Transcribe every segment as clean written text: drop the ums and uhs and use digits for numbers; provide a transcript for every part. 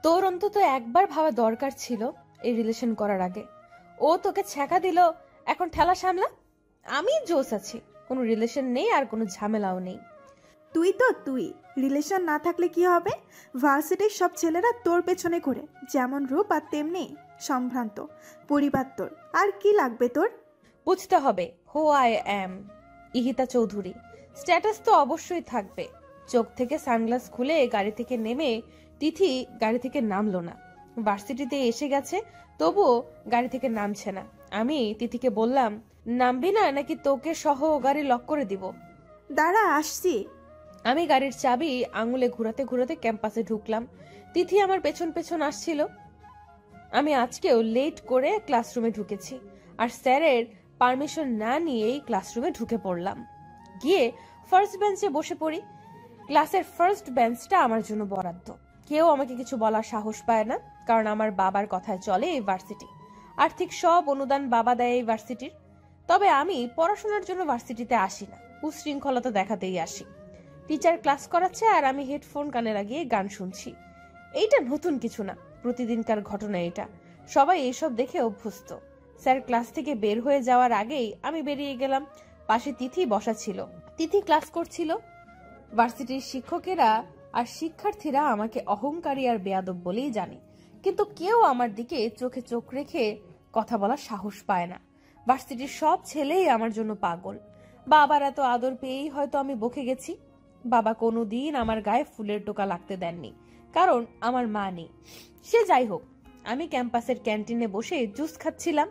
তোর অন্তত একবার ভাবা দরকার ছিল এই রিলেশন করার আগে। ও তোকে ছ্যাঁকা দিল, এখন ঠেলা সামলা। আমি জোস আছি, কোনো রিলেশন নেই আর কোনো ঝামেলাও নেই। তুই রিলেশন না থাকলে কি হবে? ভার্সিটির সব ছেলেরা তোর পেছনে ঘুরে, যেমন রূপ আর তেমনি সম্ভ্রান্ত পরিবার তোর। আর কি লাগবে তোর? বুঝতে হবে who I am, Ihita Chowdhury. Status তো অবশ্যই থাকবে। চোখ থেকে সানগ্লাস খুলে গাড়ি থেকে নেমে তিথি গাড়ি থেকে নামলো না। ভার্সিটিতে এসে গেছে, তবুও গাড়ি থেকে নামছে না। আমি তিথিকে বললাম, নামবি না নাকি তোকে সহ গাড়ি লক করে দিব? দাঁড়া, আসছি। আমি গাড়ির চাবি আঙুলে ঘুরাতে ঘুরাতে ক্যাম্পাসে ঢুকলাম। তিথি আমার পেছন পেছন আসছিল। আমি আজকেও লেট করে ক্লাসরুমে ঢুকেছি, আর স্যারের পারমিশন না নিয়েই ক্লাসরুমে ঢুকে পড়লাম। গিয়ে ফার্স্ট বেঞ্চে বসে পড়ি। ক্লাসের ফার্স্ট বেঞ্চটা আমার জন্য বরাদ্দ। কেউ আমাকে কিছু বলার সাহস পায় না, কারণ আমার বাবার কথায় চলে এই ভার্সিটি। আর্থিক সব অনুদান বাবা দেয় এই ভার্সিটির। তবে আমি পড়াশোনার জন্য ভার্সিটিতে আসি না, উশৃঙ্খলতা দেখাতেই আসি। টিচার ক্লাস করাচ্ছে আর আমি হেডফোন কানে লাগিয়ে গান শুনছি। এইটা নতুন কিছু না, প্রতিদিনকার ঘটনা এটা। সবাই এইসব দেখে অভ্যস্ত। স্যার ক্লাস থেকে বের হয়ে যাওয়ার আগেই আমি বেরিয়ে গেলাম। পাশে তিথি বসা ছিল। তিথি ক্লাস করছিল। ভার্সিটির শিক্ষকেরা আর শিক্ষার্থীরা আমাকে অহংকারী আর বেয়াদব বলেই জানে, কিন্তু কেউ আমার দিকে চোখে চোখ রেখে কথা বলার সাহস পায় না। ভার্সিটির সব ছেলেই আমার জন্য পাগল। বাবার এত আদর পেয়েই হয়তো আমি বকে গেছি। বাবা কোনোদিন আমার গায়ে ফুলের টোকা লাগতে দেননি, কারণ আমার মা নেই। সে যাই হোক, আমি ক্যাম্পাসের ক্যান্টিনে বসে জুস খাচ্ছিলাম।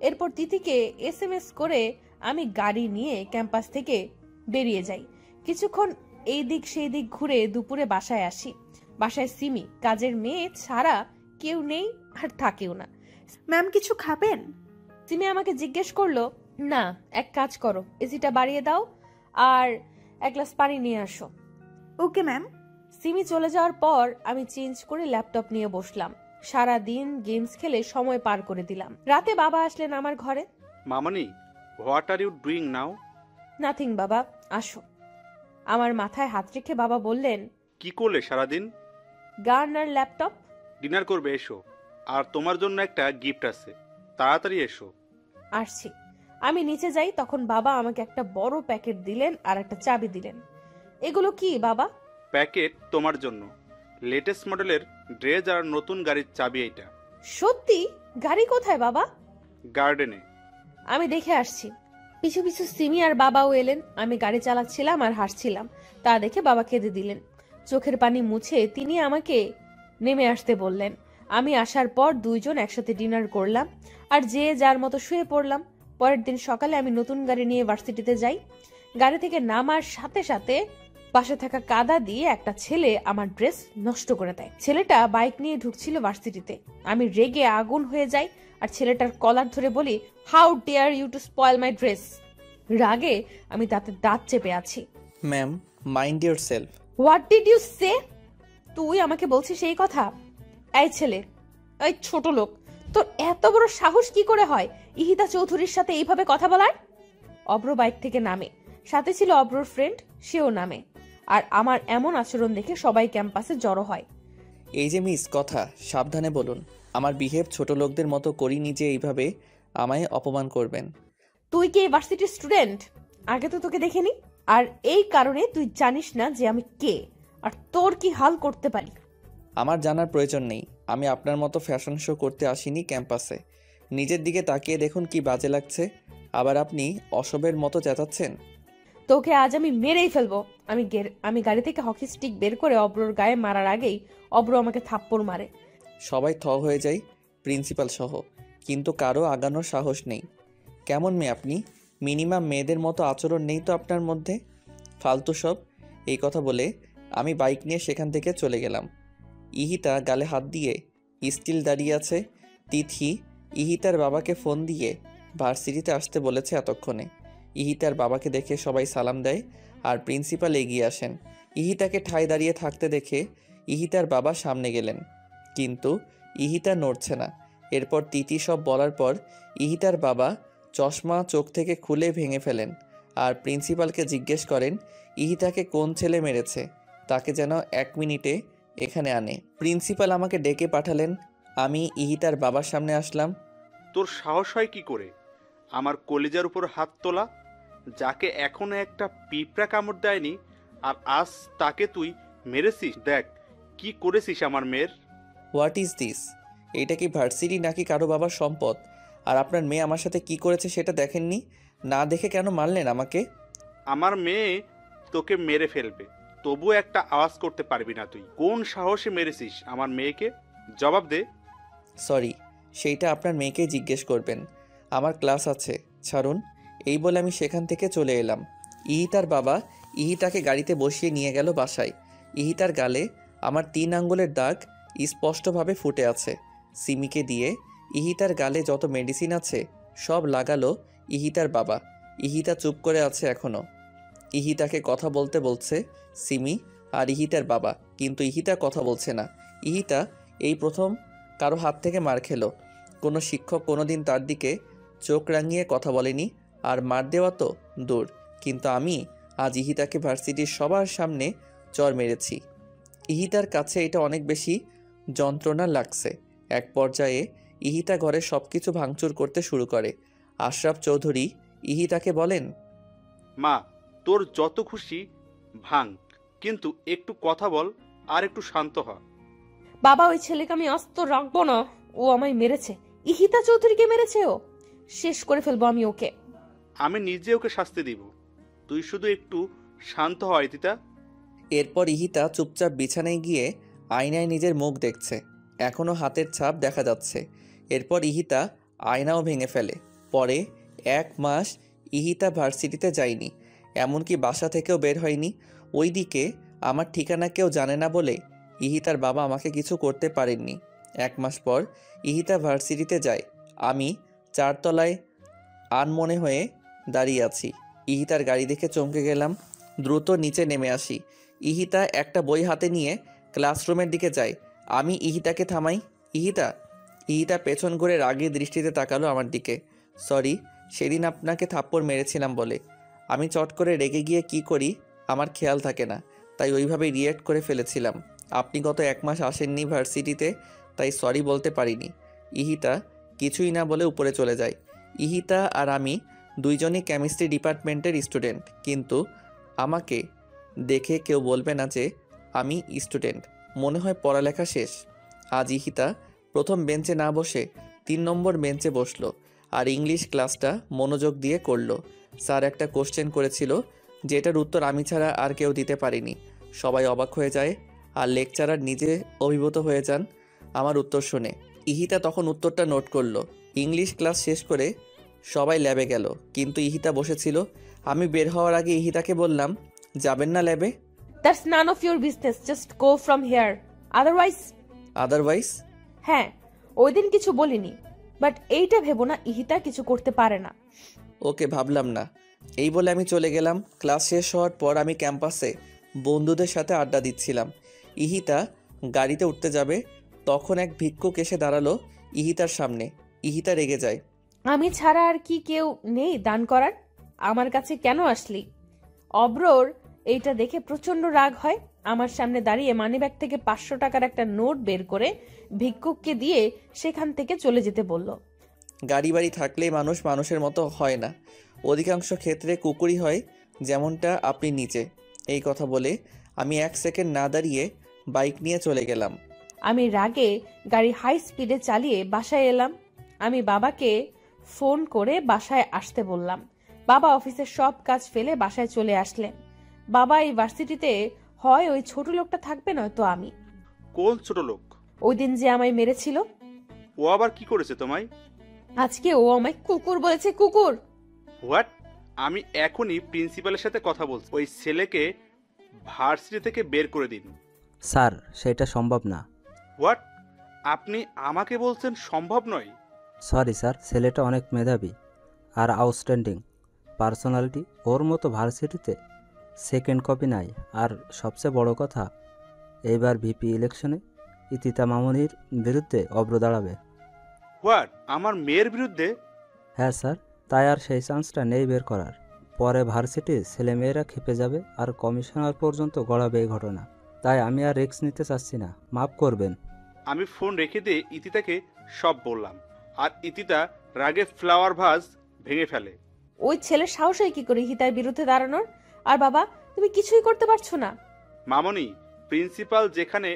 এরপর তিথিকে SMS করে আমি গাড়ি নিয়ে ক্যাম্পাস থেকে বেরিয়ে যাই। কিছুক্ষণ এই দিক সেই দিক ঘুরে দুপুরে বাসায় আসি। বাসায় সিমি, কাজের মেয়ে ছাড়া কেউ নেই আর থাকেও না। ম্যাম কিছু খাবেন? সিমি আমাকে জিজ্ঞেস করলো, না এক কাজ করো, এসিটা বাড়িয়ে দাও আর এক গ্লাস পানি নিয়ে আসো। Okay ma'am. সিমি চলে যাওয়ার পর আমি চেঞ্জ করে ল্যাপটপ নিয়ে বসলাম। সারা দিন গেমস খেলে সময় পার করে দিলাম। রাতে বাবা আসলেন আমার ঘরে। মামনি, what are you doing now? Nothing বাবা, আসো। আমার মাথায় হাত রেখে বাবা বললেন, কি করলে সারাদিন? গান আর ল্যাপটপ। ডিনার করবে, এসো। আর তোমার জন্য একটা গিফট আছে, তাড়াতাড়ি এসো। আসছি। আমি নিচে যাই, তখন বাবা আমাকে একটা বড় প্যাকেট দিলেন আর একটা চাবি দিলেন। এগুলো কি বাবা? প্যাকেট তোমার জন্য, লেটেস্ট মডেলের ড্রেস আর নতুন গাড়ির চাবি এইটা। সত্যি? গাড়ি কোথায় বাবা? গার্ডেনে। আমি দেখে আসছি। পিছু পিছু সিমি আর বাবাও এলেন। আমি গাড়ি চালাচ্ছিলাম আর হাসছিলাম, তা দেখে বাবা কেঁদে দিলেন। চোখের পানি মুছে তিনি আমাকে নেমে আসতে বললেন। আমি আসার পর দুইজন একসাথে ডিনার করলাম আর যে যার মতো শুয়ে পড়লাম। পরের দিন সকালে আমি নতুন গাড়ি নিয়ে ভার্সিটিতে যাই। গাড়ি থেকে নামার সাথে সাথে পাশে থাকা কাদা দিয়ে একটা ছেলে আমার ড্রেস নষ্ট করে দেয়। ছেলেটা বাইক নিয়ে ঢুকছিল ভার্সিটিতে। আমি রেগে আগুন হয়ে যাই আর ছেলেটার কলার ধরে বলি, how dare you to spoil my dress. রাগে আমি তাতে দাঁত চেপে আছি। Ma'am, mind yourself. What did you say? তুই আমাকে বলছিস এই কথা? এই ছেলে, এই ছোট লোক, তোর এত বড় সাহস কি করে হয় ইহিতা চৌধুরীর সাথে এইভাবে কথা বলার? অব্র বাইক থেকে নামে, সাথে ছিল অব্রর ফ্রেন্ড, সেও নামে। আর আমার এমন আচরণ দেখে সবাই ক্যাম্পাসে জড়ো হয়। এই যে মিস, কথা সাবধানে বলুন। আমার বিহেভ ছোট লোকদের মতো করিনি যে এইভাবে আমায় অপমান করবেন। তুই কি ইউনিভার্সিটির স্টুডেন্ট? আগে তো তোকে দেখিনি, আর এই কারণে তুই জানিস না যে আমি কে আর তোর কি হাল করতে পারি। আমার জানার প্রয়োজন নেই। আমি আপনার মতো ফ্যাশন শো করতে আসিনি ক্যাম্পাসে। নিজের দিকে তাকিয়ে দেখুন কি বাজে লাগছে। আবার আপনি অসবের মতো চেঁচাচ্ছেন। তোকে আজ আমি মেরেই ফেলবো। আমি গাড়ি থেকে হকি স্টিক বের করে অব্রর গায়ে মারার আগেই অব্র আমাকে থাপ্পড় মারে। সবাই হয়ে যায়, প্রিন্সিপাল সহ, কিন্তু কারো আগানোর সাহস নেই। কেমন মেয়ে আপনি? মিনিমাম মেয়েদের মতো আচরণ নেই তো আপনার মধ্যে? ফালতু সব। এই কথা বলে আমি বাইক নিয়ে সেখান থেকে চলে গেলাম। ইহিতা গালে হাত দিয়ে স্টিল দাঁড়িয়ে আছে। তিথি ইহিতার বাবাকে ফোন দিয়ে ভার্সিটিতে আসতে বলেছে এতক্ষণে। ইহিতার বাবাকে দেখে সবাই সালাম দেয় আর প্রিন্সিপাল এগিয়ে আসেন। ইহিতাকে ঠায় দাঁড়িয়ে থাকতে দেখে ইহিতার বাবা সামনে গেলেন, কিন্তু ইহিতা নড়ছে না। এরপর তিথি সব বলার পর ইহিতার বাবা চশমা চোখ থেকে খুলে ভেঙে ফেলেন আর প্রিন্সিপালকে জিজ্ঞেস করেন ইহিতাকে কোন ছেলে মেরেছে। তাকে যেন 1 মিনিটে এখানে আনে। প্রিন্সিপাল আমাকে ডেকে পাঠালেন। আমি ইহিতার বাবার সামনে আসলাম। তোর সাহস হয় কি করে আমার কলিজার উপর হাত তোলা? যাকে এখনো একটা পিঁপড়া কামড় দেয়নি, আর আজ তাকে তুই মেরেছিস। দেখ কি করেছিস আমার মেয়ের। What is this? এটা কি ভার্সিটি নাকি কারো বাবার সম্পদ? আর আপনার মেয়ে আমার সাথে কি করেছে সেটা দেখেননি? না দেখে কেন মারলেন আমাকে? আমার মেয়ে তোকে মেরে ফেলবে, তবুও একটা আওয়াজ করতে পারবি না। তুই কোন সাহসে মেরেছিস আমার মেয়েকে? জবাব দে। সরি, সেইটা আপনার মেয়েকেই জিজ্ঞেস করবেন। আমার ক্লাস আছে, ছাড়ুন। এই বলে আমি সেখান থেকে চলে এলাম। ইহিতার বাবা ইহিতাকে গাড়িতে বসিয়ে নিয়ে গেল বাসায়। ইহিতার গালে আমার 3 আঙ্গুলের দাগ স্পষ্টভাবে ফুটে আছে। সিমিকে দিয়ে ইহিতার গালে যত মেডিসিন আছে সব লাগালো ইহিতার বাবা। ইহিতা চুপ করে আছে এখনো। ইহিতাকে কথা বলতে বলছে সিমি আর ইহিতার বাবা, কিন্তু ইহিতা কথা বলছে না। ইহিতা এই প্রথম কারো হাত থেকে মার খেলো। কোনো শিক্ষক কোনোদিন তার দিকে চোখ রাঙিয়ে কথা বলেনি, আর মার দেওয়া তো দূর, কিন্তু আমি আজ ইহিতাকে ভার্সিটির সবার সামনে চর মেরেছি। ইহিতার কাছে এটা অনেক বেশি যন্ত্রণা লাগছে। এক পর্যায়ে ইহিতা ঘরে সব কিছু ভাঙচুর করতে শুরু করে। আশরাফ চৌধুরী ইহিতাকে বলেন, মা, তোর যত খুশি ভাঙ, কিন্তু একটু কথা বল আর একটু শান্ত হ। বাবা, ওই ছেলেকে আমি আস্ত রাখবো না। ও আমায় মেরেছে। ইহিতা চৌধুরীকে মেরেছে ও। শেষ করে ফেলবো আমি ওকে। আমি নিজে ওকে শাস্তি দিব, তুই শুধু একটু শান্ত হ ইতিতা। এরপর ইহিতা চুপচাপ বিছানায় গিয়ে আয়নায় নিজের মুখ দেখছে। এখনও হাতের ছাপ দেখা যাচ্ছে। এরপর ইহিতা আয়নাও ভেঙে ফেলে। পরে 1 মাস ইহিতা ভার্সিটিতে যায়নি, এমনকি বাসা থেকেও বের হয়নি। ওইদিকে আমার ঠিকানা কেউ জানে না বলে ইহিতার বাবা আমাকে কিছু করতে পারেননি। 1 মাস পর ইহিতা ভার্সিটিতে যায়। আমি 4 তলায় আনমনে হয়ে দাঁড়িয়ে আছি। ইহিতার গাড়ি দেখে চমকে গেলাম। দ্রুত নিচে নেমে আসি। ইহিতা একটা বই হাতে নিয়ে ক্লাসরুমের দিকে যায়। আমি ইহিতাকে থামাই। ইহিতা। ইহিতা পেছন ঘুরে রাগী দৃষ্টিতে তাকালো আমার দিকে। সরি, সেদিন আপনাকে থাপ্পড় মেরেছিলাম বলে। আমি চট করে রেগে গিয়ে কি করি আমার খেয়াল থাকে না, তাই ওইভাবে রিয়েক্ট করে ফেলেছিলাম। আপনি গত 1 মাস আসেননি ভার্সিটিতে, তাই সরি বলতে পারিনি। ইহিতা কিছুই না বলে উপরে চলে যায়। ইহিতা আর আমি দুইজনই কেমিস্ট্রি ডিপার্টমেন্টের স্টুডেন্ট, কিন্তু আমাকে দেখে কেউ বলবে না যে আমি স্টুডেন্ট। মনে হয় পড়ালেখা শেষ। আজ ইহিতা প্রথম বেঞ্চে না বসে 3 নম্বর বেঞ্চে বসলো আর ইংলিশ ক্লাসটা মনোযোগ দিয়ে করলো। স্যার একটা কোশ্চেন করেছিল, যেটার উত্তর আমি ছাড়া আর কেউ দিতে পারিনি। সবাই অবাক হয়ে যায় আর লেকচারার নিজে অভিভূত হয়ে যান আমার উত্তর শুনে। ইহিতা তখন উত্তরটা নোট করলো। ইংলিশ ক্লাস শেষ করে সবাই ল্যাবে গেল, কিন্তু ইহিতা বসেছিল। আমি বের হওয়ার আগে ইহিতাকে বললাম, যাবেন না ল্যাবে? That's none of your business, just go from here. Otherwise? হ্যাঁ, ওই দিন কিছু বলিনি, বাট এইটা ভেবো না ইহিতা কিছু করতে পারে না। ওকে, ভাবলাম না। এই বলে আমি চলে গেলাম। ক্লাস শেষ হওয়ার পর আমি ক্যাম্পাসে বন্ধুদের সাথে আড্ডা দিচ্ছিলাম। ইহিতা গাড়িতে উঠতে যাবে, তখন এক ভিক্ষুক এসে দাঁড়ালো ইহিতার সামনে। ইহিতা রেগে যায়। আমি ছাড়া আর কি কেউ নেই দান করার? আমার কাছে কেন আসলি? অব্রর এইটা দেখে প্রচন্ড রাগ হয়। আমার সামনে দাঁড়িয়ে মানিব্যাগ থেকে 500 টাকার একটা নোট বের করে ভিক্ষুককে দিয়ে সেখান থেকে চলে যেতে বলল। গাড়ি বাড়ি থাকলেই মানুষ মানুষের মতো হয় না, অধিকাংশ ক্ষেত্রে কুকুরই হয়, যেমনটা আপনি নিচে। এই কথা বলে আমি 1 সেকেন্ড না দাঁড়িয়ে বাইক নিয়ে চলে গেলাম। আমি রাগে গাড়ি হাই স্পিডে চালিয়ে বাসায় এলাম। আমি বাবাকে ফোন করে বাসায় আসতে বললাম। বাবা অফিসের সব কাজ ফেলে বাসায় চলে আসলেন। বাবা, এই ভার্সিটিতে হয় ওই ছোট লোকটা থাকবে, নয়তো আমি। কোন ছোট লোক? ওই দিন যে আমায় মেরেছিল। ও আবার কি করেছে তোমায়? আজকে ও আমায় কুকুর বলেছে। কুকুর? হোয়াট? আমি এখনই প্রিন্সিপালের সাথে কথা বলছি। ওই ছেলেকে ভার্সিটি থেকে বের করে দিন। স্যার, সেটা সম্ভব না। হোয়াট? আপনি আমাকে বলছেন সম্ভব নয়? সরি স্যার, ছেলেটা অনেক মেধাবী আর আউটস্ট্যান্ডিং পার্সোনালিটি। ওর মতো ভার্সিটিতে সেকেন্ড কপি নাই। আর সবচেয়ে বড় কথা, এইবার ভিপি ইলেকশনে ইতিতা মামুনির বিরুদ্ধে অব্র দাঁড়াবে। হোয়াট? আমার মেয়ের বিরুদ্ধে? হ্যাঁ স্যার, তাই আর সেই চান্সটা নেই বের করার। পরে ভার্সিটির ছেলেমেয়েরা খেপে যাবে আর কমিশনার পর্যন্ত গড়াবে এই ঘটনা। তাই আমি আর রিস্ক নিতে চাচ্ছি না, মাফ করবেন। আমি ফোন রেখে দিয়ে ইতিতাকে সব বললাম, আর ইতিতা রাগে ফ্লাওয়ার ভাস ভেঙে ফেলে। ওই ছেলের সাহস হয় কি করে হিতার বিরুদ্ধে দাঁড়ানোর? আর বাবা, তুমি কিছুই করতে পারছো না। মামনি, প্রিন্সিপাল যেখানে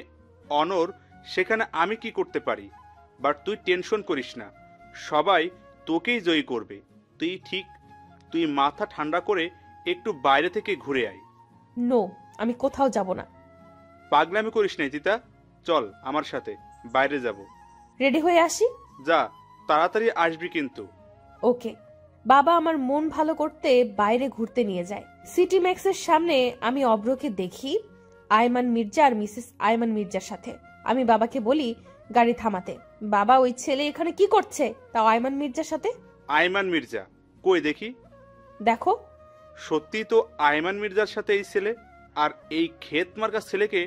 অনর, সেখানে আমি কি করতে পারি? বাট তুই টেনশন করিস না, সবাই তোকেই জয়ী করবে। তুই মাথা ঠান্ডা করে একটু বাইরে থেকে ঘুরে আয়। নো, আমি কোথাও যাব না। পাগলামি করিস না ইতিতা, চল আমার সাথে, বাইরে যাব। রেডি হয়ে আসি। যা, তাড়াতাড়ি আসবি কিন্তু। ওকে। বাবা আমার মন ভালো করতে বাইরে ঘুরতে নিয়ে যায়। সিটি ম্যাক্সের সামনে আমি অব্রকে দেখি আয়মান মির্জা আর মিসেস আয়মান মির্জার সাথে। আমি বাবাকে বলি গাড়ি থামাতে। বাবা, ওই ছেলে এখানে কি করছে, তাও আয়মান মির্জার সাথে? আয়মান মির্জা কই দেখি? দেখো। সত্যি তো আয়মান মির্জার সাথে এই ছেলে। আর এই ক্ষেত মার্কা ছেলেকে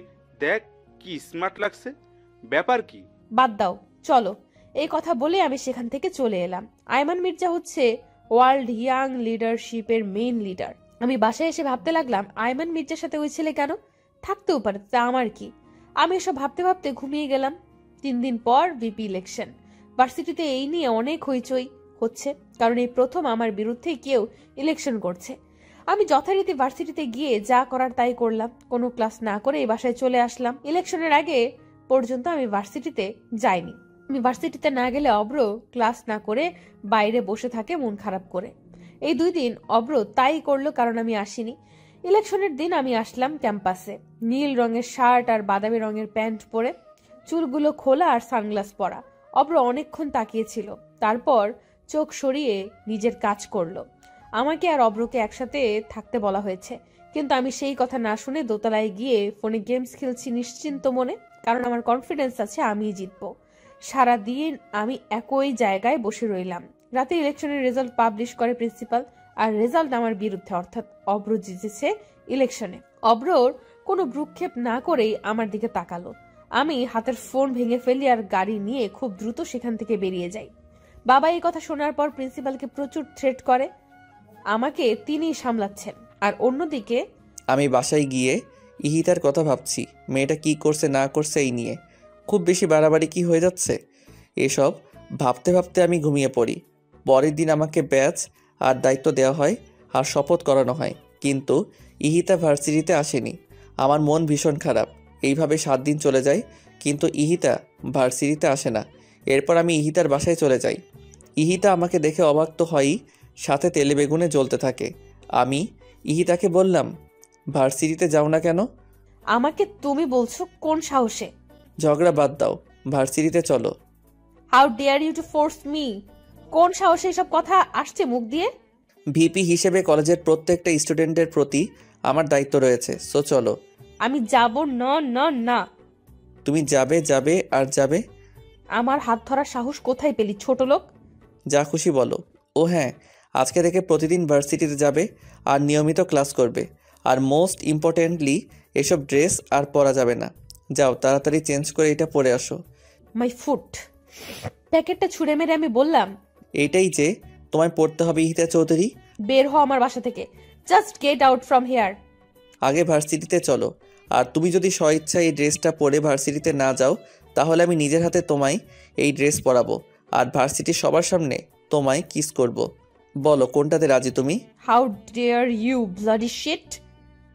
দেখ, কি স্মার্ট লাগছে। ব্যাপার কি? বাদ দাও, চলো। এই কথা বলে আমি সেখান থেকে চলে এলাম। আয়মান মির্জা হচ্ছে ওয়ার্ল্ড ইয়াং লিডারশিপের মেইন লিডার। আমি বাসায় এসে ভাবতে লাগলাম, আয়মান মির্জার সাথে ওই ছেলে কেন থাকতেও পারে, তা আমার কি? আমি এসব ভাবতে ভাবতে ঘুমিয়ে গেলাম। 3 দিন পর ভিপি ইলেকশন। ভার্সিটিতে এই নিয়ে অনেক হইচই হচ্ছে, কারণ এই প্রথম আমার বিরুদ্ধে কেউ ইলেকশন করছে। আমি যথারীতি ভার্সিটিতে গিয়ে যা করার তাই করলাম। কোনো ক্লাস না করে এই বাসায় চলে আসলাম। ইলেকশনের আগে পর্যন্ত আমি ভার্সিটিতে যাইনি। আমি ভার্সিটিতে না গেলে অব্র ক্লাস না করে বাইরে বসে থাকে মন খারাপ করে। এই 2 দিন অব্র তাই করলো, কারণ আমি আসিনি। ইলেকশনের দিন আমি আসলাম ক্যাম্পাসে, নীল রঙের শার্ট আর বাদামি রঙের প্যান্ট পরে, চুলগুলো খোলা আর সানগ্লাস পরা। অব্র অনেকক্ষণ তাকিয়েছিল, তারপর চোখ সরিয়ে নিজের কাজ করলো। আমাকে আর অব্রকে একসাথে থাকতে বলা হয়েছে, কিন্তু আমি সেই কথা না শুনে দোতলায় গিয়ে ফোনে গেমস খেলছি নিশ্চিন্ত মনে, কারণ আমার কনফিডেন্স আছে আমিই জিতবো। সারাদিন আমি একই জায়গায় বসে রইলাম। রাতে ইলেকশনের রেজাল্ট পাবলিশ করে প্রিন্সিপাল, আর রেজাল্ট আমার বিরুদ্ধে, অর্থাৎ অব্র জিতেছে ইলেকশনে। অব্রর কোনো ভ্রুক্ষেপ না করেই আমার দিকে তাকালো। আমি হাতের ফোন ভেঙে ফেলি আর গাড়ি নিয়ে খুব দ্রুত সেখান থেকে বেরিয়ে যাই। বাবা এই কথা শোনার পর প্রিন্সিপালকে প্রচুর থ্রেট করে। আমাকে তিনিই সামলাচ্ছেন। আর অন্যদিকে আমি বাসায় গিয়ে ইহিতার কথা ভাবছি, মেয়েটা কি করছে না করছে এই নিয়ে। খুব বেশি বাড়াবাড়ি কি হয়ে যাচ্ছে? এসব ভাবতে ভাবতে আমি ঘুমিয়ে পড়ি। পরের দিন আমাকে ব্যাচ আর দায়িত্ব দেওয়া হয় আর শপথ করানো হয়, কিন্তু ইহিতা ভার্সিটিতে আসেনি। আমার মন ভীষণ খারাপ। এইভাবে 7 দিন চলে যায়, কিন্তু ইহিতা ভার্সিটিতে আসে না। এরপর আমি ইহিতার বাসায় চলে যাই। ইহিতা আমাকে দেখে অবাক তো হয়ই, সাথে তেলে বেগুনে জ্বলতে থাকে। আমি ইহিতাকে বললাম, ভার্সিটিতে যাও না কেন? আমাকে তুমি বলছো কোন সাহসে? ঝগড়া বাদ দাও, ভার্সিটিতে চলো। How dare you to force me? কোন সাহসে এসব কথা আসছে মুখ দিয়ে? ভিপি হিসেবে কলেজের প্রত্যেকটা স্টুডেন্টের প্রতি আমার দায়িত্ব রয়েছে, সো চলো। আমি যাব না না না। তুমি যাবে যাবে আর যাবে। আমার হাত ধরার সাহস কোথায় পেলি ছোট লোক? যা খুশি বলো। ও হ্যাঁ, আজকে থেকে প্রতিদিন ভার্সিটিতে যাবে আর নিয়মিত ক্লাস করবে। আর মোস্ট ইম্পর্টেন্টলি, এসব ড্রেস আর পরা যাবে না। যাও তাড়াতাড়ি চেঞ্জ করে এটা পরে আসো। My foot. প্যাকেটটা ছুঁড়ে মেরে আমি বললাম, এইটাই যে তোমায় পড়তে হবে ইহিতা চৌধুরী। বের হও আমার বাসা থেকে। Just get out from here. আগে ভার্সিটিতে চলো। আর তুমি যদি স্বইচ্ছা এই ড্রেসটা পরে ভার্সিটিতে না যাও, তাহলে আমি নিজের হাতে তোমায় এই ড্রেস পরাবো আর ভার্সিটির সবার সামনে তোমায় কিস করব। বলো কোনটাতে রাজি তুমি? How dare you bloody shit.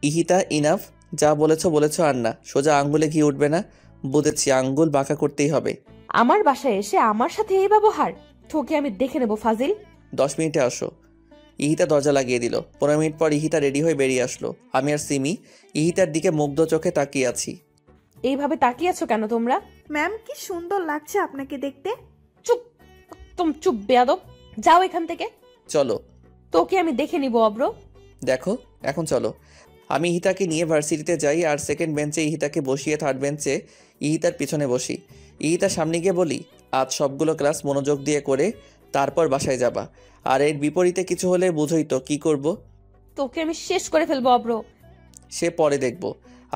Ihita, enough. যা বলেছো আর না। সোজা আঙ্গুলে ঘি উঠবে না। বুঝেছি, আঙ্গুল বাঁকা করতেই হবে। আমার বাসায় এসে আমার সাথে এই ব্যবহার? তোকে আমি দেখে নেব ফাজিল। 10 মিনিটে আসো। ইহিতা দরজা লাগিয়ে দিল। 15 মিনিট পর ইহিতা রেডি হয়ে বেরিয়ে আসলো। আমি আর সিমি ইহিতার দিকে মুগ্ধ চোখে তাকিয়ে আছি। এইভাবে তাকিয়ে আছো কেন তোমরা? ম্যাম, কি সুন্দর লাগছে আপনাকে দেখতে। চুপ, চুপ বেয়াদব। যাও এখান থেকে। চলো। তোকে আমি দেখে নিব অব্র। দেখো, এখন চলো। আমি ইহিতাকে নিয়ে ভার্সিটিতে যাই আর সেকেন্ড বেঞ্চে ইহিতাকে বসিয়ে থার্ড বেঞ্চে ইহিতার পিছনে বসি। ইহিতার সামনে গিয়ে বলি, আজ সবগুলো ক্লাস মনোযোগ দিয়ে করে তারপর বাসায় যাবা। আর এর বিপরীতে কিছু হলে বুঝোই তো কি করব। তোকে আমি শেষ করে ফেলবো অব্র। সে পরে দেখব।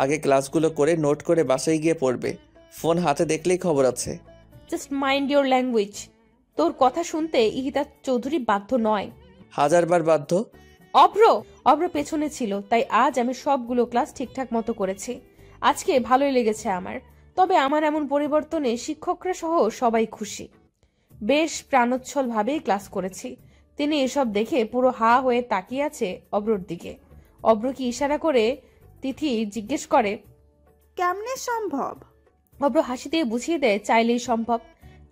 আগে ক্লাসগুলো করে নোট করে বাসায় গিয়ে পড়বে। ফোন হাতে দেখলেই খবর আছে। Just mind your language. তোর কথা শুনতে ইহিতা চৌধুরী বাধ্য নয়। 1000বার বাধ্য। অব্র পেছনে ছিল, তাই আজ আমি সবগুলো ক্লাস ঠিকঠাক মতো করেছি। আজকে ভালোই লেগেছে আমার। তবে আমার এমন পরিবর্তনে শিক্ষকরা সহ সবাই খুশি। বেশ প্রাণোচ্ছল ভাবেই ক্লাস করেছি। তিনি এসব দেখে পুরো হা হয়ে তাকিয়ে আছে অব্রর দিকে। অব্র কি ইশারা করে তিথি জিজ্ঞেস করে, কেমনে সম্ভব? অব্র হাসি দিয়ে বুঝিয়ে দেয় চাইলেই সম্ভব।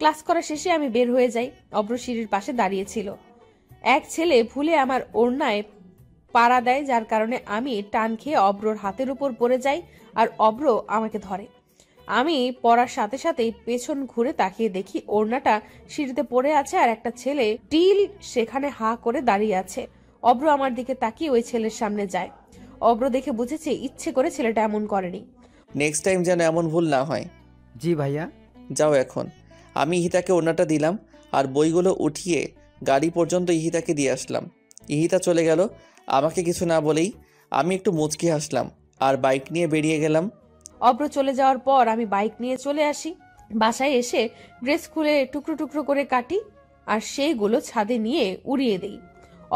ক্লাস করা শেষে আমি বের হয়ে যাই। অব্র সিঁড়ির পাশে দাঁড়িয়েছিল। এক ছেলে ভুলে আমার ওড়নায় পাড়া দেয়, যার কারণে আমি টান খেয়ে অব্রর হাতের উপর পড়ে যাই আর অব্র আমাকে ধরে। আমি পড়ার সাথে সাথেই পেছন ঘুরে তাকিয়ে দেখি ওড়নাটা সিঁড়িতে পড়ে আছে আর একটা ছেলে টিল সেখানে হা করে দাঁড়িয়ে আছে। অব্র আমার দিকে তাকিয়ে ওই ছেলের সামনে যায়। অব্র দেখে বুঝেছে ইচ্ছে করে ছেলেটা এমন করেনি। নেক্সট টাইম যেন এমন ভুল না হয়। জি ভাইয়া। যাও এখন। আমি ইহিতাকে ওড়নাটা দিলাম আর বইগুলো উঠিয়ে গাড়ি পর্যন্ত ইহিতাকে দিয়ে আসলাম। ইহিতা চলে গেল আমাকে কিছু না বলেই। আমি একটু মুচকি হাসলাম আর বাইক নিয়ে বেরিয়ে গেলাম। অব্র চলে যাওয়ার পর আমি বাইক নিয়ে চলে আসি। বাসায় এসে ড্রেস খুলে টুকরো টুকরো করে কাটি আর সেইগুলো ছাদে নিয়ে উড়িয়ে দেই।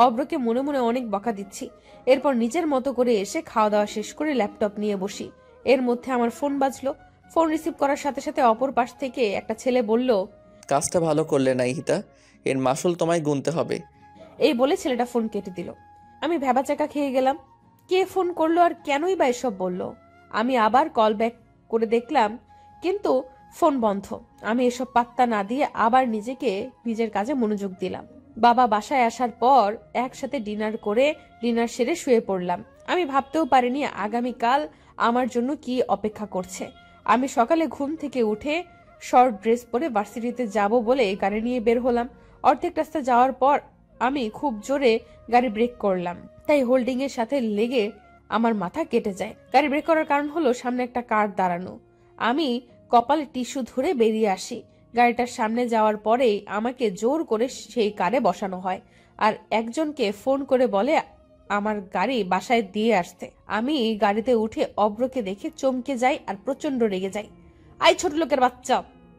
অব্রকে মনে মনে অনেক বকা দিচ্ছি। এরপর নিজের মতো করে এসে খাওয়া দাওয়া শেষ করে ল্যাপটপ নিয়ে বসি। এর মধ্যে আমার ফোন বাজলো। ফোন রিসিভ করার সাথে সাথে অপর পাশ থেকে একটা ছেলে বলল, কাজটা ভালো করলে না ইহিতা, এর মাসুল তোমায় গুনতে হবে। এই বলে ছেলেটা ফোন কেটে দিল। আমি ভ্যাবাচাকা খেয়ে গেলাম। কে ফোন করলো আর কেনই বা এসব বলল? আমি আবার কল ব্যাক করে দেখলাম, কিন্তু ফোন বন্ধ। আমি এসব পাত্তা না দিয়ে আবার নিজের কাজে মনোযোগ দিলাম। বাবা বাসায় আসার পর একসাথে ডিনার সেরে শুয়ে পড়লাম। আমি ভাবতেও পারিনি আগামীকাল আমার জন্য কি অপেক্ষা করছে। আমি সকালে ঘুম থেকে উঠে শর্ট ড্রেস পরে ভার্সিটিতে যাব বলে গাড়ি নিয়ে বের হলাম। অর্ধেক রাস্তা যাওয়ার পর আমি খুব জোরে গাড়ি ব্রেক করলাম, তাই হোল্ডিং এর সাথে লেগে আমার মাথা কেটে যায়। গাড়ি ব্রেক করার কারণ হলো সামনে একটা কার দাঁড়ানো। আমি কপালে টিস্যু ধরে বেরিয়ে আসি। গাড়িটার সামনে যাওয়ার পরেই আমাকে জোর করে সেই কারে বসানো হয় আর একজনকে ফোন করে বলে আমার গাড়ি বাসায় দিয়ে আসতে। আমি গাড়িতে উঠে অব্রকে দেখে চমকে যাই আর প্রচন্ড রেগে যাই। আই ছোট লোকের বাচ্চা,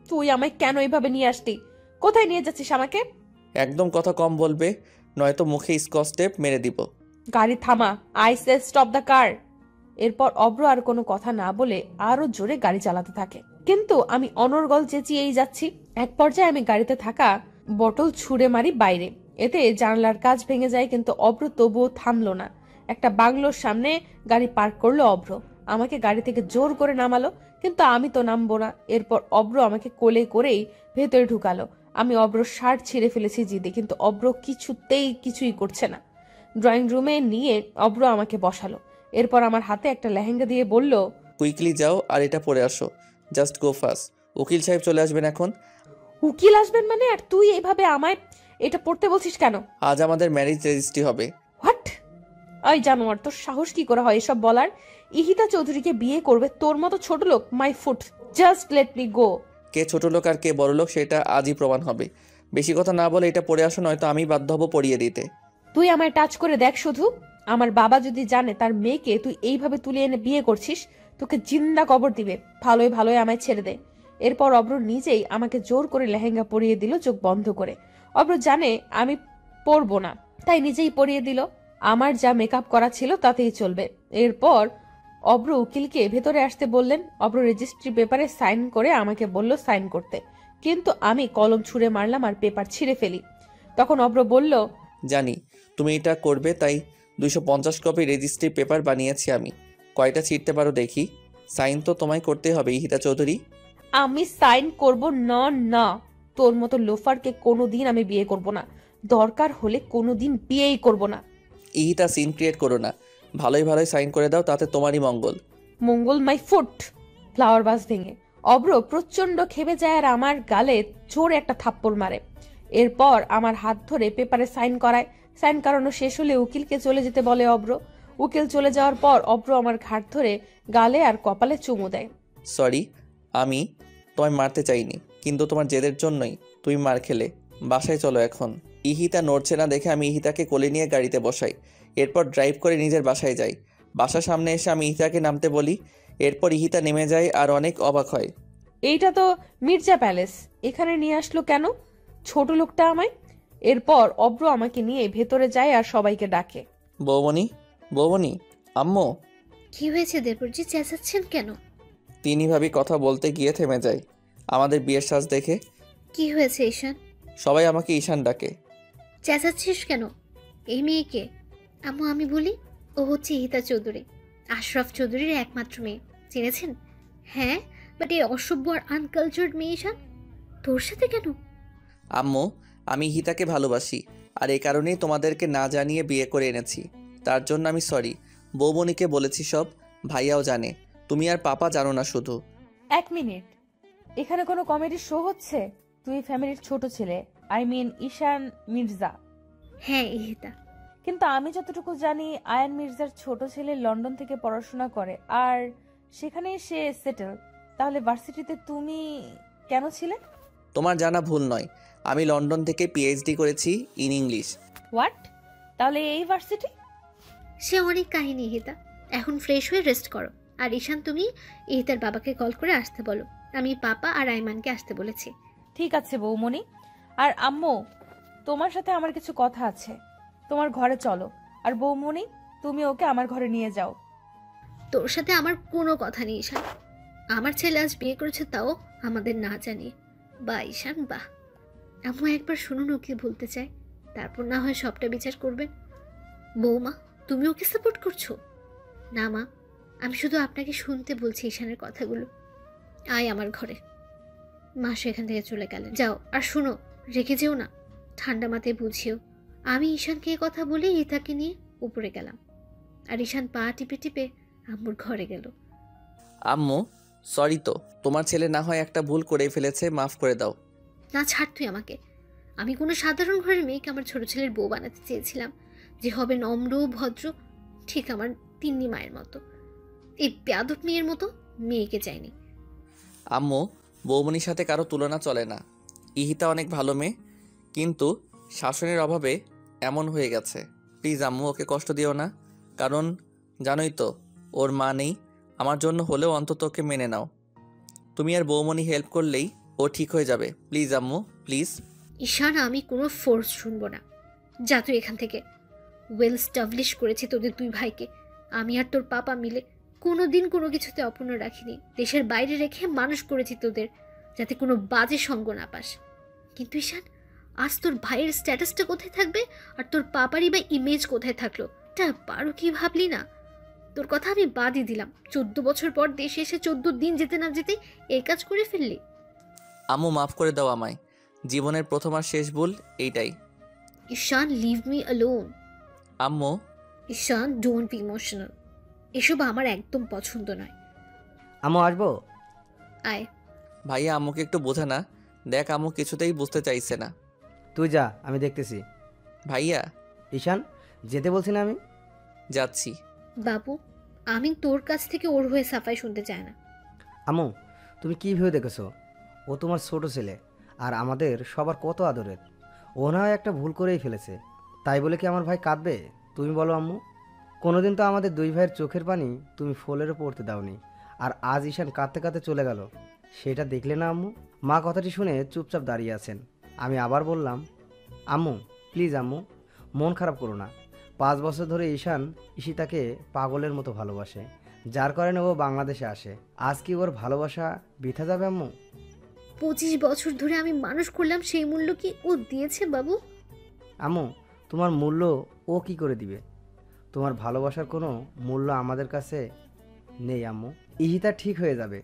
তুই আমায় কেন এইভাবে নিয়ে আসলি? কোথায় নিয়ে যাচ্ছিস আমাকে? একদম কথা কম বলবে, নয়তো মুখে স্কচ টেপ মেরে দিব। গাড়ি থামা, I say stop the car. এরপর অব্র আর কোনো কথা না বলে আরো জোরে গাড়ি চালাতে থাকে, কিন্তু আমি অনর্গল চেঁচিয়েই যাচ্ছি। এক পর্যায়ে আমি গাড়িতে থাকা বটল ছুঁড়ে মারি বাইরে। এতে জানালার কাঁচ ভেঙে যায়, কিন্তু অব্র তবুও থামলো না। একটা বাংলোর সামনে গাড়ি পার্ক করলো অব্র। আমাকে গাড়ি থেকে জোর করে নামালো, কিন্তু আমি তো নামবো না। এরপর অব্র আমাকে কোলে করেই ভেতরে ঢুকালো। আমি অব্র শার্ট ছিঁড়ে ফেলেছি জিদে, কিন্তু অব্র কিছুই করছে না। ড্রয়িং রুমে নিয়ে অব্র আমাকে বসালো। এরপর আমার হাতে একটা লেহেঙ্গা দিয়ে বলল, কুইকলি যাও আর এটা পরে আসো, জাস্ট গো ফাস্ট। উকিল সাহেব চলে আসবেন এখন। উকিল আসবেন মানে? আর তুই এইভাবে আমায় এটা পড়তে বলছিস কেন? আজ আমাদের ম্যারেজ রেজিস্ট্রি হবে। হোয়াট? ওই জানোয়ার, তোর সাহস কি করে হয় এসব বলার? ইহিতা চৌধুরীকে বিয়ে করবে তোর মতো ছোট লোক? My foot, just let me go. কে ছোট লোক আর কে বড় লোক সেটা আজই প্রমাণ হবে। বেশি কথা না বলে এটা পরে আসো, নয়তো আমি বাধ্য হব পড়িয়ে দিতে। তুই আমায় টাচ করে দেখ শুধু। আমার বাবা যদি জানে তার মেয়েকে তুই এইভাবে তুলে এনে বিয়ে করছিস, তোকে জিন্দা কবর দিবে। ভালোই ভালোই আমায় ছেড়ে দে। এরপর অব্র নিজেই আমাকে জোর করে লেহেঙ্গা পরিয়ে দিল চোখ বন্ধ করে। অব্র জানে আমি পরবো না, তাই নিজেই পরিয়ে দিল। আমার যা মেকআপ করা ছিল তাতেই চলবে। এরপর অব্র উকিলকে ভেতরে আসতে বললেন। অব্র রেজিস্ট্রি পেপারে সাইন করে আমাকে বলল সাইন করতে, কিন্তু আমি কলম ছুঁড়ে মারলাম আর পেপার ছিঁড়ে ফেলি। তখন অব্র বলল, জানি তুমি এটা করবে, তাই 250 কপি রেজিস্ট্রি পেপার বানিয়েছি আমি। কয়টা ছিঁড়তে পারো দেখি। সাইন তো তোমায় করতে হবে ইহিতা চৌধুরী। আমি সাইন করব না। না, তোর মতো লোফারকে কোনোদিন আমি বিয়ে করব না। দরকার হলে কোনোদিন বিয়েই করব না। ইহিতা সিন ক্রিয়েট করো না, ভালোই ভালোই সাইন করে দাও, তাতে তোমারই মঙ্গল। মঙ্গল মাই ফুট। ফ্লাওয়ার ভাস ভেঙে অব্র প্রচন্ড খেপে যায় আর আমার গালে জোরে একটা থাপ্পড় মারে। এরপর আমার হাত ধরে পেপারে সাইন করায়। সাইন করানো শেষ হলে উকিলকে চলে যেতে বলে অব্র। উকিল চলে যাওয়ার পর অব্র আমার ঘাট ধরে গালে আর কপালে চুমু দেয়। সরি, আমি তোমায় মারতে চাইনি, কিন্তু তোমার জেদের জন্যই তুমি মার খেলে। বাসায় চলো এখন। ইহিতা নড়ছে না দেখে আমি ইহিতাকে কোলে নিয়ে গাড়িতে বসাই। এরপর ড্রাইভ করে নিজের বাসায় যাই। বাসার সামনে এসে আমি ইহিতাকে নামতে বলি। এরপর ইহিতা নেমে যায় আর অনেক অবাক হয়। এইটা তো মির্জা প্যালেস, এখানে নিয়ে আসলো কেন ছোট লোকটা আমায়? এরপর অব্র আমাকে নিয়ে ভেতরে যায় আর সবাইকে ডাকে। বৌমনি, বৌমনি, আম্মু। কি হয়েছে দেবরজি, চেঁচাচ্ছেন কেন? তিনি ভাবি কথা বলতে গিয়ে থেমে যায় আমাদের বিয়ের সাজ দেখে। কি হয়েছে ঈশান? সবাই আমাকে ঈশান ডাকে। চেঁচাচ্ছিস কেন? এই মেয়েকে? আম্মু আমি বলি, ও হচ্ছে ইহিতা চৌধুরী, আশরাফ চৌধুরীর একমাত্র মেয়ে। চিনেছেন? হ্যাঁ, বাট এই অসভ্য আর আনকালচার্ড মেয়ে ঈশান তোর সাথে কেন? আম্মু, আমি হিতাকে ভালোবাসি, আর এই কারণেই তোমাদেরকে না জানিয়ে বিয়ে করে এনেছি। তার জন্য আমি সরি। বৌমনিকে বলেছি সব, ভাইয়াও জানে, তুমি আর পাপা জানো না শুধু। 1 মিনিট, এখানে কোনো কমেডি শো হচ্ছে? তুই ফ্যামিলির ছোট ছেলে, আই মিন ঈশান মির্জা। হ্যাঁ ইহিতা। কিন্তু আমি যতটুকু জানি আয়ান মির্জার ছোট ছেলে লন্ডন থেকে পড়াশোনা করে, আর সেখানেই সে সেটেল। তাহলে ভার্সিটিতে তুমি কেন ছিলে? তোমার জানা ভুল নয়, আমি লন্ডন থেকে পিএইচডি করেছি ইন ইংলিশ। হোয়াট? তাহলে এই ভার্সিটি? সে অনেক কাহিনী ইহিতা, এখন ফ্রেশ হয়ে রেস্ট করো। আর ঈশান তুমি ইহিতার বাবাকে কল করে আসতে বলো, আমি পাপা আর আইমানকে আসতে বলেছি। ঠিক আছে বৌমনি। আর আম্মু, তোমার সাথে আমার কিছু কথা আছে, তোমার ঘরে চলো। আর বৌমনি, তুমি ওকে আমার ঘরে নিয়ে যাও। তোর সাথে আমার কোনো কথা নেই ঈশান। আমার ছেলে আজ বিয়ে করেছে, তাও আমাদের না জানিয়ে। বাহ ঈশান বাহ। আম্মু একবার শুনুন ও কি বলতে চায়, তারপর না হয় সবটা বিচার করবেন। বৌমা, তুমি ওকে সাপোর্ট করছো? না মা, আমি শুধু আপনাকে শুনতে বলছি ঈশানের কথাগুলো। আয় আমার ঘরে। মাসে এখান থেকে চলে গেলেন, যাও। আর শুনো, রেখে যেও না, ঠান্ডা মাথায় বুঝিও। আমি ঈশানকে কথা বলে ইতাকে নিয়ে উপরে গেলাম, আর ঈশান পা টিপে টিপে আম্মুর ঘরে গেল। আম্মু, সরি তো, তোমার ছেলে না হয় একটা ভুল করে ফেলেছে, মাফ করে দাও। না ছাড় তুই আমাকে। আমি কোনো সাধারণ ঘরের মেয়েকে আমার ছোট ছেলের বউ বানাতে চেয়েছিলাম, যে হবে নম্র ভদ্র, ঠিক আমার তিন্নি মায়ের মতো। এই বেয়াদব মেয়ের মতো মেয়েকে চাইনি। আম্মু, বৌমনির সাথে কারো তুলনা চলে না। ইহিতা অনেক ভালো মেয়ে, কিন্তু শাসনের অভাবে এমন হয়ে গেছে। প্লিজ আম্মু, ওকে কষ্ট দিও না, কারণ জানোই তো ওর মা নেই। আমার জন্য হলেও অন্তত ওকে মেনে নাও। তুমি আর বৌমনি হেল্প করলেই ও ঠিক হয়ে যাবে। প্লিজ আম্মু, প্লিজ। ঈশান, আমি কোনো ফোর্স শুনবো না, যা তুই এখান থেকে। ওয়েল স্টাবলিশ করেছি তোদের দুই ভাইকে। আমি আর তোর পাপা মিলে কোনো দিন কোনো কিছুতে অপূর্ণ রাখিনি। দেশের বাইরে রেখে মানুষ করেছি তোদের, যাতে কোনো বাজে সঙ্গ না পাস। কিন্তু ঈশান, আজ তোর ভাইয়ের স্ট্যাটাসটা কোথায় থাকবে, আর তোর পাপারই বা ইমেজ কোথায় থাকলো? তা পারো কি ভাবলি না? তোর কথা আমি বাদই দিলাম। 14 বছর পর দেশে এসে 14 দিন যেতে না যেতে এই কাজ করে ফেললি। আম্মু, মাফ করে দাও আমায়। জীবনের প্রথম আর শেষ ভুল এইটাই। ঈশান, লিভ মি অ্যালোন। আম্মু। ঈশান, ডোন্ট বি ইমোশনাল। এসব আমার একদম পছন্দ নয়। আম্মু আসবো? আয়। ভাইয়া আম্মুকে একটু বোঝা না, দেখ আম্মু কিছুতেই বুঝতে চাইছে না। তুই যা, আমি দেখতেছি। ভাইয়া। ঈশান, যেতে বলছি না আমি? যাচ্ছি। বাবু, আমি তোর কাছ থেকে ওর হয়ে সাফাই শুনতে চাই না। আম্মু, তুমি কী ভেবে দেখেছো? ও তোমার ছোট ছেলে, আর আমাদের সবার কত আদরের। ও না হয় একটা ভুল করেই ফেলেছে, তাই বলে কি আমার ভাই কাঁদবে? তুমি বলো আম্মু। কোনোদিন তো আমাদের দুই ভাইয়ের চোখের পানি তুমি ফোলেরও পড়তে দাওনি, আর আজ ঈশান কাঁদতে কাঁদতে চলে গেল, সেটা দেখলে না আম্মু? মা কথাটি শুনে চুপচাপ দাঁড়িয়ে আছেন। আমি আবার বললাম, আম্মু প্লিজ আম্মু, মন খারাপ করো না। 5 বছর ধরে ঈশান ঈশিতাকে পাগলের মতো ভালোবাসে, যার কারণে ও বাংলাদেশে আসে। আজ কি ওর ভালোবাসা বৃথা যাবে আম্মু? 25 বছর ধরে আমি মানুষ করলাম, সেই মূল্য কি ও দিয়েছে বাবু? আম্মু, তোমার মূল্য ও কি করে দিবে? তোমার ভালোবাসার কোনো মূল্য আমাদের কাছে নেই আম্মু। ইহিতা ঠিক হয়ে যাবে,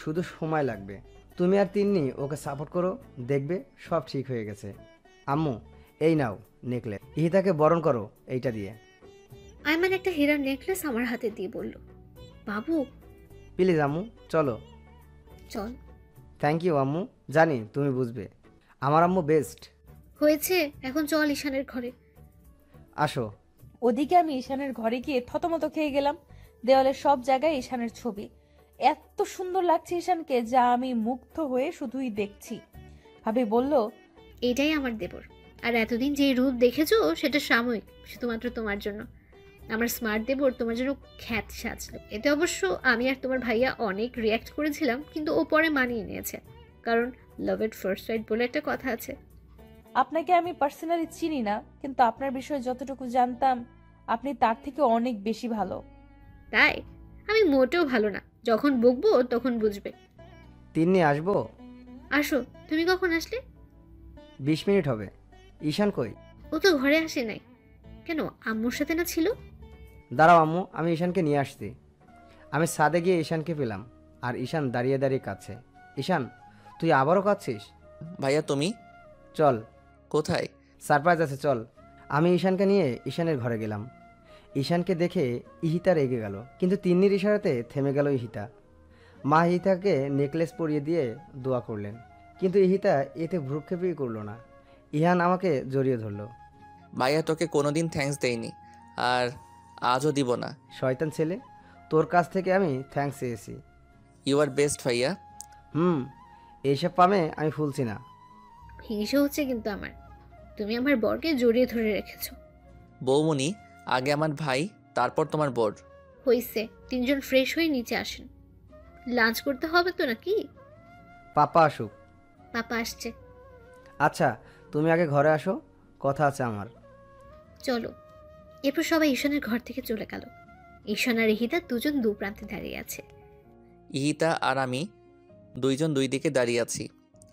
শুধু সময় লাগবে। তুমি আর তিন্নি ওকে সাপোর্ট করো, দেখবে সব ঠিক হয়ে গেছে। আম্মু, এই নাও নেকলেস, ইহিতাকে বরণ করো এইটা দিয়ে। আইমান একটা হীরার নেকলেস আমার হাতে দিয়ে বলল, বাবু প্লিজ আম্মু চলো। চল। থ্যাংক ইউ আম্মু, জানি তুমি বুঝবে। আমার আম্মু বেস্ট। হয়েছে, এখন চল ঈশানের ঘরে। আসো। ওদিকে আমি ঈশানের ঘরে গিয়ে থতমত খেয়ে গেলাম। দেওয়ালের সব জায়গায় ঈশানের ছবি। এত সুন্দর লাগছে ঈশানকে, যা আমি মুগ্ধ হয়ে শুধুই দেখছি। ভাবি বলল, এটাই আমার দেবর, আর এতদিন যে রূপ দেখেছো সেটা সাময়িক, শুধুমাত্র তোমার জন্য। আমার স্মার্ট দেবর তোমার জন্য খ্যাত সাজলো। এতে অবশ্য আমি আর তোমার ভাইয়া অনেক রিয়্যাক্ট করেছিলাম, কিন্তু ও পরে মানিয়ে নিয়েছে, কারণ লাভ এট ফার্স্ট সাইট বলে একটা কথা আছে। আপনাকে আমি পার্সোনালি চিনি না, কিন্তু আপনার বিষয়ে যতটুকু জানতাম আপনি তার থেকে অনেক বেশি ভালো। তাই? আমি মোটেও ভালো না, যখন বকবো তখন বুঝবে। তিন্নি আসবো? আসো। তুমি কখন আসলে? 20 মিনিট হবে। ঈশান কই? ও তো ঘরে আসে নাই। কেন, আম্মুর সাথে না ছিল? দাঁড়াও আম্মু, আমি ঈশানকে নিয়ে আসছি। আমি ছাদে গিয়ে ঈশানকে পেলাম, আর ঈশান দাঁড়িয়ে দাঁড়িয়ে কাঁদছে। ঈশান, তুই আবারও কাঁদছিস? ভাইয়া তুমি? চল, কোথায়? সারপ্রাইজ আছে, চল। আমি ঈশানকে নিয়ে ঈশানের ঘরে গেলাম। ঈশানকে দেখে ইহিতা রেগে গেল, কিন্তু তিন্নির ইশারাতে থেমে গেল ইহিতা। মা ইহিতাকে নেকলেস পরিয়ে দিয়ে দোয়া করলেন, কিন্তু ইহিতা এতে ভ্রুক্ষেপই করলো না। ইহান আমাকে জড়িয়ে ধরলো। ভাইয়া তোকে কোনোদিন থ্যাঙ্কস দেয়নি, আর আজও দিব না। শয়তান ছেলে, তোর কাছ থেকে আমি থ্যাঙ্কস চেয়েছি। ইউ আর বেস্ট ভাইয়া। এইসব পামে আমি ফুলছি না। হিংসে হচ্ছে কিন্তু আমার। তুমি আমার বরকে জড়িয়ে ধরে রেখেছো। বৌমনি, আগে আমার ভাই, তারপর তোমার বর। হইছে, তিনজন ফ্রেশ হয়ে নিচে আসেন। লাঞ্চ করতে হবে তো নাকি? পাপা আসুক। পাপা আসছে। আচ্ছা, তুমি আগে ঘরে আসো, কথা আছে আমার। চলো। এরপর সবাই ঈশানের ঘর থেকে চলে গেল। ঈশান আর ইহিতা দুজন দু প্রান্তে দাঁড়িয়ে আছে। ইহিতা আর আমি দুইজন দুই দিকে দাঁড়িয়ে আছি।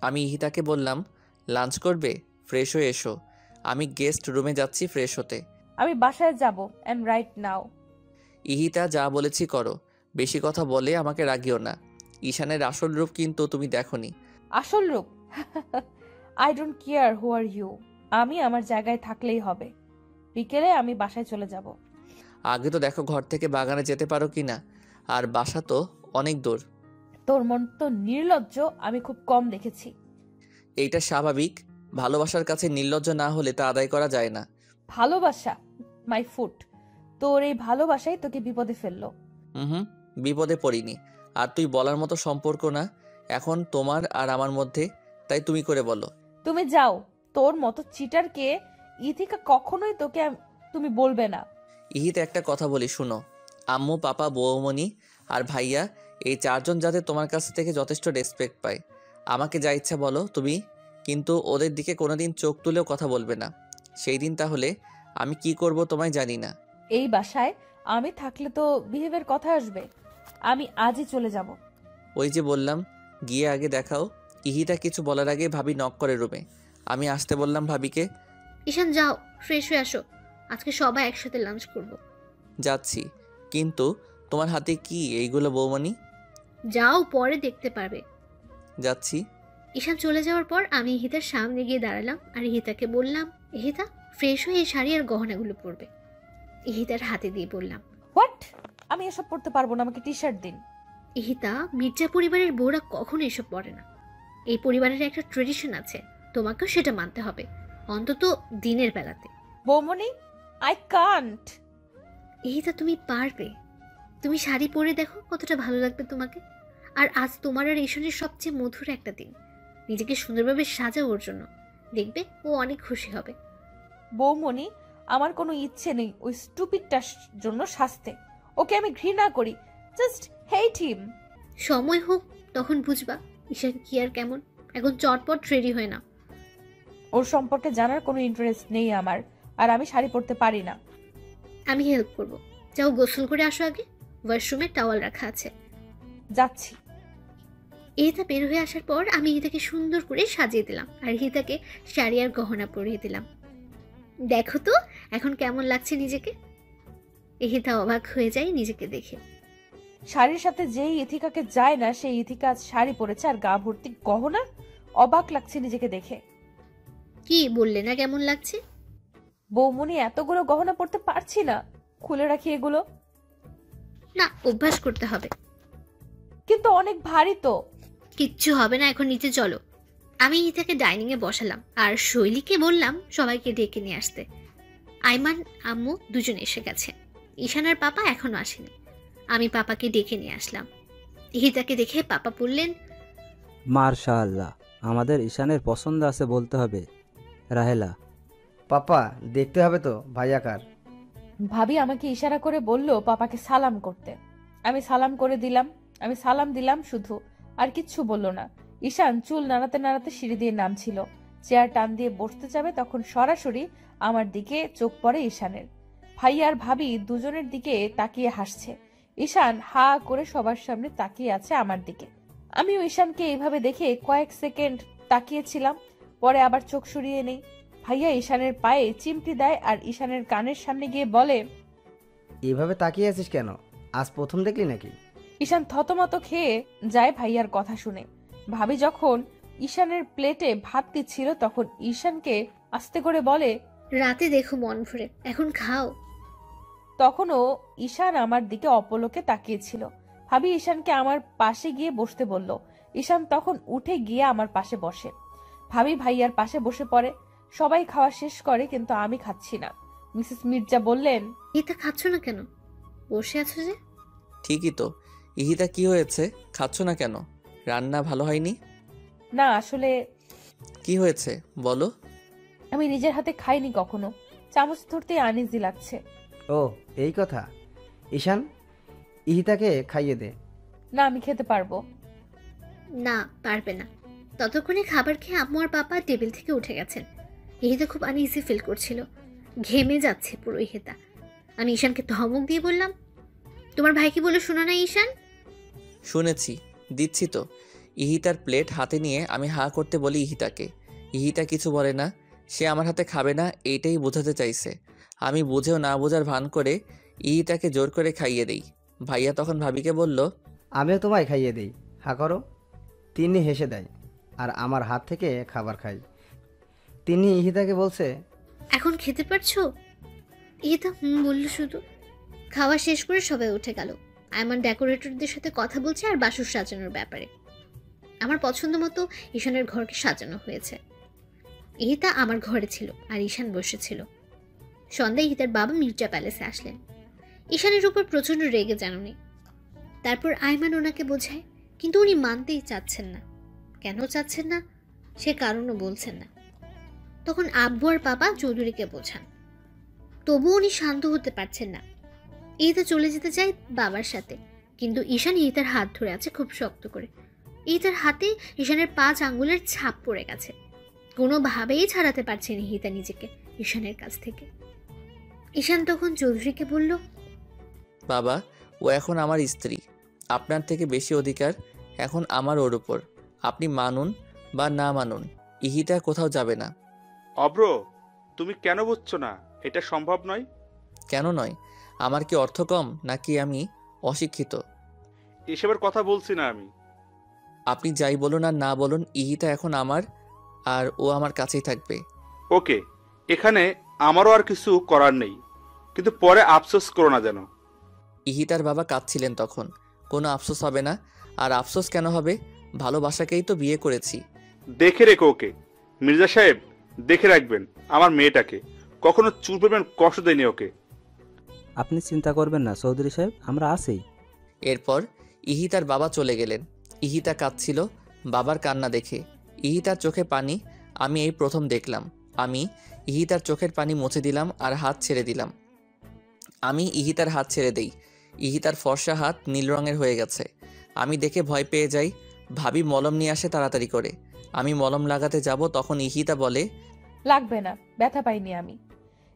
আমি ইহিতাকে বললাম, লাঞ্চ করবে? ফ্রেশ হয়ে এসো, আমি গেস্ট রুমে যাচ্ছি ফ্রেশ হতে। আমি বাসায় যাব এন্ড রাইট নাও। ইহিতা, যা বলেছি করো, বেশি কথা বলে আমাকে রাগিও না। ঈশানের আসল রূপ কিন্তু তুমি দেখোনি। আসল রূপ? I don't care who are you. আমি আমার জায়গায় থাকলেই হবে। বিকেলে আমি বাসায় চলে যাব। আগে তো দেখো ঘর থেকে বাগানে যেতে পারো কি না, আর বাসা তো অনেক দূর। তোর মন তো নির্লজ্জ আমি খুব কম দেখেছি। এইটা স্বাভাবিক, ভালোবাসার কাছে নির্লজ্জ না হলে তা আদায় করা যায় না। ভালোবাসা? My foot. তোর এই ভালোবাসাই তোকে বিপদে ফেললো। হুম, বিপদে পড়িনি। আর তুই বলার মতো সম্পর্ক না এখন তোমার আর আমার মধ্যে, তাই তুমি করে বলো। তুমি যাও। তোর মতো চিটারকে ইথিকা কখনোই তোকে তুমি বলবে না। ইহিতে একটা কথা বলি শুনো, আম্মু, পাপা, বৌমণি আর ভাইয়া, এই চারজন যাতে তোমার কাছ থেকে যথেষ্ট রেসপেক্ট পায়। আমাকে যা ইচ্ছা বলো তুমি, কিন্তু ওদের দিকে কোনোদিন চোখ তুলেও কথা বলবে না। সেই দিন তাহলে আমি কি করব তোমায় জানি না। এই বাসায় আমি থাকলে তো বিহেভের কথা আসবে। আমি আজই চলে যাব। ওই যে বললাম, গিয়ে আগে দেখাও। ইহিতা কিছু বলার আগে ভাবি নক করে রুমে। আমি আসতে বললাম ভাবিকে। ঈশান যাও, ফ্রেশ হয়ে আসো। আজকে সবাই একসাথে লাঞ্চ করব। যাচ্ছি, কিন্তু তোমার হাতে কি এইগুলো বৌমণি? যাও, পরে দেখতে পারবে। যাচ্ছি। ঈশান চলে যাওয়ার পর আমি ইহিতার সামনে গিয়ে দাঁড়ালাম আর ইহিতাকে বললাম, ইহিতা ফ্রেশ হয়ে এই শাড়ি আর গহনাগুলো পরবে। ইহিতার হাতে দিয়ে বললাম। হোয়াট? আমি এসব পড়তে পারবো না, আমাকে টি শার্ট দিন। ইহিতা, মির্জা পরিবারের বউরা কখনো এসব পরে না। এই পরিবারের একটা ট্রেডিশন আছে, তোমাকেও সেটা মানতে হবে, অন্তত দিনের বেলাতে। বৌমনি, আই কান্ট। ইহিতা, তুমি পারবে। তুমি শাড়ি পরে দেখো কতটা ভালো লাগবে তোমাকে। আর আজ তোমার আর ঈশানের সবচেয়ে মধুর একটা দিন। নিজেকে সুন্দরভাবে সাজাও ওর জন্য, দেখবে ও অনেক খুশি হবে। বৌমনি, আমার কোনো ইচ্ছে নেই ওই স্টুপিডটার জন্য শাস্তে। ওকে আমি ঘৃণা করি, জাস্ট হেট হিম। সময় হোক তখন বুঝবা ঈশান কি আর কেমন। এখন চটপট রেডি হয় না। ওর সম্পর্কে জানার কোনো ইন্টারেস্ট নেই আমার, আর আমি শাড়ি পরতে পারি না। আমি হেল্প করব। যাও গোসল করে আসো আগে, ওয়াশরুমে টাওয়াল রাখা আছে। যাচ্ছি। ইহিতা বের হয়ে আসার পর আমি ইহিতাকে সুন্দর করে সাজিয়ে দিলাম আর ইহিতাকে শাড়ি আর গহনা পরিয়ে দিলাম। দেখো তো এখন কেমন লাগছে নিজেকে। ইহিতা অবাক হয়ে যায় নিজেকে দেখে। শাড়ির সাথে যেই ইথিকাকে যায় না সেই ইথিকা আজ শাড়ি পরেছে আর গা ভর্তি গহনা। অবাক লাগছে নিজেকে দেখে। কি বললে না কেমন লাগছে? বৌমনি, এতগুলো গহনা পরতে পারছি না, খুলে রাখি এগুলো। না, অভ্যাস করতে হবে। কিন্তু অনেক ভারী তো। কিচ্ছু হবে না, এখন নিচে চলো। আমি ইহিতাকে ডাইনিং এ বসালাম আর শৈলীকে বললাম সবাইকে ডেকে নিয়ে আসতে। আইমান আম্মু দুজন এসে গেছে, ঈশান আর পাপা এখনো আসেনি। আমি পাপাকে ডেকে নিয়ে আসলাম। ইহিতাকে দেখে পাপা বললেন, মার্শাআল্লাহ, আমাদের ঈশানের পছন্দ আছে বলতে হবে। রাহেলা, পাপা দেখতে হবে তো ভাইয়াকার। ভাবি আমাকে ইশারা করে বলল পাপাকে সালাম করতে। আমি সালাম দিলাম শুধু, আর কিচ্ছু বলল না। ঈশান চুল নাড়াতে নাড়াতে সিঁড়ি দিয়ে নামছিল। চেয়ার টান দিয়ে বসতে যাবে তখন সরাসরি আমার দিকে চোখ পড়ে ঈশানের। ভাইয়া আর ভাবি দুজনের দিকে তাকিয়ে হাসছে। ঈশান হা করে সবার সামনে তাকিয়ে আছে আমার দিকে। আমিও ঈশানকে এইভাবে দেখে কয়েক সেকেন্ড তাকিয়েছিলাম, পরে আবার চোখ সরিয়ে নেই। ভাইয়া ঈশানের পায়ে চিমটি দেয় আর ঈশানের কানের সামনে গিয়ে বলে, এভাবে তাকিয়ে আছিস কেন? আজ প্রথম দেখলি নাকি? ঈশান থতমত খেয়ে যায় ভাইয়ার কথা শুনে। ভাবি যখন ঈশানের প্লেটে ভাত দিচ্ছিল তখন ঈশানকে আস্তে করে বলে, রাতে দেখো মন ভরে, এখন খাও। তখনও ঈশান আমার দিকে অপলকে তাকিয়েছিল। ভাবি ঈশানকে আমার পাশে গিয়ে বসতে বলল। ঈশান তখন উঠে গিয়ে আমার পাশে বসে। ভাবি ভাইয়ার পাশে বসে পড়ে। সবাই খাওয়া শেষ করে, কিন্তু আমি খাচ্ছি না। মিসেস মির্জা বললেন, এটা খাচ্ছ না কেন? বসে আছো যে? ঠিকই তো। ইহিতা, কি হয়েছে? খাচ্ছ না কেন? রান্না ভালো হয়নি? না আসলে কি হয়েছে বলো। আমি নিজের হাতে খাইনি কখনো, চামচ ধরতে আনইজি লাগছে। ও এই কথা। ঈশান, ইহিতাকে খাইয়ে দে। না আমি খেতে পারবো। না, পারবে না। ততক্ষণে খাবার খেয়ে আম্মু আর পাপা টেবিল থেকে উঠে গেছেন। ইহিতা খুব আনইজি ফিল করছিল, ঘেমে যাচ্ছে পুরো ইহিতা। আমি ঈশানকে ধমক দিয়ে বললাম, তোমার ভাই কি বলে শোনা না ঈশান? শুনেছি, দিচ্ছি তো। ইহিতার প্লেট হাতে নিয়ে আমি হা করতে বলি ইহিতাকে। ইহিতা কিছু বলে না, সে আমার হাতে খাবে না এইটাই বোঝাতে চাইছে। আমি বুঝেও না বোঝার ভান করে ইহিতাকে জোর করে খাইয়ে দেই। ভাইয়া তখন ভাবিকে বলল, আমিও তোমায় খাইয়ে দিই, হা করো। তিনি হেসে দেয় আর আমার হাত থেকে খাবার খাই। তিনি ইহিতাকে বলছে, এখন খেতে পারছো? ইহিতা বলল শুধু। খাওয়া শেষ করে সবাই উঠে গেল। আয়মান ডেকোরেটরদের সাথে কথা বলছে আর বাসর সাজানোর ব্যাপারে। আমার পছন্দ মতো ঈশানের ঘরকে সাজানো হয়েছে। ইহিতা আমার ঘরে ছিল আর ঈশান বসেছিল। সন্ধ্যায় ইহিতার বাবা মির্জা প্যালেসে আসলেন। ঈশানের উপর প্রচন্ড রেগে যান উনি। তারপর আয়মান ওনাকে বোঝায়, কিন্তু উনি মানতেই চাচ্ছেন না। কেন চাচ্ছেন না সে কারণও বলছেন না। তখন আব্বু আর বাবা চৌধুরীকে বোঝান, তবুও উনি শান্ত হতে পারছেন না। ইহিতা চলে যেতে চায় বাবার সাথে, কিন্তু ঈশান ইহিতার হাত ধরে আছে খুব শক্ত করে। ইহিতার হাতে ঈশানের 5 আঙ্গুলের ছাপ পড়ে গেছে। কোনোভাবেই ছাড়াতে পারছেন ইহিতা নিজেকে ঈশানের কাছ থেকে। ঈশান তখন চৌধুরীকে বলল, বাবা, ও এখন আমার স্ত্রী। আপনার থেকে বেশি অধিকার এখন আমার ওর উপর। আপনি মানুন বা না মানুন, ইহিতা কোথাও যাবে না। অব্র, তুমি কেন বুঝছো না? এটা সম্ভব নয়। কেন নয়? আমার কি অর্থ কম নাকি আমি অশিক্ষিত? এসবের কথা বলছি না আমি। আপনি যাই বলুন আর না বলুন, ইহিতা এখন আমার, আর ও আমার কাছেই থাকবে। ওকে, এখানে আমারও আর কিছু করার নেই, কিন্তু পরে আফসোস করো না যেন। ইহিতার বাবা কাঁদছিলেন তখন। কোনো আফসোস হবে না। আর আফসোস কেন হবে? ভালোবাসাকেই তো বিয়ে করেছি। দেখে রেখো ওকে। মির্জা সাহেব, দেখে রাখবেন আমার মেয়েটাকে। কখনো চুল পরিমাণ কষ্ট দেয়নি ওকে। আপনি চিন্তা করবেন না চৌধুরী সাহেব, আমরা আছি। এরপর ইহিতার বাবা চলে গেলেন। ইহিতা কাঁদছিল বাবার কান্না দেখে। ইহিতার চোখে পানি আমি এই প্রথম দেখলাম। আমি ইহিতার চোখের পানি মুছে দিলাম আর হাত ছেড়ে দিলাম। আমি ইহিতার হাত ছেড়ে দেই। ইহিতার ফর্সা হাত নীল রঙের হয়ে গেছে। আমি দেখে ভয় পেয়ে যাই। ভাবি মলম নিয়ে আসে তাড়াতাড়ি করে। আমি মলম লাগাতে যাব, তখন ইহিতা বলে, লাগবে না, ব্যথা পাইনি আমি।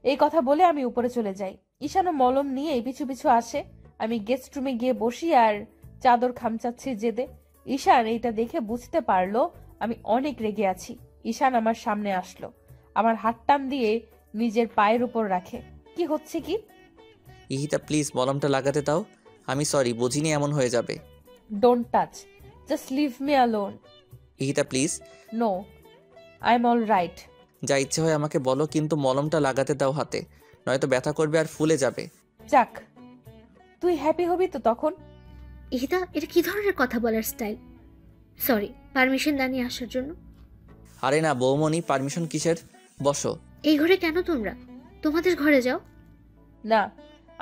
এই কথা বলে আমি উপরে চলে যাই। ঈশানও মলম নিয়ে পিছু পিছু আসে। আমি গেস্ট রুমে গিয়ে বসি আর চাদর খামচাচ্ছি জেদে। ঈশান এইটা দেখে বুঝতে পারলো আমি অনেক রেগে আছি। ঈশান আমার সামনে আসলো, আমার হাত টান দিয়ে নিজের পায়ের উপর রাখে। কি হচ্ছে কি? ইহিতা প্লিজ মলমটা লাগাতে দাও। আমি সরি, বুঝিনি এমন হয়ে যাবে। Don't touch, just leave me alone. Ihita please. No, I am all right. যা ইচ্ছে হয় আমাকে বলো, কিন্তু মলমটা লাগাতে দাও হাতে, নয়তো ব্যথা করবে আর ফুলে যাবে। যাক, তুই হ্যাপি হবি তো তখন। ইহিতা, এটা কি ধরনের কথা বলার স্টাইল? সরি, পারমিশন দানি আসার জন্য। আরে না বৌমনি, পারমিশন কিসের? বসো। এই ঘরে কেন তোমরা? তোমাদের ঘরে যাও। না,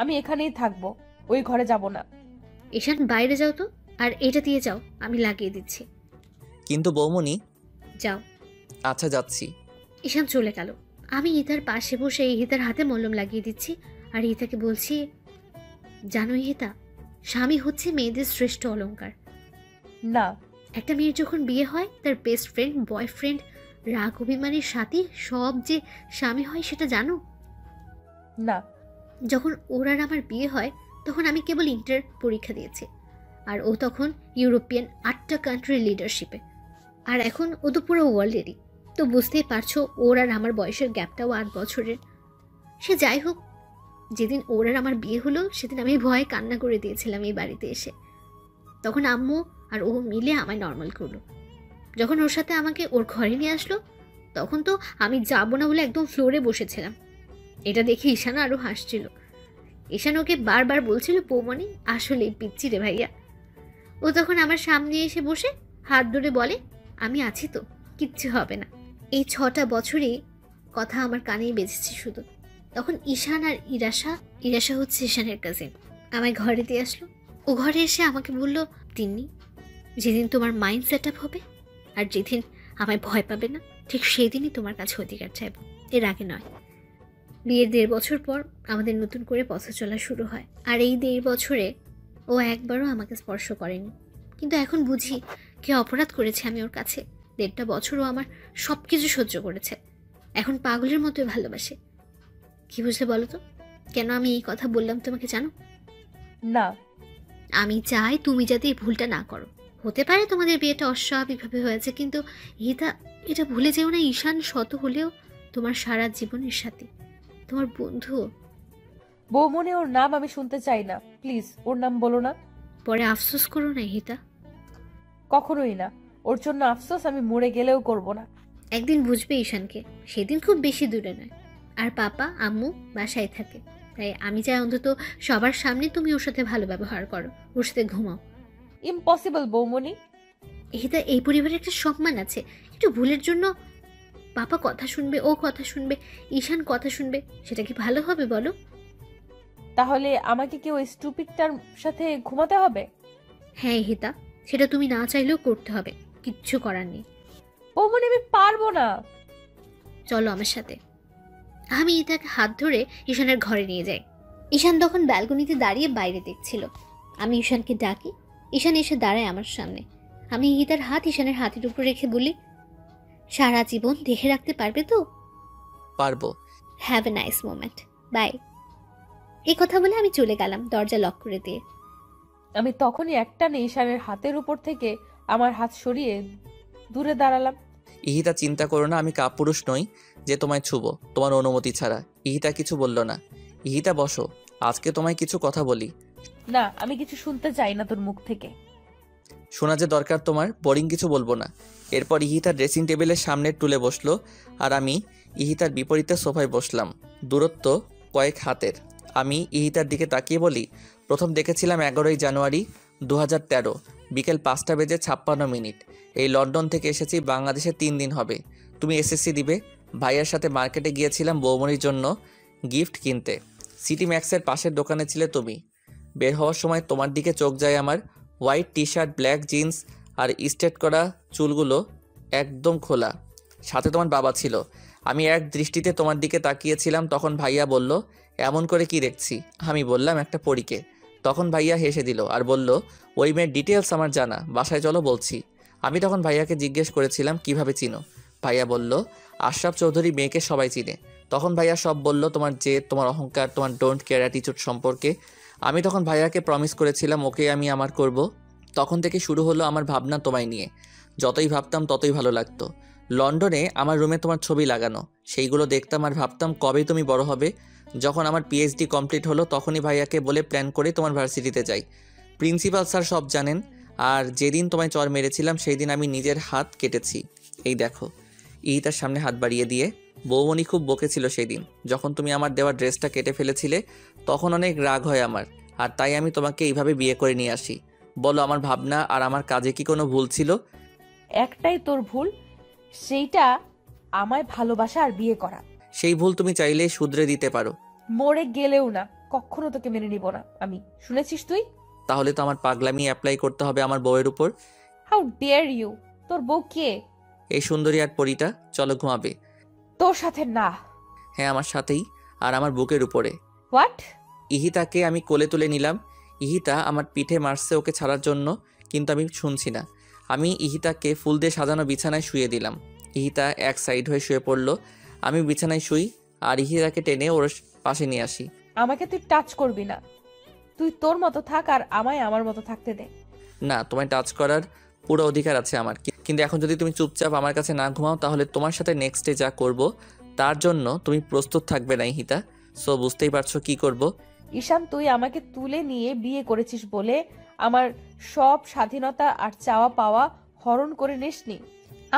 আমি এখানেই থাকবো, ওই ঘরে যাব না। ঈশান, বাইরে যাও তো, আর এটা দিয়ে যাও, আমি লাগিয়ে দিচ্ছি। কিন্তু বৌমনি। যাও। আচ্ছা যাচ্ছি। ঈশান চলে গেল। আমি ইহিতার পাশে বসে ইহিতার হাতে মলম লাগিয়ে দিচ্ছি আর ইহিতাকে বলছি, জানো ইহিতা, স্বামী হচ্ছে মেয়েদের শ্রেষ্ঠ অলংকার। না। একটা মেয়ের যখন বিয়ে হয়, তার বেস্ট ফ্রেন্ড, বয়ফ্রেন্ড, রাগ অভিমানের সাথী সব যে স্বামী হয় সেটা জানো? না। যখন ওর আর আমার বিয়ে হয়, তখন আমি কেবল ইন্টার পরীক্ষা দিয়েছি, আর ও তখন ইউরোপিয়ান 8টা কান্ট্রির লিডারশিপে, আর এখন ও তো পুরো ওয়ার্ল্ডেরই। তো বুঝতেই পারছো ওর আর আমার বয়সের গ্যাপটাও 8 বছরের। সে যাই হোক, যেদিন ওর আর আমার বিয়ে হলো সেদিন আমি ভয়ে কান্না করে দিয়েছিলাম এই বাড়িতে এসে। তখন আম্মু আর ও মিলে আমায় নর্মাল করলো। যখন ওর সাথে আমাকে ওর ঘরে নিয়ে আসলো, তখন তো আমি যাবো না বলে একদম ফ্লোরে বসেছিলাম। এটা দেখে ঈশান আরও হাসছিল। ঈশান ওকে বারবার বলছিল, বৌমনি আসলে পিচ্ছি রে ভাইয়া। ও তখন আমার সামনে এসে বসে হাত ধরে বলে, আমি আছি তো, কিচ্ছু হবে না। এই 6টা বছরই কথা আমার কানেই বেজেছে শুধু। তখন ঈশান আর ইরাশা হচ্ছে ঈশানের কাজিন, আমায় ঘরে দিয়ে আসলো। ও ঘরে এসে আমাকে বলল, তিন্নি, যেদিন তোমার মাইন্ড সেট আপ হবে আর যেদিন আমায় ভয় পাবে না, ঠিক সেই দিনই তোমার কাছে অধিকার চাইব, এর আগে নয়। বিয়ের 1.5 বছর পর আমাদের নতুন করে পথ চলা শুরু হয়। আর এই 1.5 বছরে ও একবারও আমাকে স্পর্শ করেনি। কিন্তু এখন বুঝি কে অপরাধ করেছে আমি ওর কাছে। 1.5টা বছরও আমার সব কিছু সহ্য করেছে, এখন পাগলের মতোই ভালোবাসে। কি বুঝলে বলো তো, কেন আমি এই কথা বললাম তোমাকে জানো? না। আমি চাই তুমি যাতে এই ভুলটা না করো। হতে পারে তোমাদের বিয়েটা অস্বাভাবিকভাবে হয়েছে, কিন্তু এটা ভুলে যেও না, ঈশান শত হলেও তোমার সারা জীবনের সাথী, তোমার বন্ধু। বৌমনি, ওর নাম আমি শুনতে চাই না, প্লিজ ওর নাম বলো না। পরে আফসোস করো না হিতা। কখনোই না, ওর জন্য আফসোস আমি মরে গেলেও করব না। একদিন বুঝবে ঈশানকে, সেদিন খুব বেশি দূরে নয়। আর পাপা আম্মু বাসায় থাকে, তাই আমি চাই অন্তত সবার সামনে তুমি ওর সাথে ভালো ব্যবহার করো, ওর সাথে ঘুমাও। ইম্পসিবল বৌমনি। হিতা, এই পরিবারের একটা সম্মান আছে। একটু ভুলের জন্য পাপা কথা শুনবে, ও কথা শুনবে, ঈশান কথা শুনবে, সেটা কি ভালো হবে বলো? তাহলে আমাকে কি ওই স্টুপিডটার সাথে ঘুমাতে হবে? হ্যাঁ হিতা, সেটা তুমি না চাইলেও করতে হবে, কিচ্ছু করার নেই। বৌমনি, আমি পারবো না। চলো আমার সাথে। আমি ইতাকে হাত ধরে ঈশানের ঘরে নিয়ে যাই। ঈশান তখন ব্যালকনিতে দাঁড়িয়ে বাইরে দেখছিল। আমি ঈশানকে ডাকি, ঈশান এসে দাঁড়ায় আমার সামনে। আমি ইতার হাত ঈশানের হাতের উপর রেখে বলি, সারা জীবন দেখে রাখতে পারবে তো? পারবো। Have a nice moment, bye. এই কথা বলে আমি চলে গেলাম দরজা লক করে দিয়ে। আমি তখনই একটানে ঈশানের হাতের উপর থেকে আমার হাত সরিয়ে দূরে দাঁড়ালাম। ইহিতা, চিন্তা করো না, আমি কাপুরুষ নই যে তোমায় ছুবো তোমার অনুমতি ছাড়া। ইহিতা কিছু বলল না। ইহিতা, বসো, আজকে তোমায় কিছু কথা বলি। না, আমি কিছু শুনতে চাই না তোর মুখ থেকে। শোনা যে দরকার তোমার, বোরিং কিছু বলবো না। এরপর ইহিতা ড্রেসিং টেবিলের সামনের টুলে বসলো আর আমি ইহিতার বিপরীতে সোফায় বসলাম, দূরত্ব কয়েক হাতের। আমি ইহিতার দিকে তাকিয়ে বলি, প্রথম দেখেছিলাম 11ই জানুয়ারি 2013 বিকেল 5:56 এই লন্ডন থেকে এসেছি, বাংলাদেশে 3 দিন হবে। তুমি এসএসসি দিবে। ভাইয়ার সাথে মার্কেটে গিয়েছিলাম বৌমনির জন্য গিফট কিনতে। সিটি ম্যাক্সের পাশের দোকানে ছিলে তুমি। বের হওয়ার সময় তোমার দিকে চোখ যায় আমার। White T shirt, black jeans আর স্ট্রেট করা চুলগুলো একদম খোলা, সাথে তোমার বাবা ছিল। আমি এক দৃষ্টিতে তোমার দিকে তাকিয়েছিলাম। তখন ভাইয়া বলল, এমন করে কি দেখছি? আমি বললাম, একটা পরীকে। তখন ভাইয়া হেসে দিল আর বলল, ওই মেয়ের ডিটেলস আমার জানা, বাসায় চলো বলছি। আমি তখন ভাইয়াকে জিজ্ঞেস করেছিলাম, কিভাবে চিনো? ভাইয়া বলল, আশরাফ চৌধুরী মেয়েকে সবাই চিনে। তখন ভাইয়া সব বলল, তোমার জেদ, তোমার অহংকার, তোমার ডোন্ট কেয়ার অ্যাটিটিউড সম্পর্কে। আমি তখন ভাইয়াকে প্রমিস করেছিলাম ওকে আমি আমার করব। তখন থেকে শুরু হলো আমার ভাবনা তোমায় নিয়ে। যতই ভাবতাম ততই ভালো লাগতো। লন্ডনে আমার রুমে তোমার ছবি লাগানো, সেইগুলো দেখতাম আর ভাবতাম কবেই তুমি বড় হবে। যখন আমার পিএইচডি কমপ্লিট হলো তখনই ভাইয়াকে বলে প্ল্যান করে তোমার ভার্সিটিতে যাই। প্রিন্সিপাল স্যার সব জানেন। আর যেদিন তোমায় চর মেরেছিলাম সেই দিন আমি নিজের হাত কেটেছি। এই দেখো। ইহিতার সামনে হাত বাড়িয়ে দিয়ে, বৌমনি খুব বকেছিল সেই দিন যখন তুমি আমার দেওয়া ড্রেসটা কেটে ফেলেছিলে। তখন অনেক রাগ হয় আমার, আর তাই আমি তোমাকে এইভাবে বিয়ে করে নিয়ে আসি। বলো, আমার ভাবনা আর আমার কাজে কি কোনো ভুল ছিল? একটাই তোর ভুল, সেইটা আমায় ভালোবাসা আর বিয়ে করা। সেই ভুল তুমি চাইলেই শুধরে দিতে পারো। মরে গেলেও না, কখনো তোকে মেনে নিব না আমি। শুনেছিস তুই? তাহলে তো আমার পাগলামি অ্যাপ্লাই করতে হবে আমার বউয়ের উপর। How dare you! তোর বউ কে? এই সুন্দরী আর পরীটা। চলো ঘুমাবে। তোর সাথে না। হ্যাঁ, আমার সাথেই, আর আমার বুকের উপরে। হোয়াট? ইহিতাকে আমি কোলে তুলে নিলাম। ইহিতা আমার পিঠে মারছে ওকে ছাড়ার জন্য, কিন্তু আমি শুনছি না। আমি ইহিতাকে ফুল দিয়ে সাজানো বিছানায় শুয়ে দিলাম। ইহিতা এক সাইড হয়ে শুয়ে পড়লো। আমি বিছানায় শুই আর ইহিতাকে টেনে ওর পাশে নিয়ে আসি। আমাকে তুই টাচ করবি না। তুই তোর মতো থাক আর আমায় আমার মতো থাকতে দে। না, তোমায় টাচ করার পুরো অধিকার আছে আমার, কিন্তু এখন যদি তুমি চুপচাপ আমার কাছে না ঘুমাও তাহলে তোমার সাথে নেক্সটে যা করব তার জন্য তুমি প্রস্তুত থাকবে না ইহিতা। সো বুঝতেই পারছো কি করব। ঈশান, তুই আমাকে তুলে নিয়ে বিয়ে করেছিস বলে আমার সব স্বাধীনতা আর চাওয়া পাওয়া হরণ করে নিসনি।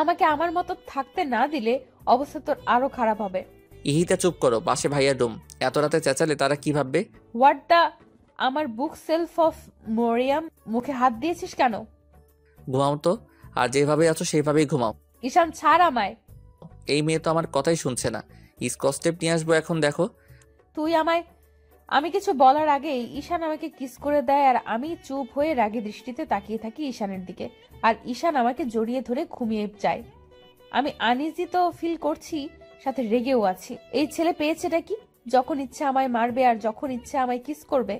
আমাকে আমার মতো থাকতে না দিলে অবস্থা তোর আরো খারাপ হবে। ইহিতা চুপ করো, পাশে ভাইয়া ডুম, এত রাতে চেঁচালে তারা কি ভাববে? হোয়াট দা, আমার বুক সেলফ অফ মরিয়াম, মুখে হাত দিয়েছিস কেন? ঘুমাও তো, আর যেভাবে আছো সেইভাবেই ঘুমাও। ঈশান, ছাড় আমায়। এই মেয়ে তো আমার কথাই শুনছে না। স্কচ টেপ নিয়ে আসবো এখন, দেখো। তুই আমায়, আমি কিছু বলার আগেই ঈশান আমাকে কিস করে দেয় আর আমি চুপ হয়ে রাগী দৃষ্টিতে তাকিয়ে থাকি ঈশানের দিকে। আর ঈশান আমাকে জড়িয়ে ধরে ঘুমিয়ে যায়। আমি আনইজি তো ফিল করছি, সাথে রেগেও আছি। এই ছেলে পেয়েছেটা কি? যখন ইচ্ছে আমায় মারবে আর যখন ইচ্ছে আমায় কিস করবে।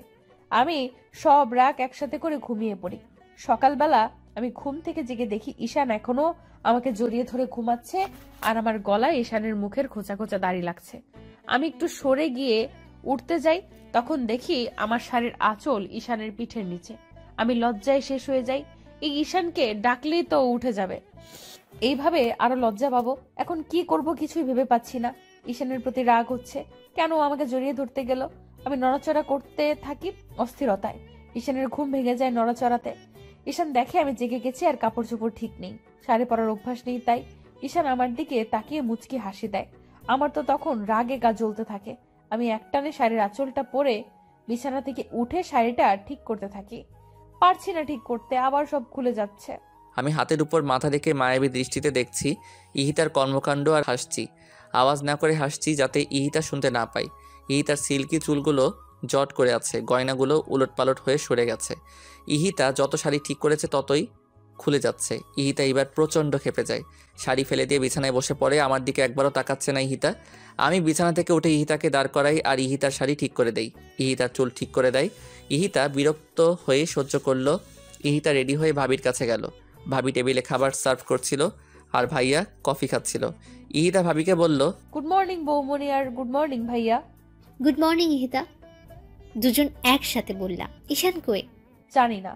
আমি সব রাগ একসাথে করে ঘুমিয়ে পড়ি। সকালবেলা আমি ঘুম থেকে জেগে দেখি ঈশান এখনো আমাকে জড়িয়ে ধরে ঘুমাচ্ছে আর আমার গলায় ঈশানের মুখের খোঁচা খোঁচা দাড়ি লাগছে। আমি একটু সরে গিয়ে উঠতে যাই, তখন দেখি আমার শাড়ির আঁচল ঈশানের পিঠের নিচে। আমি লজ্জায় শেষ হয়ে যাই। এই ঈশানকে ডাকলেই তো উঠে যাবে। এইভাবে আরো লজ্জা পাবো। এখন কি করব কিছুই ভেবে পাচ্ছি না। ঈশানের প্রতি রাগ হচ্ছে, কেন আমাকে জড়িয়ে ধরতে গেল। আমি নড়াচড়া করতে থাকি অস্থিরতায়। ঈশানের ঘুম ভেঙে যায় নড়াচড়াতে। ঈশান দেখে আমি জেগে গেছি আর কাপড় চোপড় ঠিক নেই, শাড়ি পরার অভ্যাস নেই। তাই ঈশান আমার দিকে তাকিয়ে মুচকি হাসি দেয়। আমার তো তখন রাগে গা জ্বলতে থাকে। আমি একটানে শাড়ির আঁচলটা পরে বিছানা থেকে উঠে শাড়িটা ঠিক করতে থাকি। পারছি না ঠিক করতে, আবার সব খুলে যাচ্ছে। আমি হাতের উপর মাথা রেখে মায়াবী দৃষ্টিতে দেখছি ইহিতার কর্মকাণ্ড আর হাসছি। আওয়াজ না করে হাসছি যাতে ইহিতা শুনতে না পায়। ইহিতার সিল্কি চুলগুলো জট করে আছে, গয়নাগুলো উলটপালট হয়ে সরে গেছে। ইহিতা যত শাড়ি ঠিক করেছে ততই খুলে যাচ্ছে। ইহিতা এবার প্রচণ্ড ক্ষেপে যায়, শাড়ি ফেলে দিয়ে বিছানায় বসে পড়ে। আমার দিকে একবারও তাকাচ্ছে না ইহিতা। আমি বিছানা থেকে উঠে ইহিতাকে দাঁড় করাই আর ইহিতার শাড়ি ঠিক করে দেই। ইহিতার চুল ঠিক করে দেয়। ইহিতা বিরক্ত হয়ে সহ্য করলো। ইহিতা রেডি হয়ে ভাবির কাছে গেল। ভাবি টেবিলে খাবার সার্ভ করছিল আর ভাইয়া কফি খাচ্ছিল। ইহিতা ভাবিকে বলল, গুড মর্নিং বৌমনি আর গুড মর্নিং ভাইয়া। Good morning Ihita. দুজন একসাথে বললাম। ঈশান কই? জানি না।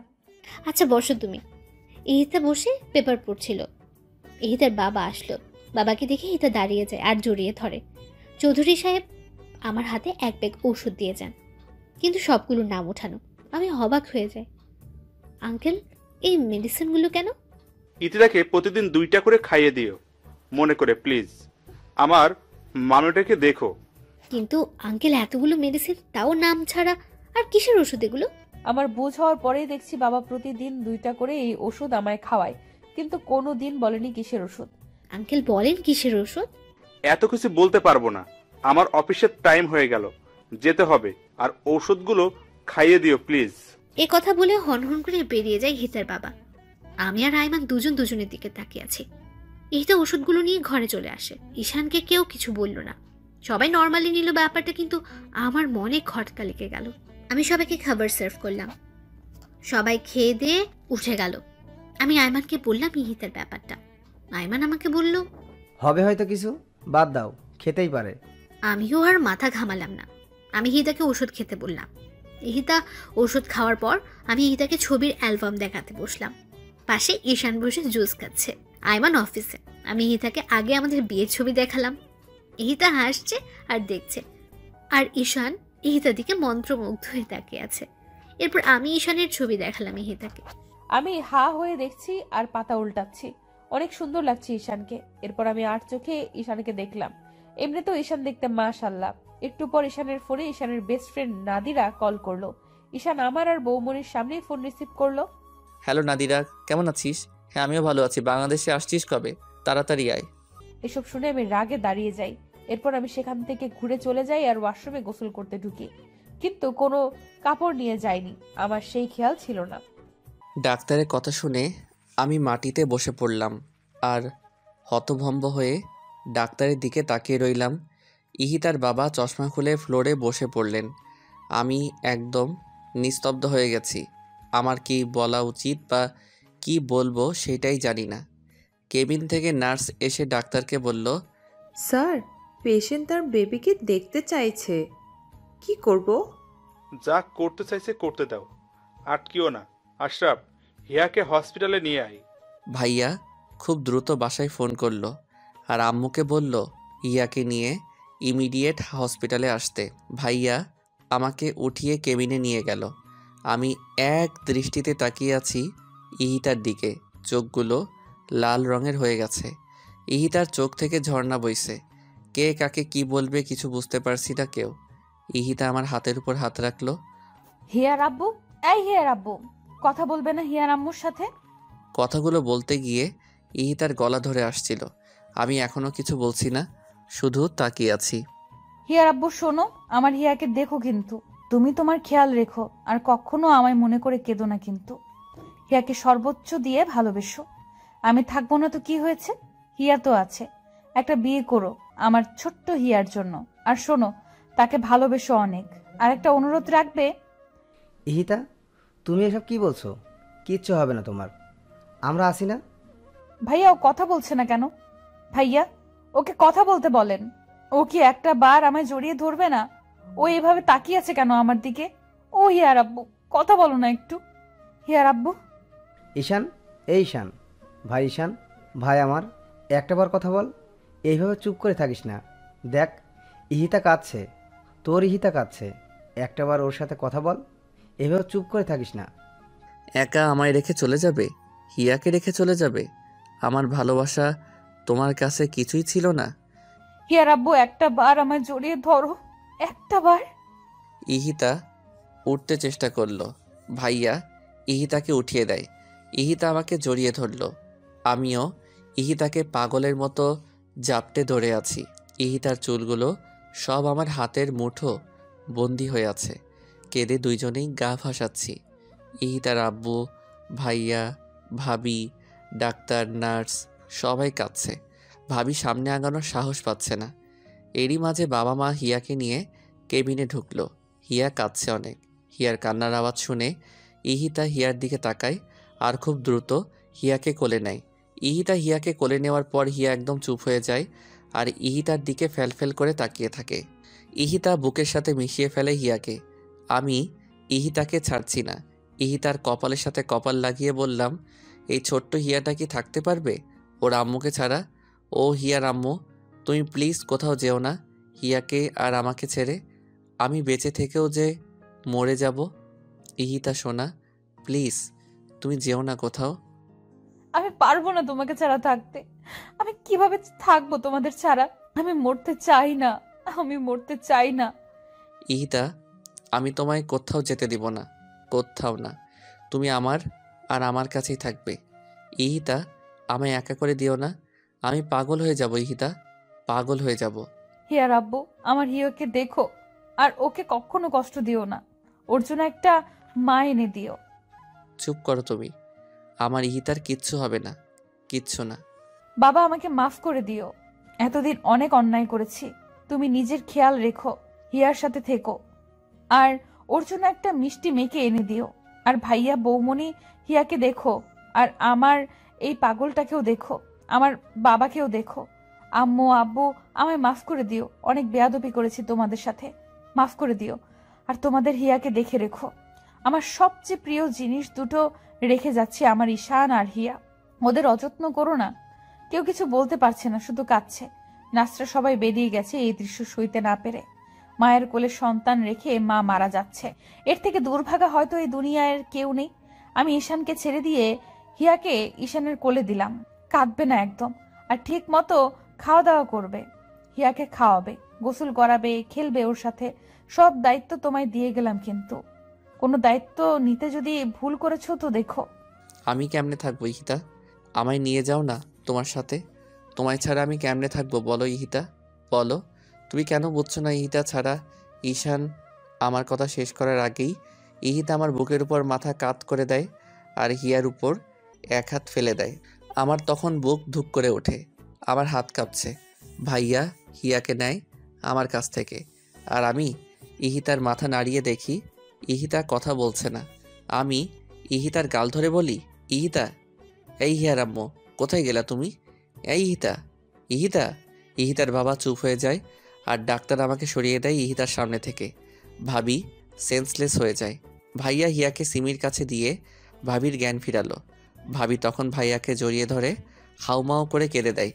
আচ্ছা বসো তুমি। ইহিতা বসে পেপার পড়ছিল। ইহিতার বাবা আসলো। বাবাকে দেখে ইহিতা দাঁড়িয়ে যায় আর জড়িয়ে ধরে। চৌধুরী সাহেব আমার হাতে এক ব্যাগ ওষুধ দিয়ে যান, কিন্তু সবগুলোর নাম ওঠানো। আমি অবাক হয়ে যাই। আঙ্কেল, এই মেডিসিনগুলো কেন? ইতিরাকে প্রতিদিন 2টা করে খাইয়ে দিও, মনে করে প্লিজ। আমার মামিটাকে দেখো। কিন্তু আঙ্কেল, এতগুলো মেডিসিন, তাও নাম ছাড়া। আর কিসের ওষুধ এগুলো? আমার বুঝ হওয়ার পরেই দেখছি বাবা প্রতিদিন 2টা করে এই ওষুধ আমায় খাওয়ায়, কিন্তু কোনো দিন বলেনি কিসের ওষুধ। আঙ্কেল বলেন কিসের ওষুধ? এত কিছু বলতে পারবো না, আমার অফিসের টাইম হয়ে গেল, যেতে হবে। আর ঔষধগুলো খাইয়ে দিও প্লিজ। এ কথা বলে হনহন করে বেরিয়ে যায় হিতার বাবা। আমি আর আইমান দুজন দুজনের দিকে তাকিয়ে আছি। ইহিতা ওষুধগুলো নিয়ে ঘরে চলে আসে। ঈশানকে কেউ কিছু বলল না, সবাই নর্মালি নিল ব্যাপারটা, কিন্তু আমার মনে খটকা লেগে গেল। আমি সবাইকে খাবার সার্ভ করলাম, সবাই খেয়ে দিয়ে উঠে গেল। আমি আইমানকে বললাম ইহিতার ব্যাপারটা। আইমান আমাকে বলল, হবে হয়তো কিছু, বাদ দাও, খেতেই পারে। আমিও আর মাথা ঘামালাম না। আমি ইহিতাকে ওষুধ খেতে বললাম। ইহিতা ওষুধ খাওয়ার পর আমি ইহিতাকে ছবির অ্যালবাম দেখাতে বসলাম। পাশে ঈশান বসে জুস খাচ্ছে। আইমান অফিসে। আমি ইহিতাকে আগে আমাদের বিয়ের ছবি দেখালাম। ইহিতা হাসছে আর দেখছে, আর ঈশান ইহিতার দিকে মন্ত্রমুগ্ধ হয়ে তাকিয়ে আছে। এরপর আমি ঈশানের ছবি দেখালাম ইহিতাকে। আমি হা হয়ে দেখছি আর পাতা উল্টাচ্ছি। অনেক সুন্দর লাগছে ঈশানকে। এরপর আমি আর চোখে ঈশানকে দেখলাম। এমনিতেও ঈশান দেখতে মাশাআল্লাহ। একটু পর ঈশানের ফোনে ঈশানের বেস্ট ফ্রেন্ড নাদিরা কল করলো। ঈশান আমার আর বৌমনির সামনেই ফোন রিসিভ করলো। হ্যালো নাদিরা, কেমন আছিস? হ্যাঁ আমিও ভালো আছি। বাংলাদেশে আসছিস কবে? তাড়াতাড়ি আয়। এসব শুনে আমি রাগে দাঁড়িয়ে যাই। এরপর আমি সেখান থেকে ঘুরে চলে যাই আর ওয়াশরুমে গোসল করতে ঢুকি, কিন্তু কোনো কাপড় নিয়ে যাইনি। আমার সেই খেয়াল ছিল না। ডাক্তারের কথা শুনে আমি মাটিতে বসে পড়লাম আর হতভম্ব হয়ে ডাক্তারের দিকে তাকিয়ে রইলাম। ইহিতার বাবা চশমা খুলে ফ্লোরে বসে পড়লেন। আমি একদম নিস্তব্ধ হয়ে গেছি। আমার কি বলা উচিত বা কি বলবো সেটাই জানি না। কেবিন থেকে নার্স এসে ডাক্তারকে বলল, স্যার, পেশেন্ট তার বেবিকে দেখতে চাইছে, কি করব? যা করতে চাইছে করতে দাও, আটকিও না। আশরাফ, হিয়াকে হসপিটালে নিয়ে আয়। ভাইয়া খুব দ্রুত বাসায় ফোন করলো আর আম্মুকে বলল ইয়াকে নিয়ে ইমিডিয়েট হসপিটালে আসতে। ভাইয়া আমাকে উঠিয়ে কেবিনে নিয়ে গেল। আমি এক দৃষ্টিতে তাকিয়ে আছি ইহিতার দিকে। চোখগুলো লাল রঙের হয়ে গেছে। ইহিতার চোখ থেকে ঝর্ণা বইছে। কে কাকে কি বলবে কিছু বুঝতে পারছি না কেউ। ইহিতা আমার হাতের উপর হাত রাখলো। হিয়ার আব্বু, এই হিয়ার আব্বু, কথা বলবে না হিয়ার আম্মুর সাথে? কথাগুলো বলতে গিয়ে ইহিতার গলা ধরে আসছিল। আমি এখনো কিছু বলছি না, শুধু তাকিয়ে আছি। হিয়ার আব্বু শোনো, আমার হিয়াকে দেখো কিন্তু। তুমি তোমার খেয়াল রেখো আর কখনো আমায় মনে করে কেঁদো না কিন্তু। হিয়াকে সর্বোচ্চ দিয়ে ভালোবেসো। আমি থাকবো না তো কি হয়েছে, হিয়া তো আছে। একটা বিয়ে করো আমার ছোট্ট হিয়ার জন্য। আর শোনো, তাকে ভালোবেসো অনেক। আর একটা অনুরোধ রাখবে। ইহিতা, তুমি এসব কি বলছো? কিচ্ছু হবে না তোমার, আমরা আছি না। ভাইয়া ও কথা বলছে না কেন? ভাইয়া, ওকে কথা বলতে বলেন। ও কি একটা বার আমায় জড়িয়ে ধরবে না? ও এভাবে তাকিয়ে আছে কেন আমার দিকে? ও হিয়ার আব্বু, কথা বলো না একটু। হিয়ার আব্বু। ঈশান, এই ঈশান, ভাই ঈশান, ভাই আমার, একটাবার কথা বল। এইভাবে চুপ করে থাকিস না। দেখ, ইহিতা কাঁদছে, তোর ইহিতা কাঁদছে। একটাবার ওর সাথে কথা বল। এইভাবে চুপ করে থাকিস না। একা আমায় রেখে চলে যাবে? হিয়াকে রেখে চলে যাবে? আমার ভালোবাসা তোমার কাছে কিছুই ছিল না? হিয়ার আব্বু, একটা বার আমায় জড়িয়ে ধরো, একটা বার। ইহিতা উঠতে চেষ্টা করলো। ভাইয়া ইহিতাকে উঠিয়ে দেয়। ইহিতা আমাকে জড়িয়ে ধরলো। আমিও ইহিতাকে পাগলের মতো জাপটে ধরে আছি। ইহিতার চুলগুলো সব আমার হাতের মুঠো বন্দি হয়ে আছে। কেঁদে দুইজনেই গা ভাসাচ্ছি। ইহিতার আব্বু, ভাইয়া, ভাবি, ডাক্তার, নার্স সবাই কাঁদছে। ভাবি সামনে আগানোর সাহস পাচ্ছে না। এরই মাঝে বাবা মা হিয়াকে নিয়ে কেবিনে ঢুকলো। হিয়া কাঁদছে অনেক। হিয়ার কান্নার আওয়াজ শুনে ইহিতা হিয়ার দিকে তাকায় আর খুব দ্রুত হিয়াকে কোলে নেয়। ইহিতা হিয়াকে কোলে নেওয়ার পর হিয়া একদম চুপ হয়ে যায় আর ইহিতার দিকে ফ্যালফ্যাল করে তাকিয়ে থাকে। ইহিতা বুকের সাথে মিশিয়ে ফেলে হিয়াকে। আমি ইহিতাকে ছাড়ছি না। ইহিতার কপালের সাথে কপাল লাগিয়ে বললাম, এই ছোট্ট হিয়াটা কি থাকতে পারবে ওর আম্মুকে ছাড়া? ও হিয়ার আম্মু, তুমি প্লিজ কোথাও যেও না হিয়াকে আর আমাকে ছেড়ে। আমি বেঁচে থেকেও যে মরে যাব। ইহিতা সোনা, প্লিজ তুমি যেও না কোথাও। আমি পারবো না তোমাকে ছাড়া থাকতে। আমি কিভাবে থাকবো তোমাদের ছাড়া? আমি মরতে চাই না, আমি মরতে চাই না। ইহিতা, আমি তোমায় কোথাও যেতে দিব না, কোথাও না। তুমি আমার আর আমার কাছেই থাকবে। ইহিতা, আমায় একা করে দিও না। আমি পাগল হয়ে যাব ইহিতা, পাগল হয়ে যাব। হিয়ার আব্বু, আমার হিয়াকে দেখো আর ওকে কখনো কষ্ট দিও না। ওর জন্য একটা মা এনে দিও। চুপ করো তুমি। আমার ইহিতার কিচ্ছু হবে না, কিচ্ছু না। বাবা, আমাকে মাফ করে দিও। এতদিন অনেক অন্যায় করেছি। তুমি নিজের খেয়াল রেখো, হিয়ার সাথে থেকো। আর ওর জন্য একটা মিষ্টি মেয়েকে এনে দিও। আর ভাইয়া, বৌমনি, হিয়াকে দেখো। আর আমার এই পাগলটাকেও দেখো, আমার বাবাকেও দেখো। আম্মু, আব্বু, আমায় মাফ করে দিও। অনেক বেয়াদবি করেছি তোমাদের সাথে, মাফ করে দিও। আর তোমাদের হিয়াকে দেখে রেখো। আমার সবচেয়ে প্রিয় জিনিস দুটো রেখে যাচ্ছি, আমার ঈশান আর হিয়া। ওদের অযত্ন করো না। কেউ কিছু বলতে পারছে না, শুধু কাঁদছে। নার্সরা সবাই বেরিয়ে গেছে এই দৃশ্য সইতে না পেরে। মায়ের কোলে সন্তান রেখে মা মারা যাচ্ছে, এর থেকে দুর্ভাগা হয়তো এই দুনিয়ার কেউ নেই। আমি ঈশানকে ছেড়ে দিয়ে হিয়াকে ঈশানের কোলে দিলাম। কাঁদবে না একদম, আর ঠিক মতো খাওয়া দাওয়া করবে। হিয়াকে খাওয়াবে, গোসল করাবে, খেলবে ওর সাথে। সব দায়িত্ব তোমায় দিয়ে গেলাম, কিন্তু কোনো দায়িত্ব নিতে যদি ভুল করেছো তো দেখো। আমি কেমনে থাকবো ইহিতা? আমায় নিয়ে যাও না তোমার সাথে। তোমায় ছাড়া আমি কেমনে থাকবো বলো ইহিতা, বলো। তুমি কেন বুঝছো না ইহিতা ছাড়া? ঈশান আমার কথা শেষ করার আগেই ইহিতা আমার বুকের উপর মাথা কাত করে দেয় আর হিয়ার উপর এক হাত ফেলে দেয়। আমার তখন বুক ধুক করে ওঠে, আমার হাত কাঁপছে। ভাইয়া হিয়াকে নেয় আমার কাছ থেকে আর আমি ইহিতার মাথা নাড়িয়ে দেখি ইহিতা কথা বলছে না। আমি ইহিতার গাল ধরে বলি, ইহিতা, এই হিয়ার আম্মু, কোথায় গেলা তুমি? এই ইহিতা, ইহিতা। ইহিতার বাবা চুপ হয়ে যায় আর ডাক্তার আমাকে সরিয়ে দেয় ইহিতার সামনে থেকে। ভাবি সেন্সলেস হয়ে যায়। ভাইয়া হিয়াকে সিমির কাছে দিয়ে ভাবির জ্ঞান ফিরালো। ভাবি তখন ভাইয়াকে জড়িয়ে ধরে হাউমাউ করে কেঁদে দেয়।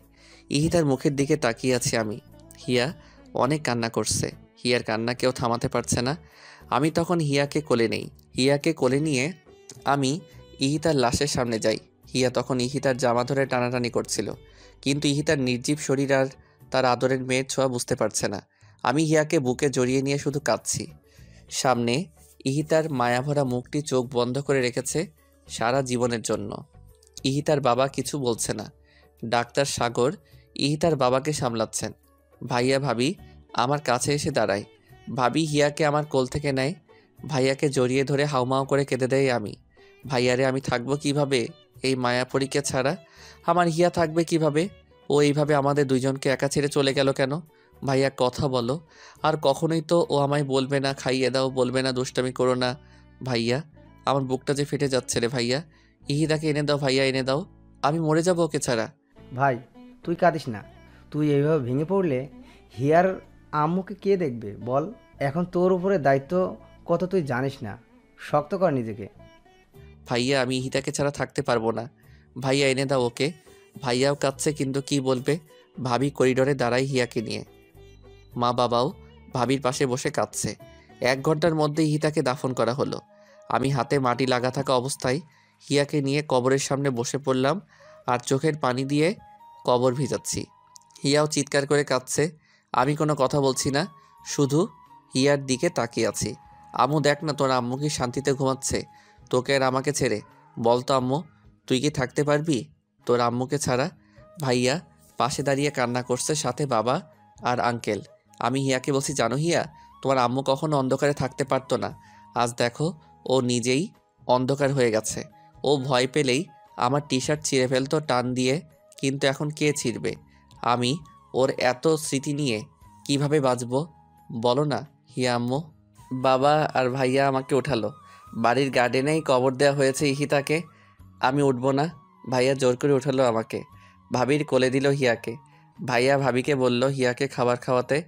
ইহিতার মুখের দিকে তাকিয়ে আছি আমি। হিয়া অনেক কান্না করছে। হিয়ার কান্না কেউ থামাতে পারছে না। আমি তখন হিয়াকে কোলে নেই। হিয়াকে কোলে নিয়ে আমি ইহিতার লাশের সামনে যাই। হিয়া তখন ইহিতার জামা ধরে টানাটানি করছিল, কিন্তু ইহিতার নির্জীব শরীর আর তার আদরের মেয়ের ছোঁয়া বুঝতে পারছে না। আমি হিয়াকে বুকে জড়িয়ে নিয়ে শুধু কাঁদছি। সামনে ইহিতার মায়াভরা মুখটি চোখ বন্ধ করে রেখেছে সারা জীবনের জন্য। ইহিতার বাবা কিছু বলছে না। ডাক্তার সাগর ইহিতার বাবাকে সামলাচ্ছেন। ভাইয়া ভাবি আমার কাছে এসে দাঁড়ায়। ভাবি হিয়াকে আমার কোল থেকে নেয়। ভাইয়াকে জড়িয়ে ধরে হাউমাউ করে কেঁদে দেয় আমি। ভাইয়ারে আমি থাকবো কিভাবে এই মায়াপরীকে ছাড়া? আমার হিয়া থাকবে কিভাবে? ও এইভাবে আমাদের দুইজনকে একা ছেড়ে চলে গেল কেন? ভাইয়া কথা বলো। আর কখনোই তো ও আমায় বলবে না খাইয়ে দাও, বলবে না দুষ্টামি করো না। ভাইয়া আমার বুকটা যে ফেটে যাচ্ছে রে ভাইয়া। ইহিতাকে এনে দাও ভাইয়া, এনে দাও। আমি মরে যাবো ওকে ছাড়া। ভাই তুই কাঁদিস না। তুই এইভাবে ভেঙে পড়লে হিয়ার আম্মুকে কে দেখবে বল? এখন তোর উপরে দায়িত্ব কত তুই জানিস না। শক্ত কর নিজেকে। ভাইয়া আমি ইহিতাকে ছাড়া থাকতে পারবো না। ভাইয়া এনে দাও ওকে। ভাইয়াও কাঁদছে, কিন্তু কি বলবে? ভাবি করিডোরে দাঁড়াই হিয়াকে নিয়ে। মা বাবাও ভাবির পাশে বসে কাঁদছে। 1 ঘন্টার মধ্যে ইহিতাকে দাফন করা হলো। আমি হাতে মাটি লাগা থাকা অবস্থায় হিয়াকে নিয়ে কবরের সামনে বসে পড়লাম আর চোখের পানি দিয়ে কবর ভিজাচ্ছি। হিয়াও চিৎকার করে কাঁদছে। আমি কোনো কথা বলছি না, শুধু হিয়ার দিকে তাকিয়ে আছি। আম্মু দেখ না, তোর আম্মু কি শান্তিতে ঘুমাচ্ছে তোকে আর আমাকে ছেড়ে? বলতো আম্মু, তুই কি থাকতে পারবি তোর আম্মুকে ছাড়া? ভাইয়া পাশে দাঁড়িয়ে কান্না করছে, সাথে বাবা আর আঙ্কেল। আমি হিয়াকে বলছি, জানো হিয়া, তোমার আম্মু কখনো অন্ধকারে থাকতে পারতো না। আজ দেখো ও নিজেই অন্ধকার হয়ে গেছে। ও ভয় পেলেই আমার টি শার্ট ছিঁড়ে ফেলতো টান দিয়ে, কিন্তু এখন কে ছিঁড়বে? আমি ওর এত স্মৃতি নিয়ে কিভাবে বাঁচবো বলো না হিয়া আম্মু? বাবা আর ভাইয়া আমাকে ওঠালো। বাড়ির গার্ডেনেই কবর দেওয়া হয়েছে ইহিতাকে। আমি উঠবো না। ভাইয়া জোর করে উঠালো আমাকে। ভাবির কোলে দিল হিয়াকে। ভাইয়া ভাবিকে বলল হিয়াকে খাবার খাওয়াতে।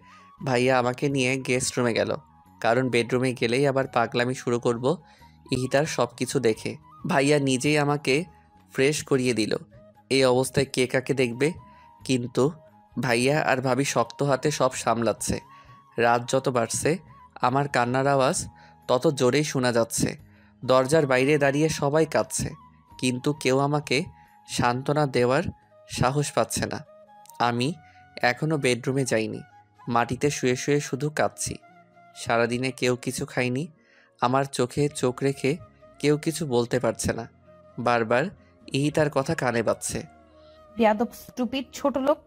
ভাইয়া আমাকে নিয়ে গেস্ট রুমে গেল, কারণ বেডরুমে গেলেই আবার পাগলামি শুরু করব ইহিতার সব কিছু দেখে। ভাইয়া নিজেই আমাকে ফ্রেশ করিয়ে দিল। এই অবস্থায় কে কাকে দেখবে? কিন্তু ভাইয়া আর ভাবি শক্ত হাতে সব সামলাচ্ছে। রাত যত বাড়ছে আমার কান্নার আওয়াজ তত জোরেই শোনা যাচ্ছে। দরজার বাইরে দাঁড়িয়ে সবাই কাঁদছে, কিন্তু কেউ আমাকে সান্ত্বনা দেওয়ার সাহস পাচ্ছে না। আমি এখনও বেডরুমে যাইনি। মাটিতে শুয়ে শুয়ে শুধু কাঁদছি। সারাদিনে কেউ কিছু খায়নি। আমার চোখে চোখ রেখে কেউ কিছু বলতে পারছে না। বারবার ইহিতার কথা কানে বাজছে। বেয়াদব, স্টুপিড, ছোট লোক।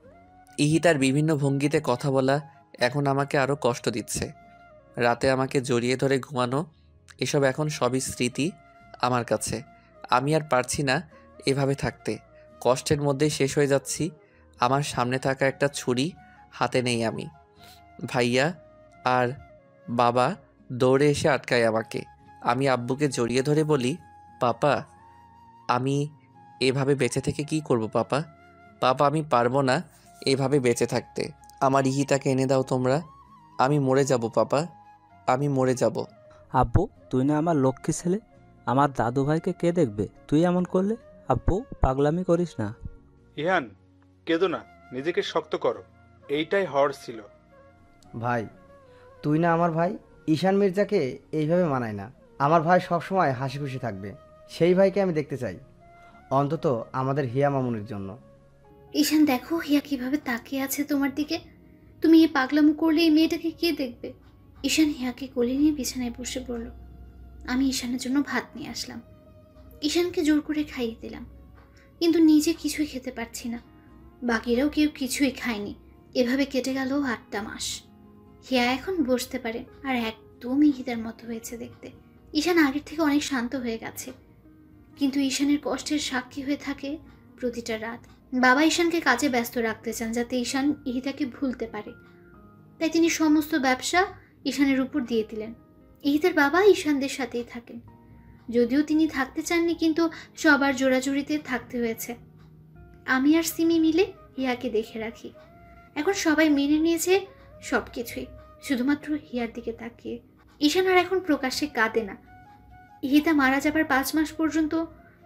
ইহিতার বিভিন্ন ভঙ্গিতে কথা বলা এখন আমাকে আরও কষ্ট দিচ্ছে। রাতে আমাকে জড়িয়ে ধরে ঘুমানো, এসব এখন সবই স্মৃতি আমার কাছে। আমি আর পারছি না এভাবে থাকতে। কষ্টের মধ্যেই শেষ হয়ে যাচ্ছি। আমার সামনে থাকা একটা ছুরি হাতে নেই আমি। ভাইয়া আর বাবা দৌড়ে এসে আটকায় আমাকে। আমি আব্বুকে জড়িয়ে ধরে বলি, পাপা আমি এভাবে বেঁচে থেকে কি করব পাপা? পাপা আমি পারবো না এভাবে বেঁচে থাকতে। আমার ইহিতাকে এনে দাও তোমরা। আমি মরে যাব পাপা, আমি মরে যাব। আব্বু, তুই না আমার লক্ষ্মী ছেলে। আমার দাদু ভাইকে কে দেখবে তুই এমন করলে? আব্বু, পাগলামি করিস না। ইহান, কেঁদো না, নিজেকে শক্ত করো। এইটাই হওয়ার ছিল। ভাই তুই না আমার ভাই। ঈশান মির্জাকে এইভাবে মানায় না। আমার ভাই সবসময় হাসি খুশি থাকবে। সেই ভাইকে আমি দেখতে চাই, অন্তত আমাদের হিয়া মামুনির জন্য। ঈশান দেখো হিয়া কিভাবে তাকিয়ে আছে তোমার দিকে। তুমি এই পাগলামো করলে এই মেয়েটাকে কে দেখবে? ঈশান হিয়াকে কোলে নিয়ে বিছানায় বসে পড়ল। আমি ঈশানের জন্য ভাত নিয়ে আসলাম। ঈশানকে জোর করে খাইয়ে দিলাম, কিন্তু নিজে কিছুই খেতে পারছি না। বাকিরাও কেউ কিছুই খায়নি। এভাবে কেটে গেল 8টা মাস। হিয়া এখন বসতে পারে আর একদমই হিতার মতো হয়েছে দেখতে। ঈশান আগের থেকে অনেক শান্ত হয়ে গেছে, কিন্তু ঈশানের কষ্টের সাক্ষী হয়ে থাকে প্রতিটা রাত। বাবা ঈশানকে কাজে ব্যস্ত রাখতে চান যাতে ঈশান ইহিতাকে ভুলতে পারে, তাই তিনি সমস্ত ব্যবসা ঈশানের উপর দিয়ে দিলেন। ইহিতার বাবা ঈশানদের সাথেই থাকেন, যদিও তিনি থাকতে চাননি, কিন্তু সবার জোড়াজুড়িতে থাকতে হয়েছে। আমি আর সিমি মিলে হিয়াকে দেখে রাখি। এখন সবাই মেনে নিয়েছে সব কিছুই, শুধুমাত্র হিয়ার দিকে তাকিয়ে। ঈশান আর এখন প্রকাশ্যে কাঁদে না। ইহিতা মারা যাবার 5 মাস পর্যন্ত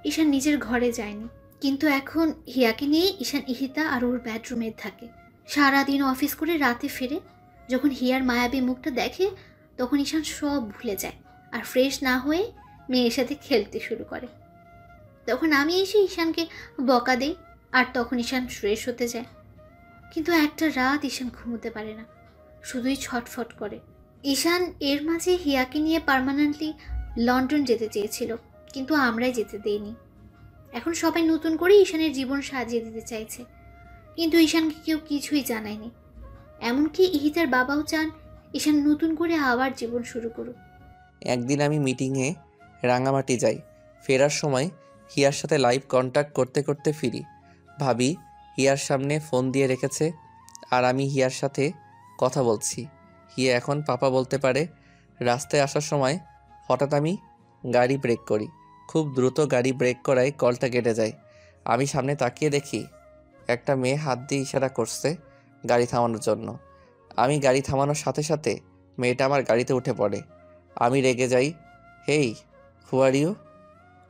ঈশান নিজের ঘরে যায়নি, কিন্তু এখন হিয়াকে নিয়ে ঈশান, ইহিতা আর ওর বেডরুমে থাকে। সারাদিন অফিস করে রাতে ফিরে যখন হিয়ার মায়াবী মুখটা দেখে তখন ঈশান সব ভুলে যায় আর ফ্রেশ না হয়ে মেয়ের সাথে খেলতে শুরু করে। তখন আমি এসে ঈশানকে বকা দেই আর তখন ঈশান ফ্রেশ হতে যায়। কিন্তু একটা রাত ঈশান ঘুমোতে পারে না, শুধুই ছটফট করে। ঈশান এর মাঝে হিয়াকে নিয়ে পার্মানেন্টলি লন্ডন যেতে চেয়েছিল, কিন্তু আমরাই যেতে দেইনি। এখন সবাই নতুন করে ঈশানের জীবন সাজিয়ে দিতে চাইছে, কিন্তু ঈশানকে কেউ কিছুই জানায়নি। এমনকি ইহিতার বাবাও চান ঈশান নতুন করে আবার জীবন শুরু করুক। একদিন আমি মিটিংয়ে রাঙামাটি যাই। ফেরার সময় হিয়ার সাথে লাইভ কন্ট্যাক্ট করতে করতে ফিরি। ভাবি হিয়ার সামনে ফোন দিয়ে রেখেছে আর আমি হিয়ার সাথে কথা বলছি। হিয়া এখন পাপা বলতে পারে। রাস্তায় আসার সময় হঠাৎ আমি গাড়ি ব্রেক করি। খুব দ্রুত গাড়ি ব্রেক করায় কলটা কেটে যায়। আমি সামনে তাকিয়ে দেখি একটা মেয়ে হাত দিয়ে ইশারা করছে গাড়ি থামানোর জন্য। আমি গাড়ি থামানোর সাথে সাথে মেয়েটা আমার গাড়িতে উঠে পড়ে। আমি রেগে যাই। হেই, হু আর ইউ?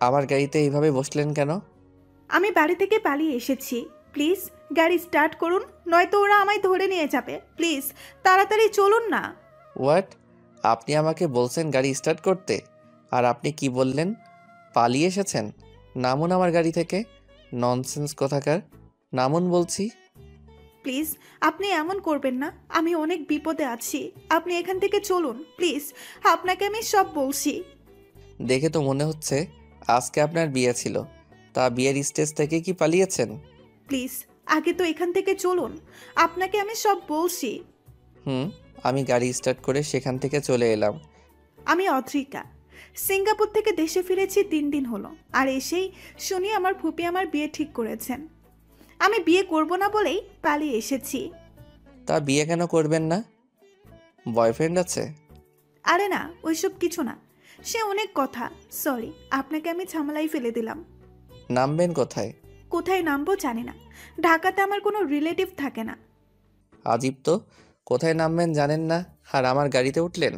আমার গাড়িতে এইভাবে বসলেন কেন? আমি বাড়ি থেকে পালিয়ে এসেছি, প্লিজ গাড়ি স্টার্ট করুন, নয়তো ওরা আমায় ধরে নিয়ে যাবে। প্লিজ তাড়াতাড়ি চলুন না। হোয়াট? আপনি আমাকে বলছেন গাড়ি স্টার্ট করতে, আর আপনি কি বললেন? পালিয়ে এসেছেন? নামুন আমার গাড়ি থেকে। ননসেন্স কোথাকার, নামুন বলছি। প্লিজ আপনি এমন করবেন না, আমি অনেক বিপদে আছি। আপনি এখান থেকে চলুন প্লিজ, আপনাকে আমি সব বলছি। দেখে তো মনে হচ্ছে আজকে আপনার বিয়ে ছিল। তা বিয়ের স্টেজ থেকে কি পালিয়েছেন? প্লিজ আগে তো এখান থেকে চলুন, আপনাকে আমি সব বলছি। আমি গাড়ি স্টার্ট করে সেখান থেকে চলে এলাম। আমি অদ্রিকা, সিঙ্গাপুর থেকে দেশে ফিরেছি 3 দিন হলো, আর এসেই শুনি আমার ফুপি আমার বিয়ে ঠিক করেছেন। আমি বিয়ে করব না বলেই পালিয়ে এসেছি। তা বিয়ে কেন করবেন না? বয়ফ্রেন্ড আছে? আরে না, ওইসব কিছু না, সে অনেক কথা। সরি, আপনাকে আমি ঝামেলায় ফেলে দিলাম। নামবেন কোথায়? কোথায় নামবো জানি না, ঢাকাতে আমার কোনো রিলেটিভ থাকে না। আজীব তো, কোথায় নামবেন জানেন না আর আমার গাড়িতে উঠলেন।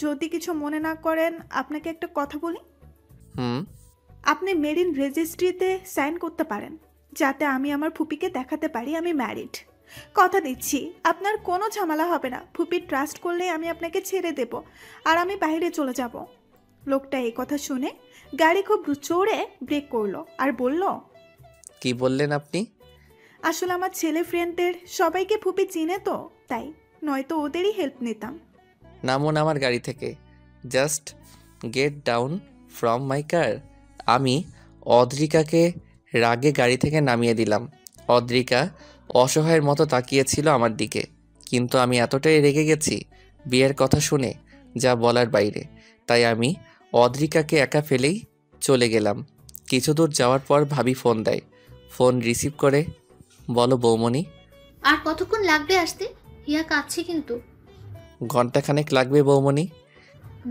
যদি কিছু মনে না করেন আপনাকে একটা কথা বলি। হুম। আপনি মেরিন রেজিস্ট্রিতে সাইন করতে পারেন, যাতে আমি আমার ফুপিকে দেখাতে পারি আমি ম্যারিড। কথা দিচ্ছি আপনার কোনো ঝামেলা হবে না। ফুপি ট্রাস্ট করলে আমি আপনাকে ছেড়ে দেব আর আমি বাইরে চলে যাব। লোকটা এই কথা শুনে গাড়ি খুব জোরে ব্রেক করলো আর বলল, কি বললেন আপনি? আসলে আমার ছেলে ফ্রেন্ডদের সবাইকে ফুপি চিনে তো, তাই নয়তো ওদেরই হেল্প নিতাম। নামুন আমার গাড়ি থেকে। Just get down from my car. আমি অদ্রিকাকে রাগে গাড়ি থেকে নামিয়ে দিলাম। অদ্রিকা অসহায়ের মতো তাকিয়েছিল আমার দিকে, কিন্তু আমি এতটাই রেগে গেছি বিয়ের কথা শুনে, যা বলার বাইরে। তাই আমি অদ্রিকাকে একা ফেলেই চলে গেলাম। কিছু দূর যাওয়ার পর ভাবি ফোন দেয়। ফোন রিসিভ করে বলো, বৌমণি। আর কতক্ষণ লাগবে আসতে? হিয়া কাঁদছে কিন্তু। ঘন্টাখানেক লাগবে বৌমণি।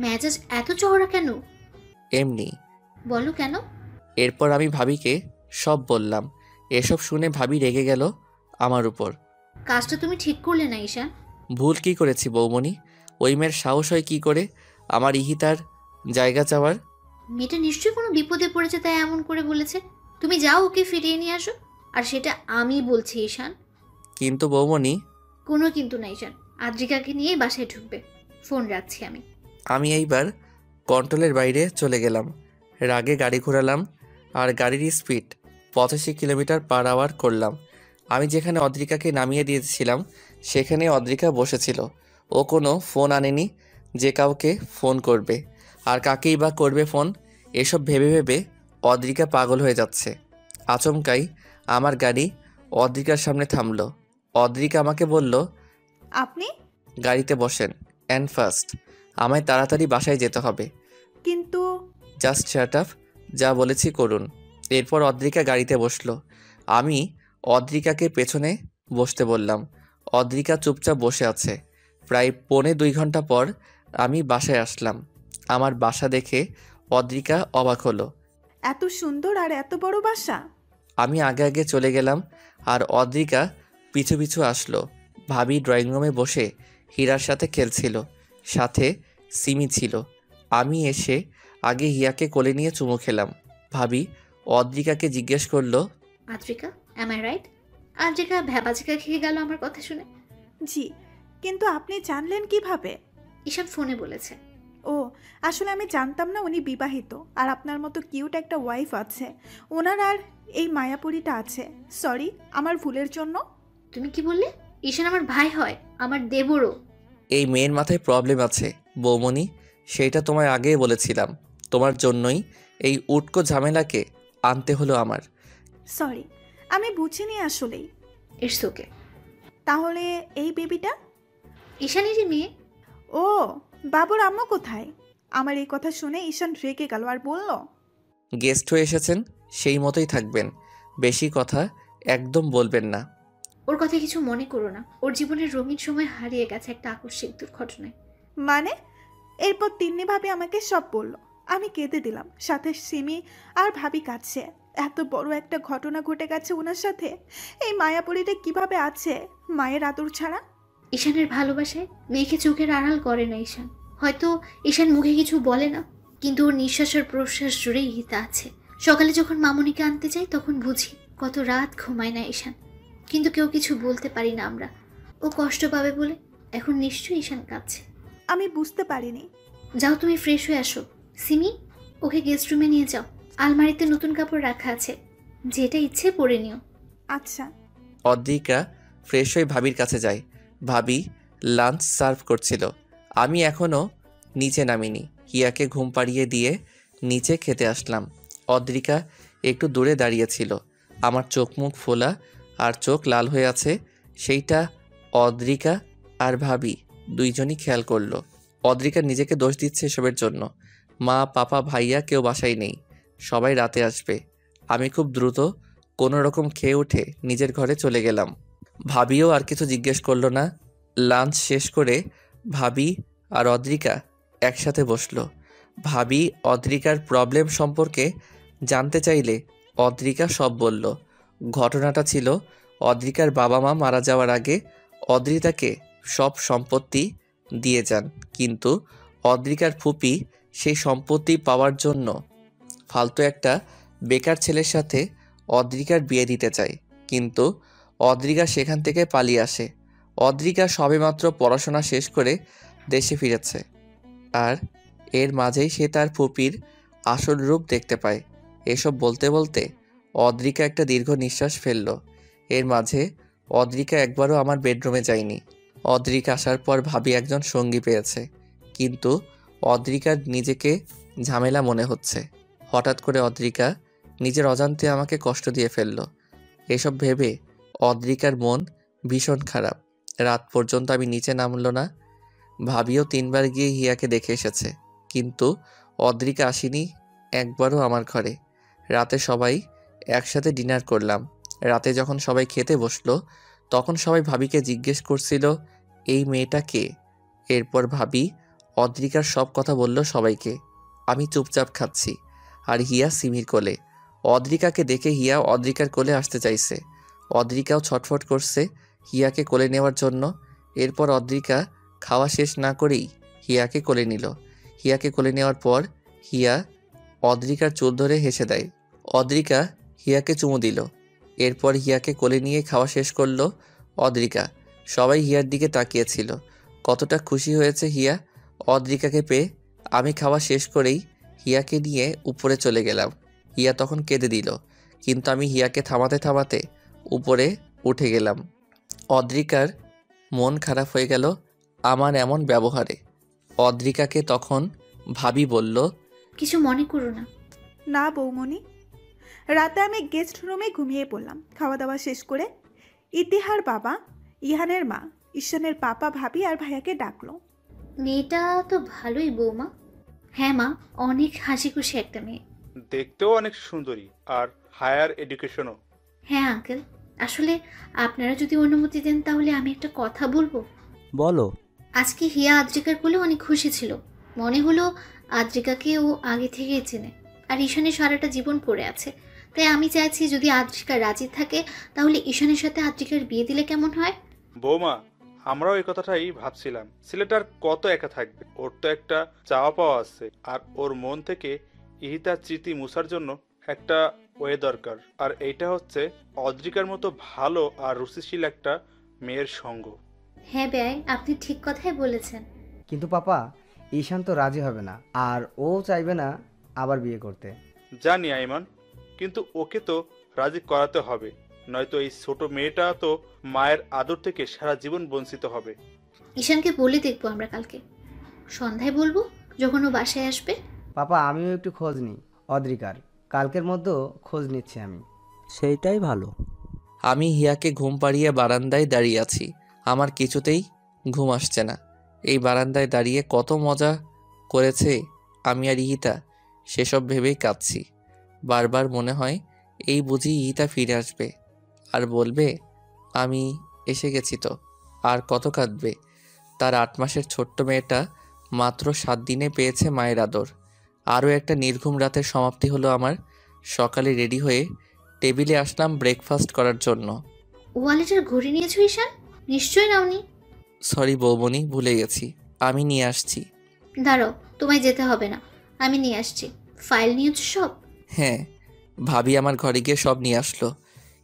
মেজাজ এত চওড়া কেন? এমনি। বলো কেন? এরপর আমি ভাবিকে সব বললাম। এসব শুনে ভাবি রেগে গেল আমার উপর। কাজটা তুমি ঠিক করলে না ঈশান। ভুল কি করেছি বৌমণি? ওই মেয়ের সাহস হয় কি করে আমার ইহিতার জায়গা চাওয়ার? মেয়েটা নিশ্চয়ই কোনো বিপদে পড়েছে তাই এমন করে বলেছে। তুমি যাও ওকে ফিরিয়ে নিয়ে আসো, আর সেটা আমি বলছি ঈশান। কিন্তু বৌমণি। কোনো কিন্তু না ঈশান, আদ্রিকাকে নিয়ে বাসায় ঢুকবে। ফোন রাখছি আমি। আমি এইবার কন্ট্রোলের বাইরে চলে গেলাম। রাগে গাড়ি ঘোরালাম আর গাড়ির স্পিড 85 কিলোমিটার পার আওয়ার করলাম। আমি যেখানে অদ্রিকাকে নামিয়ে দিয়েছিলাম সেখানে অদ্রিকা বসেছিল। ও কোনো ফোন আনেনি যে কাউকে ফোন করবে, আর কাকেই বা করবে ফোন। এসব ভেবে ভেবে অদ্রিকা পাগল হয়ে যাচ্ছে। আচমকাই আমার গাড়ি অদ্রিকার সামনে থামলো। অদ্রিকা আমাকে বলল, আপনি? গাড়িতে বসেন অ্যান্ড ফার্স্ট আমায় তাড়াতাড়ি বাসায় যেতে হবে। কিন্তু জাস্ট শাট আপ, যা বলেছি করুন। এরপর অদ্রিকা গাড়িতে বসলো। আমি অদ্রিকাকে পেছনে বসতে বললাম। অদ্রিকা চুপচাপ বসে আছে। প্রায় 2.25 ঘন্টা পর আমি বাসায় আসলাম। আমার বাসা দেখে অদ্রিকা অবাক হলো। এত সুন্দর আর এত বড় বাসা? আমি আগে আগে চলে গেলাম আর অদ্রিকা পিছু পিছু আসলো। ভাবি ড্রয়িং রুমে বসে হীরার সাথে খেলছিল, সাথে সিমি ছিল। আমি এসে আগে হিয়াকে কোলে নিয়ে চুমু খেলাম। ভাবি অদ্রিকাকে জিজ্ঞেস করলো, আদ্রিকা, অ্যাম আই রাইট? আদ্রিকা ভ্যাবাচিকা খেয়ে গেল আমার কথা শুনে। জি, কিন্তু আপনি জানলেন কিভাবে? ঈশান ফোনে বলেছে। ও, আসলে আমি জানতাম না উনি বিবাহিত আর আপনার মতো কিউট একটা ওয়াইফ আছে। ওনার আর এই মায়াপুরীটা আছে। সরি আমার ভুলের জন্য। তুমি কি বললে? ঈশান আমার ভাই হয়, আমার দেবরও। এই মেয়ের মাথায় প্রবলেম আছে বৌমনি, সেইটা তোমায় আগেই বলেছিলাম। তোমার জন্যই এই উটকো ঝামেলাকে আনতে হলো আমার। সরি, আমি বুঝিনি আসলেই। It's okay. তাহলে এই বেবিটা? ঈশানেরই মেয়ে। ও, বাবুর আম্মু কোথায়? আমার এই কথা শুনে ঈশান রেগে গেল আর বলল, গেস্ট হয়ে এসেছেন, সেই মতোই থাকবেন, বেশি কথা একদম বলবেন না। ওর কথা কিছু মনে করো না, ওর জীবনের রঙিন সময় হারিয়ে গেছে একটা আকস্মিক দুর্ঘটনায়। মানে? এরপর তিন্নি ভাবি আমাকে সব বলল। আমি কেঁদে দিলাম, সাথে সিমি আর ভাবি কাঁদছে। এত বড় একটা ঘটনা ঘটে গেছে ওনার সাথে। এই মায়াপুরীটা কিভাবে আছে মায়ের আদর ছাড়া? ঈশানের ভালোবাসায় মেয়েকে চোখের আড়াল করে না ঈশান। হয়তো ঈশান মুখে কিছু বলে না, কিন্তু ওর নিঃশ্বাস আর প্রশ্বাস জুড়েই হিতা আছে। সকালে যখন মামুনিকে আনতে যাই তখন বুঝি কত রাত ঘুমায় না ঈশান, কিন্তু কেউ কিছু বলতে পারি না আমরা। ও কষ্ট পাবে বলে। এখন নিশ্চয়ই ঈশান কাঁদছে। আমি বুঝতে পারিনি। যাও তুমি ফ্রেশ হয়ে আসো। সিমি, ওকে গেস্ট রুমে নিয়ে যাও। আলমারিতে নতুন কাপড় রাখা আছে, যেটা ইচ্ছে পরে নিও। আচ্ছা। অদ্রিকা ফ্রেশ হয়ে ভাবির কাছে যায়। ভাবি লাঞ্চ সার্ভ করছিল। আমি এখনও নিচে নামিনি। হিয়াকে ঘুম পাড়িয়ে দিয়ে নিচে খেতে আসলাম। অদ্রিকা একটু দূরে দাঁড়িয়েছিল। আমার চোখ মুখ ফোলা আর চোখ লাল হয়ে আছে, সেইটা অদ্রিকা আর ভাবি দুইজনই খেয়াল করলো। অদ্রিকা নিজেকে দোষ দিচ্ছে এসবের জন্য। মা, পাপা, ভাইয়া কেউ বাসায় নেই, সবাই রাতে আসবে। আমি খুব দ্রুত কোনো রকম খেয়ে উঠে নিজের ঘরে চলে গেলাম। ভাবিও আর কিছু জিজ্ঞেস করলো না। লাঞ্চ শেষ করে ভাবি আর অদ্রিকা একসাথে বসলো। ভাবি অদ্রিকার প্রবলেম সম্পর্কে জানতে চাইলে অদ্রিকা সব বলল। ঘটনাটা ছিল, অদ্রিকার বাবা মা মারা যাওয়ার আগে অদ্রিতাকে সব সম্পত্তি দিয়ে যান, কিন্তু অদ্রিকার ফুপি সেই সম্পত্তি পাওয়ার জন্য ফালতু একটা বেকার ছেলের সাথে অদ্রিকার বিয়ে দিতে চায়, কিন্তু অদ্রিকা সেখান থেকে পালিয়ে আসে। অদ্রিকা সবেমাত্র পড়াশোনা শেষ করে দেশে ফিরেছে, আর এর মাঝেই সে তার ফুপির আসল রূপ দেখতে পায়। এসব বলতে বলতে অদ্রিকা একটা দীর্ঘ নিঃশ্বাস ফেলল। এর মাঝে অদ্রিকা একবারও আমার বেডরুমে যায়নি। অদ্রিকা আসার পর ভাবি একজন সঙ্গী পেয়েছে, কিন্তু অদ্রিকার নিজেকে ঝামেলা মনে হচ্ছে। হঠাৎ করে অদ্রিকা নিজের অজান্তে আমাকে কষ্ট দিয়ে ফেলল। এসব ভেবে অদ্রিকার মন ভীষণ খারাপ। রাত পর্যন্ত আমি নিচে নামলো না। ভাবিও 3 বার গিয়ে হিয়াকে দেখে এসেছে, কিন্তু অদ্রিকা আসেনি একবারও আমার ঘরে। রাতে সবাই একসাথে ডিনার করলাম। রাতে যখন সবাই খেতে বসলো তখন সবাই ভাবিকে জিজ্ঞেস করছিল, এই মেয়েটা কে? এরপর ভাবি অদ্রিকার সব কথা বলল সবাইকে। আমি চুপচাপ খাচ্ছি, আর হিয়া সিমির কোলে। অদ্রিকাকে দেখে হিয়া অদ্রিকার কোলে আসতে চাইছে। অদ্রিকাও ছটফট করছে হিয়াকে কোলে নেওয়ার জন্য। এরপর অদ্রিকা খাওয়া শেষ না করেই হিয়াকে কোলে নিল। হিয়াকে কোলে নেওয়ার পর হিয়া অদ্রিকার চুল ধরে হেসে দেয়। অদ্রিকা হিয়াকে চুমু দিল। এরপর হিয়াকে কোলে নিয়ে খাওয়া শেষ করলো অদ্রিকা। সবাই হিয়ার দিকে তাকিয়েছিল। কতটা খুশি হয়েছে হিয়া অদ্রিকাকে পেয়ে। আমি খাওয়া শেষ করেই হিয়াকে নিয়ে উপরে চলে গেলাম। হিয়া তখন কেঁদে দিল, কিন্তু আমি হিয়াকে থামাতে থামাতে উপরে উঠে গেলাম। অদ্রিকার মন খারাপ হয়ে গেল আমার এমন ব্যবহারে। অদ্রিকাকে তখন ভাবি বলল, কিছু মনে করো না। না বৌমনি। রাতে আমি গেস্ট রুমে ঘুমিয়ে পড়লাম। খাওয়া দাওয়া শেষ করে ইতিহার বাবা, ইহানের মা, ঈশানের পাপা, ভাবি আর ভাইয়াকে ডাকলো। মেয়েটা তো ভালোই বৌমা। হ্যাঁ মা, অনেক হাসি খুশি একটা মেয়ে। দেখতেও অনেক সুন্দরী, আর হায়ার এডুকেশনও। হ্যাঁ আঙ্কেল, আসলে আপনারা যদি অনুমতি দেন তাহলে আমি একটা কথা বলবো। বলো। আজকে হিয়া আদ্রিকার কোলে অনেক খুশি ছিল। মনে হলো আদ্রিকাকে ও আগে থেকেই চেনে, আর ঈশানের সারাটা জীবন পড়ে আছে। তাই আমি চাইছি যদি আদ্রিকা রাজি থাকে তাহলে ঈশানের সাথে আদ্রিকার বিয়ে দিলে কেমন হয়? বৌমা, আমরাও এই কথাটাই ভাবছিলাম। ছেলেটার কত একা থাকবে, ওর তো একটা চাওয়া পাওয়া আছে, আর ওর মন থেকে ইহিতার স্মৃতি মুছার জন্য একটা ওয়ে দরকার, আর এইটা হচ্ছে অদ্রিকার মতো ভালো আর রুচিশীল একটা মেয়ের সঙ্গ। হ্যাঁ বেয়াই, আপনি ঠিক কথাই বলেছেন। কিন্তু পাপা, ঈশান তো রাজি হবে না, আর ও চাইবে না আবার বিয়ে করতে। জানি আইমান, কিন্তু ওকে তো রাজি করাতে হবে, নয়তো এই ছোট মেয়েটা তো মায়ের আদর থেকে সারা জীবন বঞ্চিত হবে। ঈশানকে বলে দেখবো আমরা কালকে সন্ধ্যায়, বলবো যখন ও বাসায় আসবে। পাপা, আমিও একটু খোঁজ নিই অদ্রিকার, কালকের মধ্যেও খোঁজ নিচ্ছি আমি। সেইটাই ভালো। আমি হিয়াকে ঘুম পাড়িয়ে বারান্দায় দাঁড়িয়ে আছি। আমার কিছুতেই ঘুম আসছে না। এই বারান্দায় দাঁড়িয়ে কত মজা করেছে আমি আর ইহিতা, সেসব ভেবেই কাঁদছি। বারবার মনে হয় এই বুঝি ইহিতা ফিরে আসবে আর বলবে আমি এসে গেছি। তো আর কত কাঁদবে। তার 8 মাসের ছোট্ট মেয়েটা মাত্র 7 দিনে পেয়েছে মায়ের আদর। আরও একটা নির্ঘুম রাতের সমাপ্তি হলো আমার। সকালে রেডি হয়ে টেবিলে আসলাম ব্রেকফাস্ট করার জন্য। ওয়ালেটের ঘড়ি নিয়েছো ঈশান? নিশ্চয়ই নাওনি। সরি বৌমনি, ভুলে গেছি, আমি নিয়ে আসছি। দাঁড়াও, তোমায় যেতে হবে না, আমি নিয়ে আসছি। ফাইল নিয়েছো সব? হ্যাঁ, ভাবি আমার ঘরে গিয়ে সব নিয়ে আসলো।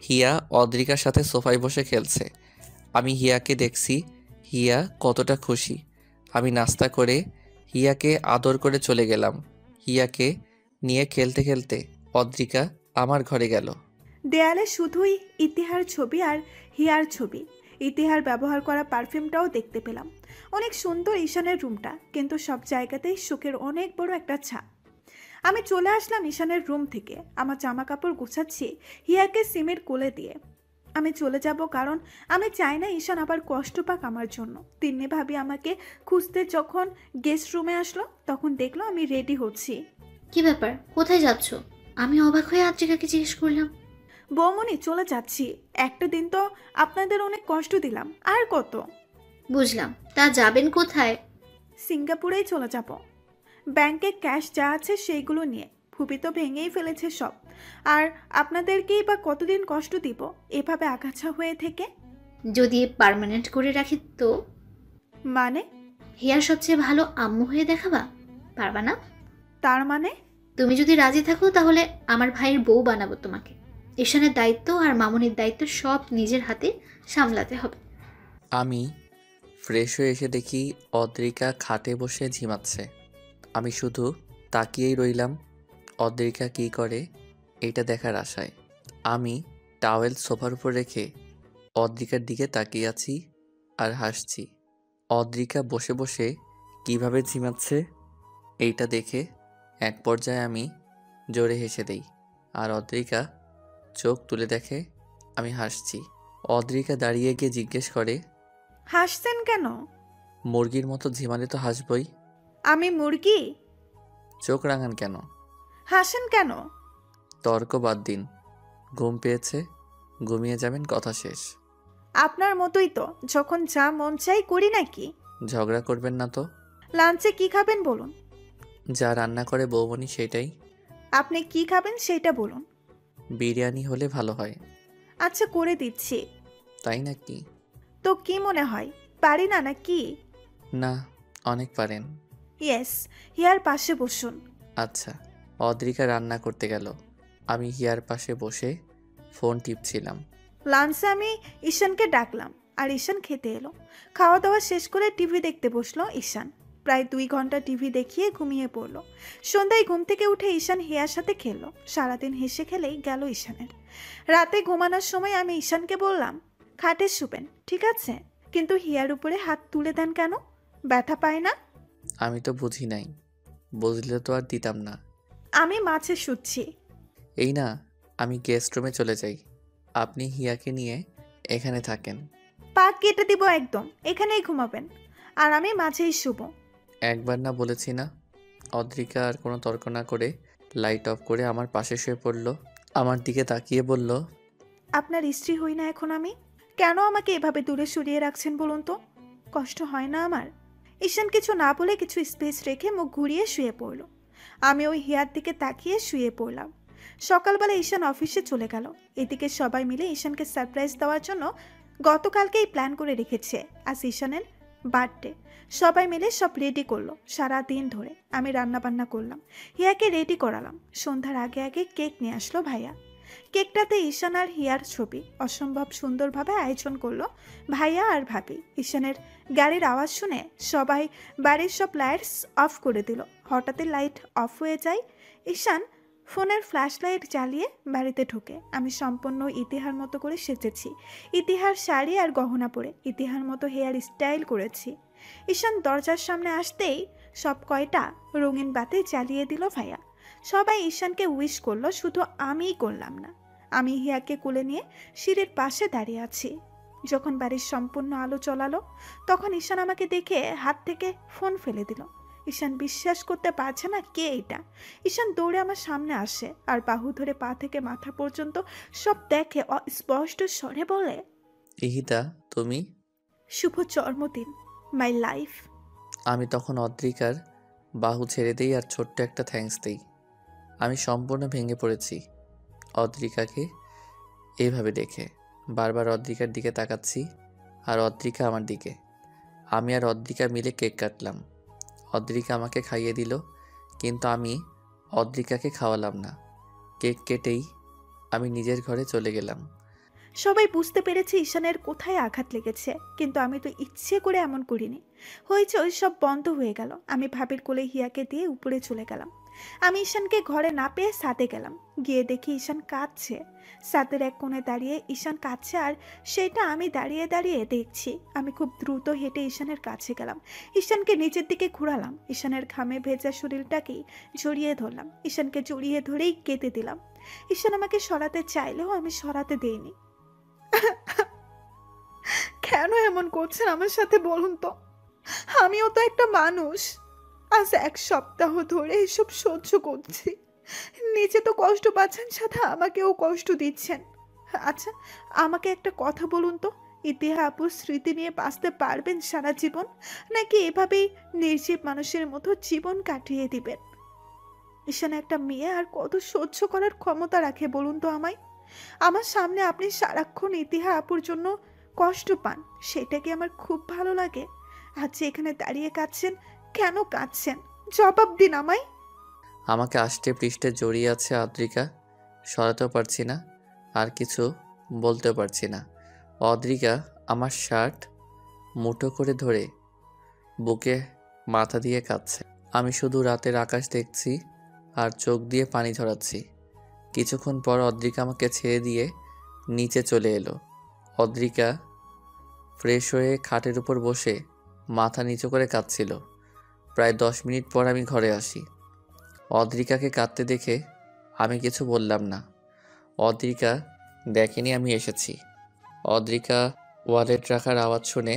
হিয়া অদ্রিকার সাথে সোফায় বসে খেলছে। আমি হিয়াকে দেখছি, হিয়া কতটা খুশি। আমি নাস্তা করে হিয়াকে আদর করে চলে গেলাম। হিয়াকে নিয়ে খেলতে খেলতে অদ্রিকা আমার ঘরে গেল। দেয়ালে শুধুই ইতিহার ছবি আর হিয়ার ছবি। ইতিহার ব্যবহার করা পারফিউমটাও দেখতে পেলাম। অনেক সুন্দর ঈশানের রুমটা, কিন্তু সব জায়গাতেই শোকের অনেক বড় একটা ছাপ। আমি চলে আসলাম ঈশানের রুম থেকে। আমার জামা কাপড় গুছাচ্ছি হিয়াকে সিমের কোলে দিয়ে। আমি চলে যাব, কারণ আমি চাই না ঈশান আবার কষ্ট পাক আমার জন্য। তিন্নি ভাবি আমাকে খুঁজতে যখন গেস্ট রুমে আসলো, তখন দেখলো আমি রেডি হচ্ছি। কি ব্যাপার, কোথায় যাচ্ছ? আমি অবাক হয়ে আদ্রিকাকে জিজ্ঞেস করলাম। বৌমনি, চলে যাচ্ছি। একটা দিন তো আপনাদের অনেক কষ্ট দিলাম, আর কত। বুঝলাম, তা যাবেন কোথায়? সিঙ্গাপুরেই চলে যাব। ব্যাংকে ক্যাশ যা আছে সেইগুলো নিয়ে। ফুপি তো ভেঙেই ফেলেছে সব। আর আপনাদেরকেই বা কতদিন কষ্ট দিব এভাবে আগাছা হয়ে থেকে? যদি পার্মানেন্ট করে রাখি তো? মানে? হিয়ার সবচেয়ে ভালো আম্মু হয়ে দেখাবা, পারবা না? তার মানে? তুমি যদি রাজি থাকো তাহলে আমার ভাইয়ের বউ বানাবো তোমাকে। ঈশানের দায়িত্ব আর মামুনির দায়িত্ব সব নিজের হাতে সামলাতে হবে। আমি ফ্রেশ হয়ে এসে দেখি অদ্রিকা খাটে বসে ঝিমাচ্ছে। আমি শুধু তাকিয়েই রইলাম অদ্রিকা কী করে এটা দেখার আশায়। আমি টাওয়েল সোফার উপর রেখে অদ্রিকার দিকে তাকিয়ে আছি আর হাসছি। অদ্রিকা বসে বসে কিভাবে ঝিমাচ্ছে এইটা দেখে এক পর্যায়ে আমি জোরে হেসে দেই, আর অদ্রিকা চোখ তুলে দেখে আমি হাসছি। অদ্রিকা দাঁড়িয়ে গিয়ে জিজ্ঞেস করে, হাসছেন কেন? মুরগির মতো ঝিমালে তো হাসবই। আমি মুরগি? চোখ রাঙান কেন? হাসেন কেন? তর্ক বাদ দিন, ঘুম পেয়েছে, ঘুমিয়ে যাবেন, কথা শেষ। আপনার মতোই তো, যখন যা মন চাই করি নাকি? ঝগড়া করবেন না তো। লাঞ্চে কি খাবেন বলুন? যা রান্না করে বৌমনি সেটাই। আপনি কি খাবেন সেটা বলুন। বিরিয়ানি হলে ভালো হয়। আচ্ছা, করে দিচ্ছি। তাই নাকি? তো কি মনে হয়, পারি না নাকি? না, অনেক পারেন। ইয়েস। হিয়ার পাশে বসুন। আচ্ছা। অদ্রিকা রান্না করতে গেল, আমি হিয়ার পাশে বসে ফোন টিপছিলাম। লাঞ্চে আমি ঈশানকে ডাকলাম, আর ঈশান খেতে এলো। খাওয়া দাওয়া শেষ করে টিভি দেখতে বসলো ঈশান। প্রায় 2 ঘন্টা টিভি দেখিয়ে ঘুমিয়ে পড়লো। সন্ধ্যায় ঘুম থেকে উঠে ঈশান হিয়ার সাথে খেললো। সারাদিন হেসে খেলেই গেল ঈশানের। রাতে ঘুমানোর সময় আমি ঈশানকে বললাম, খাটে শুবেন ঠিক আছে, কিন্তু হিয়ার উপরে হাত তুলে দেন কেন? ব্যথা পায় না? আমি তো বুঝি নাই, বুঝলে তো আর দিতাম না। আমি মাছে শুচ্ছি। এই না, আমি গেস্ট রুমে চলে যাই, আপনি হিয়াকে নিয়ে এখানে থাকেন। পা কেটে দিব একদম, এখানেই ঘুমাবেন, আর আমি মাঝেই শুব। একবার না বলেছি না? অদ্রিকা আর কোনো তর্ক না করে লাইট অফ করে আমার পাশে শুয়ে পড়ল। আমার দিকে তাকিয়ে বলল, আপনার স্ত্রী হই না এখন আমি? কেন আমাকে এভাবে দূরে সরিয়ে রাখছেন বলুন তো? কষ্ট হয় না আমার? ঈশান কিছু না বলে কিছু স্পেস রেখে মুখ ঘুরিয়ে শুয়ে পড়ল। আমি ওই হিয়ার দিকে তাকিয়ে শুয়ে পড়লাম। সকালবেলা ঈশান অফিসে চলে গেল। এদিকে সবাই মিলে ঈশানকে সারপ্রাইজ দেওয়ার জন্য গতকালকেই প্ল্যান করে রেখেছে আজ ঈশানের বার্থডে। সবাই মিলে সব রেডি করলো। সারা দিন ধরে আমি রান্না বান্না করলাম, হিয়াকে রেডি করালাম। সন্ধ্যার আগে আগে কেক নিয়ে আসলো ভাইয়া। কেকটাতে ঈশান আর হিয়ার ছবি। অসম্ভব সুন্দরভাবে আয়োজন করলো ভাইয়া আর ভাবি। ঈশানের গাড়ির আওয়াজ শুনে সবাই বাড়ির সব লাইটস অফ করে দিল। হঠাৎই লাইট অফ হয়ে যায়। ঈশান ফোনের ফ্ল্যাশ লাইট জ্বালিয়ে বাড়িতে ঢোকে। আমি সম্পূর্ণ ইতিহার মতো করে সেজেছি, ইতিহার শাড়ি আর গহনা পরে ইতিহার মতো হেয়ার স্টাইল করেছি। ঈশান দরজার সামনে আসতেই সব কয়টা রঙিন বাতি জ্বালিয়ে দিল ভাইয়া। সবাই ঈশানকে উইশ করলো, শুধু আমিই করলাম না। আমি হিয়াকে কোলে নিয়ে সিঁড়ির পাশে দাঁড়িয়ে আছি। যখন বাড়ির সম্পূর্ণ আলো জ্বলালো তখন ঈশান আমাকে দেখে হাত থেকে ফোন ফেলে দিল। ঈশান বিশ্বাস করতে পারছে না কে এটা। ঈশান দৌড়ে আমার সামনে আসে আর বাহু ধরে পা থেকে মাথা পর্যন্ত সব দেখে স্পষ্ট স্বরে বলে, ইহিতা তুমি? শুভ জন্মদিন মাই লাইফ। আমি তখন অদ্রিকার বাহু ছেড়ে দেই আর ছোট্ট একটা থ্যাঙ্কস দেই। আমি সম্পূর্ণ ভেঙে পড়েছি অদ্রিকাকে এইভাবে দেখে। বারবার অদ্রিকার দিকে তাকাচ্ছি আর অদ্রিকা আমার দিকে। আমি আর অদ্রিকা মিলে কেক কাটলাম। অদ্রিকা আমাকে খাইয়ে দিল, কিন্তু আমি অদ্রিকাকে খাওয়ালাম না। কেক কেটেই আমি নিজের ঘরে চলে গেলাম। সবাই বুঝতে পেরেছে ঈশানের কোথায় আঘাত লেগেছে, কিন্তু আমি তো ইচ্ছে করে এমন করিনি। হয়েছে ওই সব বন্ধ হয়ে গেল। আমি ভাবির কোলে হিয়াকে দিয়ে উপরে চলে গেলাম। আমি ঈশানকে ঘরে না পেয়ে ছাদে গেলাম। গিয়ে দেখি ঈশান কাঁদছে। ছাদের এক কোণে দাঁড়িয়ে ঈশান কাঁদছে আর সেটা আমি দাঁড়িয়ে দাঁড়িয়ে দেখছি। আমি খুব দ্রুত হেঁটে ঈশানের কাছে গেলাম। ঈশানকে নিচের দিকে ঘোরালাম। ঈশানের ঘামে ভেজা শরীরটাকেই জড়িয়ে ধরলাম। ঈশানকে জড়িয়ে ধরেই কেঁদে দিলাম। ঈশান আমাকে সরাতে চাইলেও আমি সরাতে দেইনি। কেন এমন করছেন আমার সাথে বলুন তো? আমিও তো একটা মানুষ। আজ এক সপ্তাহ ধরে এসব সহ্য করছি। নিজে তো কষ্ট পাচ্ছেন, সাথে আমাকেও কষ্ট দিচ্ছেন। আচ্ছা আমাকে একটা কথা বলুন তো, ইতিহা আপুর স্মৃতি নিয়ে বাঁচতে পারবেন সারা জীবন, নাকি এভাবেই নির্জীব মানুষের মতো জীবন কাটিয়ে দিবেন? ঈশান একটা মেয়ে আর কত সহ্য করার ক্ষমতা রাখে বলুন তো আমায়? আমার সামনে আপনি সারাক্ষণ ইতিহা আপুর জন্য কষ্ট পান, সেটা কি আমার খুব ভালো লাগে? আজ এখানে দাঁড়িয়ে কাঁদছেন, কেন কাঁদছেন? জবাব দিন আমায়। আমাকে আষ্টে পৃষ্ঠে জড়িয়ে আছে অদ্রিকা। সরাতেও পারছি না, আর কিছু বলতেও পারছি না। অদ্রিকা আমার শার্ট মুঠো করে ধরে বুকে মাথা দিয়ে কাঁদছে। আমি শুধু রাতের আকাশ দেখছি আর চোখ দিয়ে পানি ঝরাচ্ছি। কিছুক্ষণ পর অদ্রিকা আমাকে ছেড়ে দিয়ে নিচে চলে এলো। অদ্রিকা ফ্রেশ হয়ে খাটের উপর বসে মাথা নিচু করে কাঁদছিল। প্রায় 10 মিনিট পর আমি ঘরে আসি। অদ্রিকাকে কাঁদতে দেখে আমি কিছু বললাম না। অদ্রিকা দেখেনি আমি এসেছি। অদ্রিকা ওয়ালেট রাখার আওয়াজ শুনে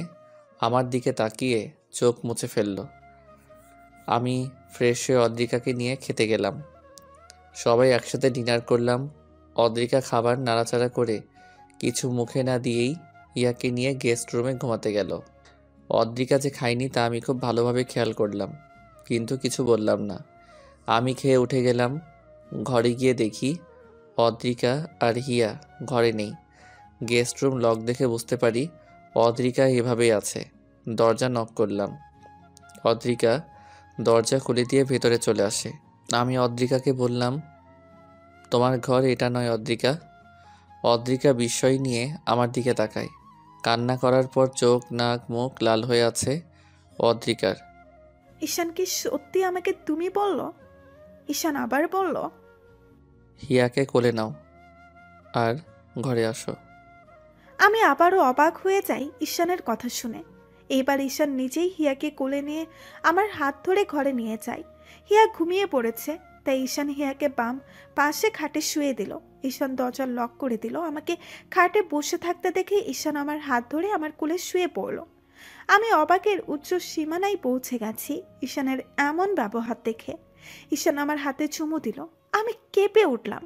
আমার দিকে তাকিয়ে চোখ মুছে ফেলল। আমি ফ্রেশ হয়ে অদ্রিকাকে নিয়ে খেতে গেলাম। সবাই একসাথে ডিনার করলাম। অদ্রিকা খাবার নাড়াচাড়া করে কিছু মুখে না দিয়েই ইয়াকে নিয়ে গেস্ট রুমে ঘুমাতে গেল। অদ্রিকা যে খায়নি তা আমি খুব ভালোভাবে খেয়াল করলাম, কিন্তু কিছু বললাম না। আমি খেয়ে উঠে গেলাম। ঘরে গিয়ে দেখি অদ্রিকা আর হিয়া ঘরে নেই। গেস্ট রুম লক দেখে বুঝতে পারি অদ্রিকা এভাবেই আছে। দরজা নক করলাম। অদ্রিকা দরজা খুলে দিয়ে ভেতরে চলে আসে। আমি অদ্রিকাকে বললাম, তোমার ঘর এটা নয় অদ্রিকা। অদ্রিকা বিস্ময় নিয়ে আমার দিকে তাকায়। কান্না করার পর চোখ নাক মুখ লাল হয়ে আছে অদ্রিকার। ঈশান কি সত্যি আমাকে তুমি বলল? ঈশান আবার বলল, হিয়াকে কোলে নাও আর ঘরে আসো। আমি আবারও অবাক হয়ে যাই ঈশানের কথা শুনে। এইবার ঈশান নিজেই হিয়াকে কোলে নিয়ে আমার হাত ধরে ঘরে নিয়ে যায়। হিয়া ঘুমিয়ে পড়েছে, তাই ঈশান হিয়াকে বাম পাশে খাটে শুয়ে দিল। ঈশান দরজা লক করে দিল। আমাকে খাটে বসে থাকতে দেখে ঈশান আমার হাত ধরে আমার কোলে শুয়ে পড়ল। আমি অবাকের উচ্চ সীমানায় পৌঁছে গেছি ঈশানের এমন ব্যবহার দেখে। ঈশান আমার হাতে চুমু দিল। আমি কেঁপে উঠলাম।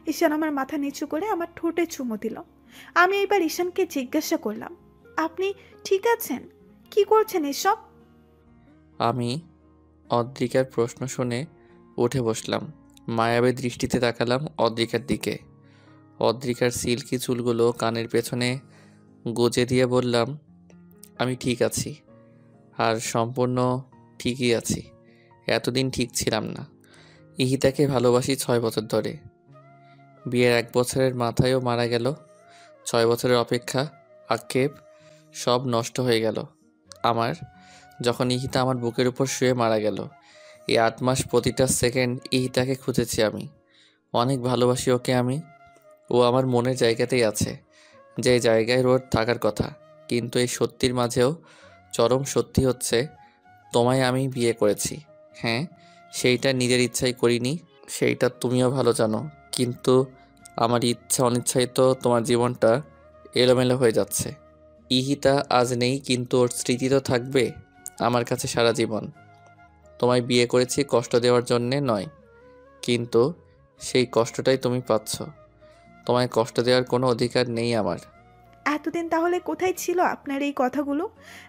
ঈশান আমার মাথা নিচু করে আমার ঠোঁটে চুমু দিল। আমি এবার ঈশানকে জিজ্ঞাসা করলাম, আপনি ঠিক আছেন? কি করছেন এসব? আমি অদ্রিকার প্রশ্ন শুনে উঠে বসলাম। মায়াবী দৃষ্টিতে তাকালাম অদ্রিকার দিকে। অদ্রিকার সিল্কি চুলগুলো কানের পেছনে গুজে দিয়ে বললাম, আমি ঠিক আছি। আর সম্পূর্ণ ঠিকই আছি। এতদিন ঠিক ছিলাম না। ইহিতাকে ভালোবাসি 6 বছর ধরে। বিয়ের 1 বছরের মাথায়ও মারা গেল। 6 বছরের অপেক্ষা, আক্ষেপ সব নষ্ট হয়ে গেল আমার, যখন ইহিতা আমার বুকের উপর শুয়ে মারা গেল। এই 8 মাস প্রতিটা সেকেন্ড ইহিতাকে খুঁজেছি আমি। অনেক ভালোবাসি ওকে আমি। ও আমার মনের জায়গাতেই আছে, যে জায়গায় ওর থাকার কথা। কিন্তু এই সত্যির মাঝেও চরম সত্যি হচ্ছে, তোমায় আমি বিয়ে করেছি। হ্যাঁ, সেইটা নিজের ইচ্ছাই করিনি, সেইটা তুমিও ভালো জানো। কিন্তু আমার ইচ্ছা অনিচ্ছাই তো তোমার জীবনটা এলোমেলো হয়ে যাচ্ছে। ইহিতা আজ নেই, কিন্তু ওর স্মৃতি তো থাকবে আমার কাছে সারা জীবন। তোমায় বিয়ে করেছি কষ্ট দেওয়ার জন্যে নয়, কিন্তু সেই কষ্টটাই তুমি পাচ্ছ। তোমায় কষ্ট দেওয়ার কোনো অধিকার নেই আমার। এতদিন তাহলে কোথায় ছিল আপনার এই কথাগুলো?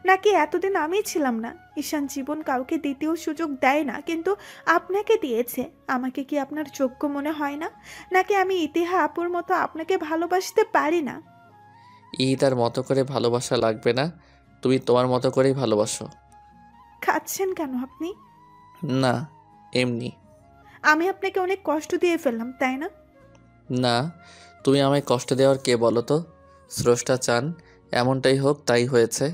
নাকি এতদিন আমি ছিলাম না? ঈশান জীবন কাউকে দ্বিতীয় সুযোগ দেয় না, কিন্তু আপনাকে দিয়েছে। আমাকে কি আপনার যোগ্য মনে হয় না? নাকি আমি ইতিহা আপুর মতো আপনাকে ভালোবাসতে পারি না? ইহিতার মতো করে ভালোবাসা লাগবে না, তুমি তোমার মতো করেই ভালোবাসো। খাচ্ছেন কেন আপনি? না, এমনি। আমি আপনাকে অনেক কষ্ট দিয়ে ফেললাম, তাই না? না, তুমি আমায় কষ্ট দেওয়ার কে বলো তো? স্রষ্টা চান এমনটাই হোক, তাই হয়েছে।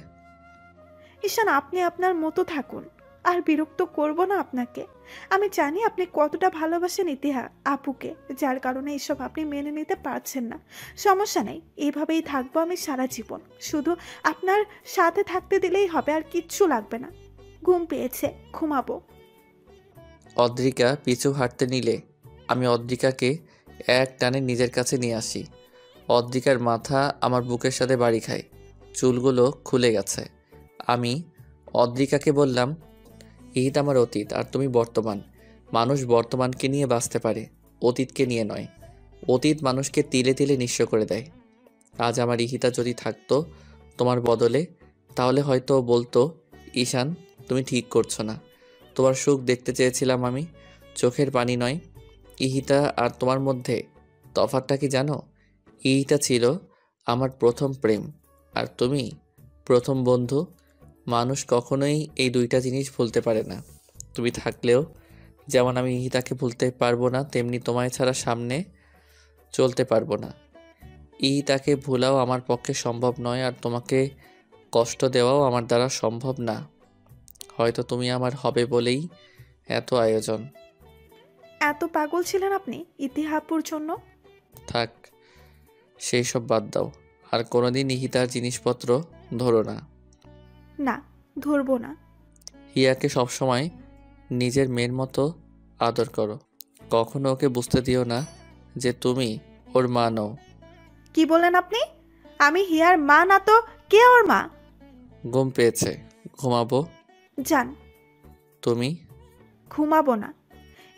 ঈশান, আপনি আপনার মতো থাকুন। আর বিরক্ত করব না আপনাকে। আমি জানি আপনি কতটা ভালোবাসেন ইতিহা আপুকে, যার কারণে এসব আপনি মেনে নিতে পারছেন না। সমস্যা নেই, এইভাবেই থাকবো আমি সারা জীবন। শুধু আপনার সাথে থাকতে দিলেই হবে, আর কিচ্ছু লাগবে না। ঘুম পেয়েছে, ঘুমাবো। অদ্রিকা পিছু হাঁটতে নিলে আমি অদ্রিকাকে এক টানে নিজের কাছে নিয়ে আসি। অদ্রিকার মাথা আমার বুকের সাথে বাড়ি খায়, চুলগুলো খুলে গেছে। আমি অদ্রিকাকে বললাম, ইহিত আমার অতীত আর তুমি বর্তমান। মানুষ বর্তমানকে নিয়ে বাঁচতে পারে, অতীতকে নিয়ে নয়। অতীত মানুষকে তিলে তিলে নিঃস্ব করে দেয়। আজ আমার ইহিতা যদি থাকতো তোমার বদলে, তাহলে হয়তো ও বলতো, ঈশান তুমি ঠিক করছো না, তোমার সুখ দেখতে চেয়েছিলাম আমি, চোখের পানি নয়। ইহিতা আর তোমার মধ্যে তফাৎটা কি জানো? ইহিতা ছিল আমার প্রথম প্রেম, আর তুমি প্রথম বন্ধু। মানুষ কখনোই এই দুইটা জিনিস ভুলতে পারে না। তুমি থাকলেও যেমন আমি ইহিতাকে ভুলতে পারবো না, তেমনি তোমায় ছাড়া সামনে চলতে পারবো না। ইহিতাকে ভুলাও আমার পক্ষে সম্ভব নয়, আর তোমাকে কষ্ট দেওয়াও আমার দ্বারা সম্ভব না। হয়তো তুমি আমার হবে বলেই এত আয়োজন। এত পাগল ছিলেন আপনি ইতিহা আপুর জন্য? থাক, সেই সব বাদ দাও। আর কোনোদিন ইহিতার জিনিসপত্র ধরো না। না, ধরবো না। হিয়াকে সবসময় নিজের মেয়ের মতো আদর করো। কখনো ওকে বুঝতে দিও না যে তুমি ওর মা নও। কি বলেন আপনি? আমি হিয়ার মা না তো কে ওর মা? ঘুম পেয়েছে, ঘুমাবো। যান। তুমি? ঘুমাবো না।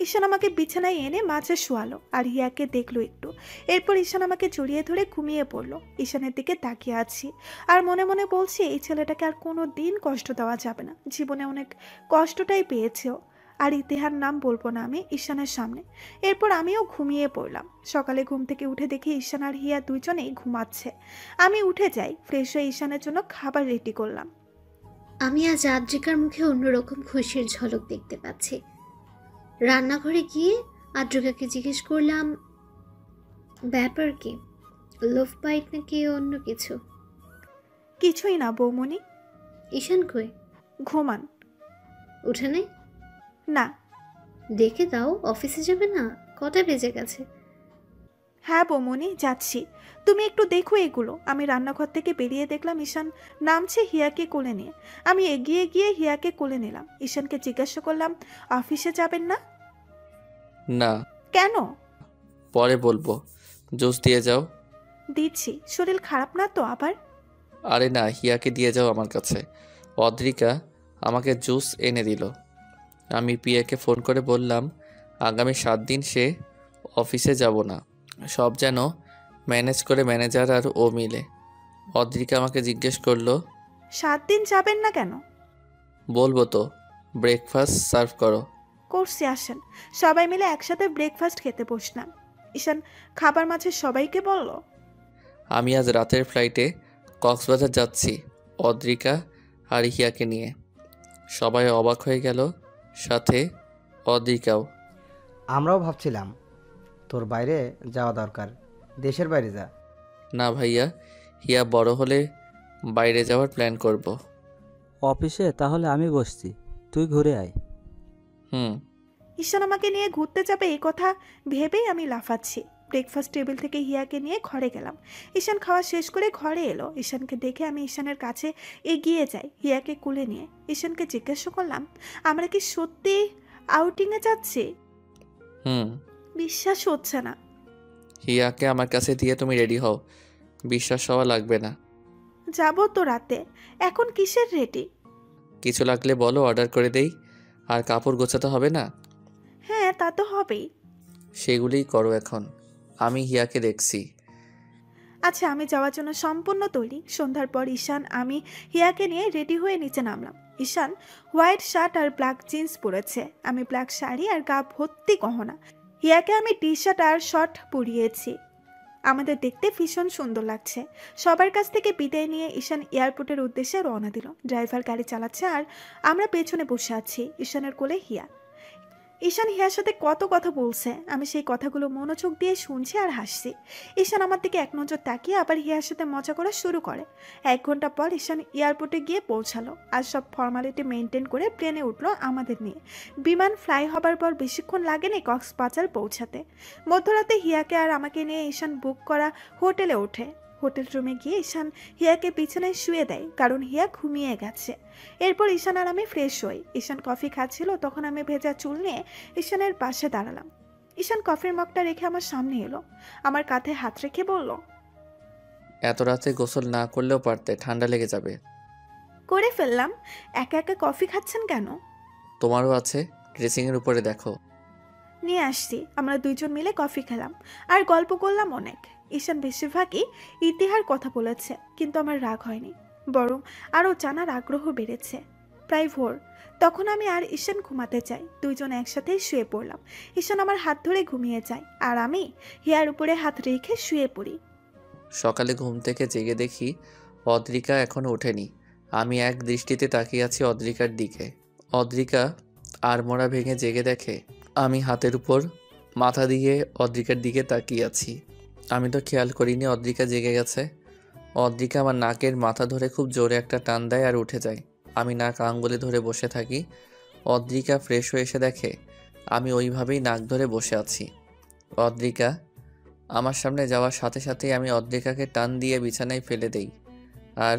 ঈশান আমাকে বিছানায় এনে মাঝে শোয়ালো আর হিয়াকে দেখলো একটু। এরপর ঈশান আমাকে জড়িয়ে ধরে ঘুমিয়ে পড়লো। ঈশানের দিকে তাকিয়ে আছি আর মনে মনে বলছি, এই ছেলেটাকে আর কোনো দিন কষ্ট দেওয়া যাবে না। জীবনে অনেক কষ্টটাই পেয়েছেও। আর ইতিহার নাম বলবো না আমি ঈশানের সামনে। এরপর আমিও ঘুমিয়ে পড়লাম। সকালে ঘুম থেকে উঠে দেখি ঈশান আর হিয়া দুজনেই ঘুমাচ্ছে। আমি উঠে যাই, ফ্রেশ হয়ে ঈশানের জন্য খাবার রেডি করলাম। আমি আজ আদ্রিকার মুখে অন্যরকম খুশির ঝলক দেখতে পাচ্ছি। রান্নাঘরে গিয়ে আদ্রিকাকে জিজ্ঞেস করলাম, ব্যাপার কি? লোভ বাইট নাকি অন্য কিছু? কিছুই না বৌমনি। ঈশান কই? ঘুমান। উঠে নেই? না। দেখে দাও, অফিসে যাবে না? কটা বেজে গেছে? হ্যাঁ বৌমনি, যাচ্ছি। তুমি একটু দেখো এগুলো। আমি রান্নাঘর থেকে বেরিয়ে দেখলাম ঈশান নামছে হিয়াকে কোলে নিয়ে। আমি এগিয়ে গিয়ে হিয়াকে কোলে নিলাম। ঈশানকে জিজ্ঞাসা করলাম, অফিসে যাবেন না? না। কেন? পরে বলবো। জুস দিয়ে যাও। দিচ্ছি। শরীর খারাপ না তো আবার? আরে না, হিয়াকে দিয়ে যাও আমার কাছে। অদ্রিকা আমাকে জুস এনে দিল। আমি পিয়াকে ফোন করে বললাম, আগামী 7 দিন সে অফিসে যাব না। সব যেন ম্যানেজ করে ম্যানেজার আর ও মিলে। অদ্রিকা আমাকে জিজ্ঞেস করলো, 7 দিন যাবেন না কেন? বলবো তো। ব্রেকফাস্ট সার্ভ করো। করছি, আসেন। সবাই মিলে একসাথে ব্রেকফাস্ট খেতে বসলাম। ঈশান খাবার মাঝে সবাইকে বলল, আমি আজ রাতের ফ্লাইটে কক্সবাজার যাচ্ছি অদ্রিকা আর হিয়াকে নিয়ে। সবাই অবাক হয়ে গেল, সাথে অদ্রিকাও। আমরাও ভাবছিলাম তোর বাইরে যাওয়া দরকার, দেশের বাইরে যা। না ভাইয়া, হিয়া বড় হলে বাইরে যাওয়ার প্ল্যান করব। অফিসে তাহলে আমি বসছি, তুই ঘুরে আয়। হুম। ঈশান আমাকে নিয়ে ঘুরতে যাবে এই কথা ভেবেই আমি লাফাচ্ছি। ব্রেকফাস্ট টেবিল থেকে হিয়াকে নিয়ে ঘরে গেলাম। ঈশান খাওয়া শেষ করে ঘরে এলো। ঈশানকে দেখে আমি ঈশানের কাছে এগিয়ে যাই হিয়াকে কুলে নিয়ে। ঈশানকে জিজ্ঞাসা করলাম, আমরা কি সত্যি আউটিংয়ে যাচ্ছি? হুম। বিশ্বাস হচ্ছে না। হিয়াকে আমার কাছে দিয়ে তুমি রেডি হও, বিশ্বাস হওয়া লাগবে না। যাব তো রাতে, এখন কিসের রেডি? কিছু লাগলে বলো, অর্ডার করে দেই। আর কাপড় গোছাতে হবে না? হ্যাঁ, তা তো হবেই। সেগুলোই করো এখন, আমি হিয়াকে দেখছি। আচ্ছা, আমি যাওয়ার জন্য সম্পূর্ণ তৈরি। সন্ধ্যার পর ঈশান আমি হিয়াকে নিয়ে রেডি হয়ে নিচে নামলাম। ঈশান হোয়াইট শার্ট আর ব্ল্যাক জিন্স পরেছে, আমি ব্ল্যাক শাড়ি আর গা ভর্তি গহনা। হিয়াকে আমি টি শার্ট আর শর্ট পরিয়েছি। আমাদের দেখতে ভীষণ সুন্দর লাগছে। সবার কাছ থেকে বিদায় নিয়ে ঈশান এয়ারপোর্টের উদ্দেশ্যে রওনা দিল। ড্রাইভার গাড়ি চালাচ্ছে আর আমরা পেছনে বসে আছি। ঈশানের কোলে হিয়া। ঈশান হিয়ার সাথে কত কথা বলছে, আমি সেই কথাগুলো মনোযোগ দিয়ে শুনছি আর হাসছি। ঈশান আমার দিকে এক নজর তাকিয়ে আবার হিয়ার সাথে মজা করা শুরু করে। 1 ঘন্টা পর ঈশান এয়ারপোর্টে গিয়ে পৌঁছালো আর সব ফর্মালিটি মেনটেন করে প্লেনে উঠলো আমাদের নিয়ে। বিমান ফ্লাই হবার পর বেশিক্ষণ লাগেনি কক্সবাজার পৌঁছাতে। মধ্যরাতে হিয়াকে আর আমাকে নিয়ে ঈশান বুক করা হোটেলে ওঠে। হোটেল রুমে গিয়ে ঈশান হিয়াকে বিছানায় শুয়ে দেয়, কারণ হিয়া ঘুমিয়ে গেছে। এরপর ঈশান আর আমি ফ্রেশ হই। ঈশান কফি খাচ্ছিল, তখন আমি ভেজা চুল নিয়ে ঈশানের পাশে দাঁড়ালাম। ঈশান কফির মগটা রেখে আমার সামনে এলো, আমার কাঁধে হাত রেখে বলল, এত রাতে গোসল না করলেও পারতে, ঠান্ডা লেগে যাবে। করে ফেললাম। একা একা কফি খাচ্ছেন কেন? তোমারও আছে, ড্রেসিংয়ের উপরে দেখো। নিয়ে আসছি। আমরা দুইজন মিলে কফি খেলাম আর গল্প করলাম অনেক। ঈশান বেশিরভাগই ইতিহার কথা বলেছে, কিন্তু আমার রাগ হয়নি, বরং আরও জানার আগ্রহ বেড়েছে। প্রায় ভোর, তখন আমি আর ঈশান ঘুমাতে চাই। দুইজন একসাথেই শুয়ে পড়লাম। ঈশান আমার হাত ধরে ঘুমিয়ে যায় আর আমি হিয়ার উপরে হাত রেখে শুয়ে পড়ি। সকালে ঘুম থেকে জেগে দেখি অদ্রিকা এখনো ওঠেনি। আমি এক দৃষ্টিতে তাকিয়ে আছি অদ্রিকার দিকে। অদ্রিকা আড়মোড়া ভেঙে জেগে দেখে আমি হাতের উপর মাথা দিয়ে অদ্রিকার দিকে তাকিয়ে আছি। আমি তো খেয়াল করিনি অদ্রিকা জেগে গেছে। অদ্রিকা আমার নাকের মাথা ধরে খুব জোরে একটা টান দেয় আর উঠে যায়। আমি নাক আঙ্গুলে ধরে বসে থাকি। অদ্রিকা ফ্রেশ হয়ে এসে দেখে আমি ওইভাবেই নাক ধরে বসে আছি। অদ্রিকা আমার সামনে যাওয়ার সাথে সাথেই আমি অদ্রিকাকে টান দিয়ে বিছানায় ফেলে দেই আর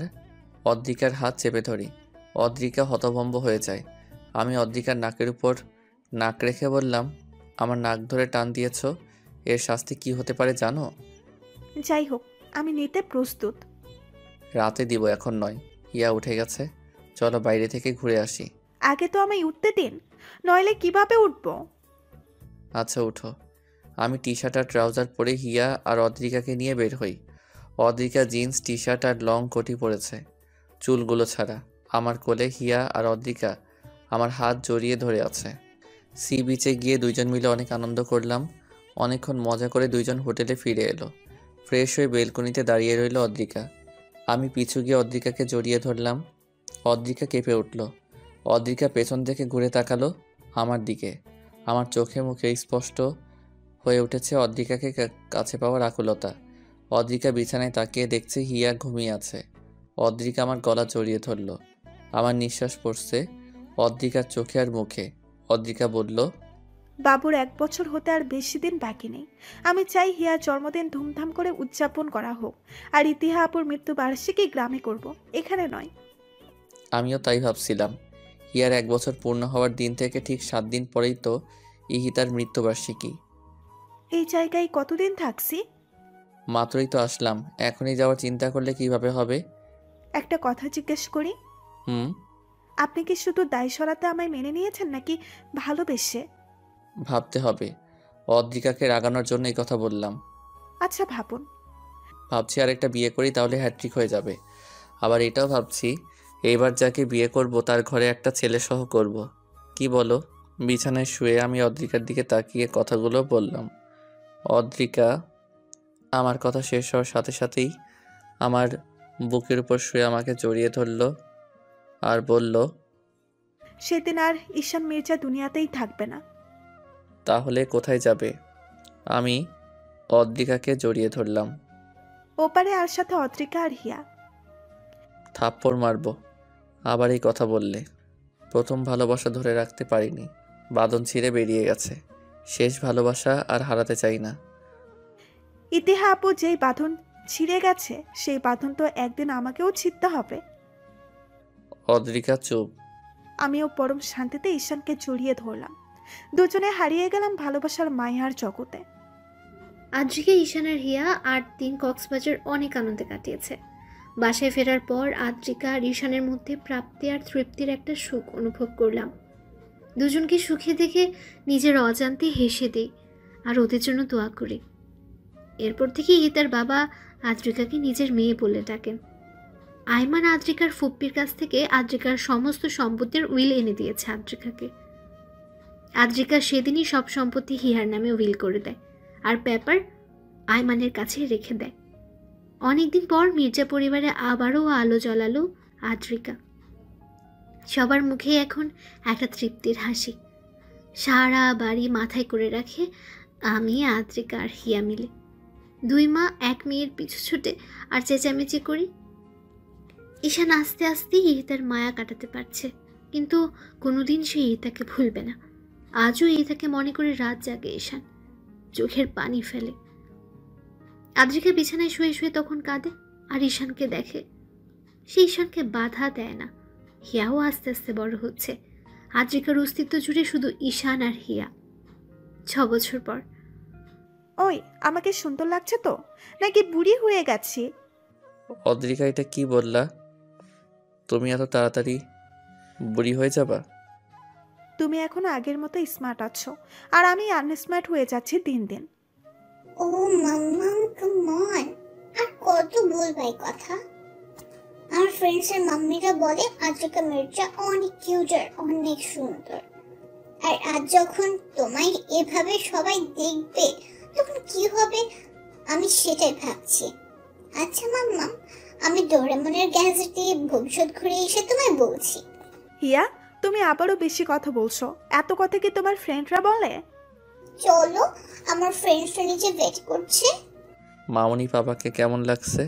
অদ্রিকার হাত চেপে ধরি। অদ্রিকা হতভম্ব হয়ে যায়। আমি অদ্রিকার নাকের উপর নাক রেখে বললাম, আমার নাক ধরে টান দিয়েছ, এর শাস্তি কি হতে পারে জানো? যাই হোক, আমি নিতে প্রস্তুত। রাতে দিব, এখন নয়। হিয়া উঠে গেছে, চলো বাইরে থেকে ঘুরে আসি। আগে তো আমায় উঠতে দিন, নইলে কিভাবে উঠবো? আচ্ছা উঠো। আমি টি শার্ট আর ট্রাউজার পরে হিয়া আর অদ্রিকাকে নিয়ে বের হই। অদ্রিকা জিন্স টি শার্ট আর লং কোটি পরেছে, চুলগুলো ছাড়া। আমার কোলে হিয়া আর অদ্রিকা আমার হাত জড়িয়ে ধরে আছে। সি বিচে গিয়ে দুইজন মিলে অনেক আনন্দ করলাম। অনেকক্ষণ মজা করে দুইজন হোটেলে ফিরে এলো। ফ্রেশ হয়ে বেলকনিতে দাঁড়িয়ে রইল অদ্রিকা। আমি পিছু গিয়ে অদ্রিকাকে জড়িয়ে ধরলাম। অদ্রিকা কেঁপে উঠল। অদ্রিকা পেছন থেকে ঘুরে তাকালো আমার দিকে। আমার চোখে মুখে স্পষ্ট হয়ে উঠেছে অদ্রিকাকে কাছে পাওয়ার আকুলতা। অদ্রিকা বিছানায় তাকিয়ে দেখছে হিয়া ঘুমিয়ে আছে। অদ্রিকা আমার গলা জড়িয়ে ধরল। আমার নিঃশ্বাস পড়ছে অদ্রিকার চোখে আর মুখে। অদ্রিকা বলল, বাবুর 1 বছর হতে আর বেশি দিন বাকি নেই। আমি চাই হিয়ার জন্মদিন ধুমধাম করে উদযাপন করা হোক, আর ইতিহা আপুর মৃত্যুবার্ষিকী গ্রামে করব, এখানে নয়। আমিও তাই ভাবছিলাম। হিয়ার 1 বছর পূর্ণ হওয়ার দিন থেকে ঠিক 7 দিন পরেই তো ইহিতার মৃত্যুবার্ষিকী। এই জায়গায় কতদিন থাকছি? মাত্রই তো আসলাম, এখনই যাওয়ার চিন্তা করলে কিভাবে হবে? একটা কথা জিজ্ঞেস করি, হুম। আপনি কি শুধু দায় সরাতে আমায় মেনে নিয়েছেন, নাকি ভালোবেসে? ভাবতে হবে। অদ্রিকাকে রাগানোর জন্য এই কথা বললাম। আচ্ছা ভাবুন। ভাবছি আর একটা বিয়ে করি, তাহলে হ্যাট্রিক হয়ে যাবে। আবার এটাও ভাবছি এইবার যাকে বিয়ে করব তার ঘরে একটা ছেলে সহ করব। কি বলো? বিছানায় শুয়ে আমি অদ্রিকার দিকে তাকিয়ে কথাগুলো বললাম। অদ্রিকা আমার কথা শেষ হওয়ার সাথে সাথেই আমার বুকের উপর শুয়ে আমাকে জড়িয়ে ধরলো আর বলল, সেদিন আর ঈশান মির্জা দুনিয়াতেই থাকবে না। তাহলে কোথায় যাবে? আমি অদ্রিকাকে জড়িয়ে ধরলাম। ওপারে আর সাথে অদ্রিকা আর হিয়া। থাপ্পড় মারবো আবার এই কথা বললে। প্রথম ভালোবাসা ধরে রাখতে পারিনি, বাঁধন ছিঁড়ে বেরিয়ে গেছে। শেষ ভালোবাসা আর হারাতে চাই না। ইতিহা আপু, যেই বাঁধন ছিঁড়ে গেছে সেই বাঁধন তো একদিন আমাকেও ছিঁড়তে হবে। অদ্রিকা চুপ। আমিও পরম শান্তিতে ঈশানকে জড়িয়ে ধরলাম। দুজনে হারিয়ে গেলাম ভালোবাসার মায়ার জগতে। আদ্রিকা, ঈশান আর হিয়া 8 দিন কক্সবাজার অনেক আনন্দে কাটিয়েছে। বাসায় ফেরার পর আদ্রিকা আর ঈশানের মধ্যে প্রাপ্তি আর তৃপ্তির একটা সুখ অনুভব করলাম। দুজনকে সুখে দেখে নিজের অজান্তে হেসে দিই আর ওদের জন্য দোয়া করি। এরপর থেকে তার বাবা আদ্রিকাকে নিজের মেয়ে বলে ডাকেন। আইমান আদ্রিকার ফুপ্পির কাছ থেকে আদ্রিকার সমস্ত সম্পত্তির উইল এনে দিয়েছে আদ্রিকাকে। আদ্রিকা সেদিনই সব সম্পত্তি হিয়ার নামে উইল করে দেয় আর পেপার আইমানের কাছে রেখে দেয়। অনেকদিন পর মির্জা পরিবারে আবারও আলো জ্বালালো আদ্রিকা। সবার মুখে এখন একটা তৃপ্তির হাসি। সারা বাড়ি মাথায় করে রাখে আমি, আদ্রিকা আর হিয়া মিলে। 2 মা 1 মেয়ের পিছু ছুটে আর চেঁচামেচি করি। ঈশান আস্তে আস্তে তার মায়া কাটাতে পারছে, কিন্তু কোনোদিন সে তাকে ভুলবে না। আজও তাকে মনে করে রাত জাগে ঈশান, চোখের পানি ফেলে। আদ্রিকা বিছানায় শুয়ে শুয়ে তখন কাঁদে আর ঈশানকে দেখে। সে ঈশানকে বাধা দেয় না। হিয়াও আস্তে আস্তে বড় হচ্ছে। আদ্রিকার অস্তিত্ব জুড়ে শুধু ঈশান আর হিয়া। 6 বছর পর। ওই, আমাকে সুন্দর লাগছে তো, নাকি বুড়ি হয়ে গেছি? অদ্রিকা, এটা কি বললা? তুমি এত তাড়াতাড়ি বুড়ি হয়ে যাবা? তুমি এখনো আগের মতো স্মার্ট আছো, আর আমি আনস্মার্ট হয়ে যাচ্ছি দিন দিন। ও মাম্মাম, কাম অন, আর কত বলবো এই কথা? আমার ফ্রেন্ডসের মাম্মিরা বলে আদ্রিকা মির্জা অনেক কিউট আর অনেক সুন্দর। আর আজ যখন তোমায় এভাবে সবাই দেখবে তখন কি হবে আমি সেটাই ভাবছি। আচ্ছা মাম্মাম, আমি ডোরেমনের গ্যাজেট দিয়ে ভবিষ্যৎ ঘুরে এসে তোমায় বলছি। হিয়া, তুমি আবারও বেশি কথা বলছো। এত কথা কি তোমার ফ্রেন্ডরা বলে? চলো, আমার ফ্রেন্ডসরা নিচে ওয়েট করছে। মামনি পাপাকে কেমন লাগছে?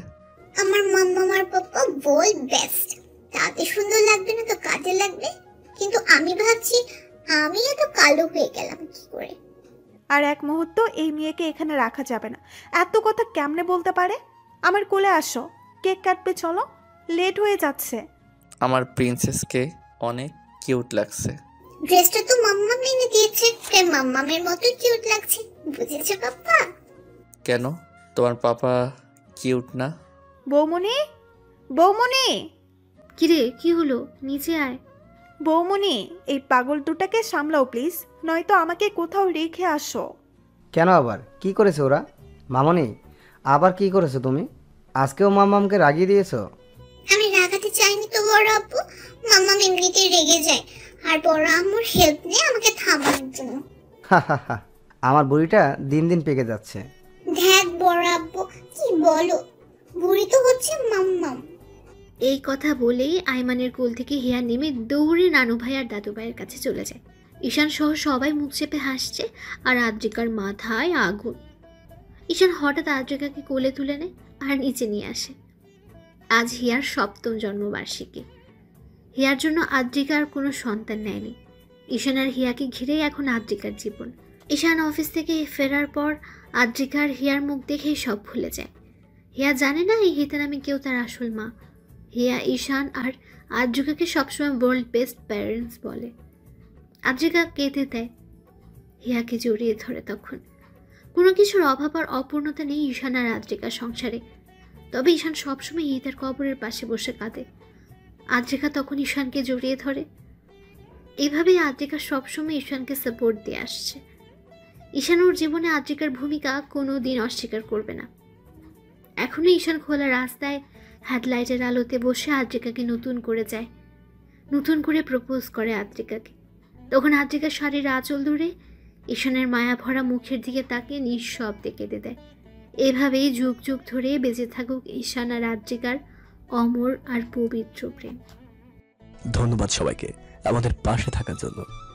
আমার মাম্মাম আর পাপা বল বেস্ট। তাতে সুন্দর লাগবে না তো কাজে লাগবে। কিন্তু আমি ভাবছি আমি এত কালো হয়ে গেলাম কি করে? আর এক মুহূর্ত এই মেয়েকে এখানে রাখা যাবে না। এত কথা কেমনে বলতে পারে? আমার কোলে আসো, কেক কাটবে, চলো, লেট হয়ে যাচ্ছে। আমার প্রিন্সেসকে অনেক কিউট লাগছে। ড্রেসটা তো মাম্মাম এনে দিয়েছে, তাই মাম্মামের মতোই কিউট লাগছে, বুঝেছো পাপ্পা? কেন, তোমার পাপা কিউট না? বৌমনি, বৌমনি, কিরে, কি হলো? নিচে আয়। বৌমনি, এই পাগল দুটাকে সামলাও প্লিজ, নয়তো আমাকে কোথাও রেখে আসো। কেন আবার কি করেছে ওরা? মামনি, আবার কি করেছো তুমি? আজকেও মাম্মামকে রাগিয়ে দিয়েছো? আমি রাগাতে চাইনি তো বড় আব্বু, মাম্মাম এমনিতেই রেগে যায় আর বড় আম্মুর হেল্প নিয়ে আমাকে থামানোর জন্য। আমার বুড়িটা দিন দিন পেকে যাচ্ছে। দেখ বড় আব্বু, কি বলো, বুড়ি তো হচ্ছে মাম্মাম। এই কথা বলেই আইমানের কোল থেকে হিয়া নেমে দৌড়ে নানু ভাই আর দাদু ভাইয়ের কাছে চলে যায়। ঈশান সহ সবাই মুখ চেপে হাসছে আর আদ্রিকার মাথায় আগুন। ঈশান হঠাৎ আদ্রিকাকে কোলে তুলে নেয় আর নিচে নিয়ে আসে। আজ হিয়ার 7ম জন্মবার্ষিকী। হিয়ার জন্য আদ্রিকার কোনো সন্তান নেয়নি। ঈশান আর হিয়াকে ঘিরেই এখন আদ্রিকার জীবন। ঈশান অফিস থেকে ফেরার পর আদ্রিকা আর হিয়ার মুখ দেখেই সব ভুলে যায়। হিয়া জানে না এই হিতা নামে কেউ তার আসল মা। হিয়া ঈশান আর আদ্রিকাকে সবসময় ওয়ার্ল্ড বেস্ট প্যারেন্টস বলে। আদ্রিকা কেঁদে দেয়, হিয়াকে জড়িয়ে ধরে। তখন কোনো কিছুর অভাব আর অপূর্ণতা নেই ঈশান আর আদ্রিকার সংসারে। তবে ঈশান সবসময় হিতার কবরের পাশে বসে কাঁদে। আদ্রিকা তখন ঈশানকে জড়িয়ে ধরে। এভাবেই আদ্রিকা সবসময় ঈশানকে সাপোর্ট দিয়ে আসছে। ঈশান ওর জীবনে আদ্রিকার ভূমিকা কোনো দিন অস্বীকার করবে না। এখনো ঈশান খোলা রাস্তায় হেডলাইটের আলোতে বসে আদ্রিকাকে নতুন করে যায়, নতুন করে প্রপোজ করে আদ্রিকাকে। তখন আদ্রিকা শাড়ির আঁচল ধরে ঈশানের মায়া ভরা মুখের দিকে তাকিয়ে নিঃশব্দে কেঁদে দেয়। এভাবেই যুগ যুগ ধরে বেঁচে থাকুক ঈশান আর আদ্রিকার অমর আর পবিত্র প্রেম। ধন্যবাদ সবাইকে আমাদের পাশে থাকার জন্য।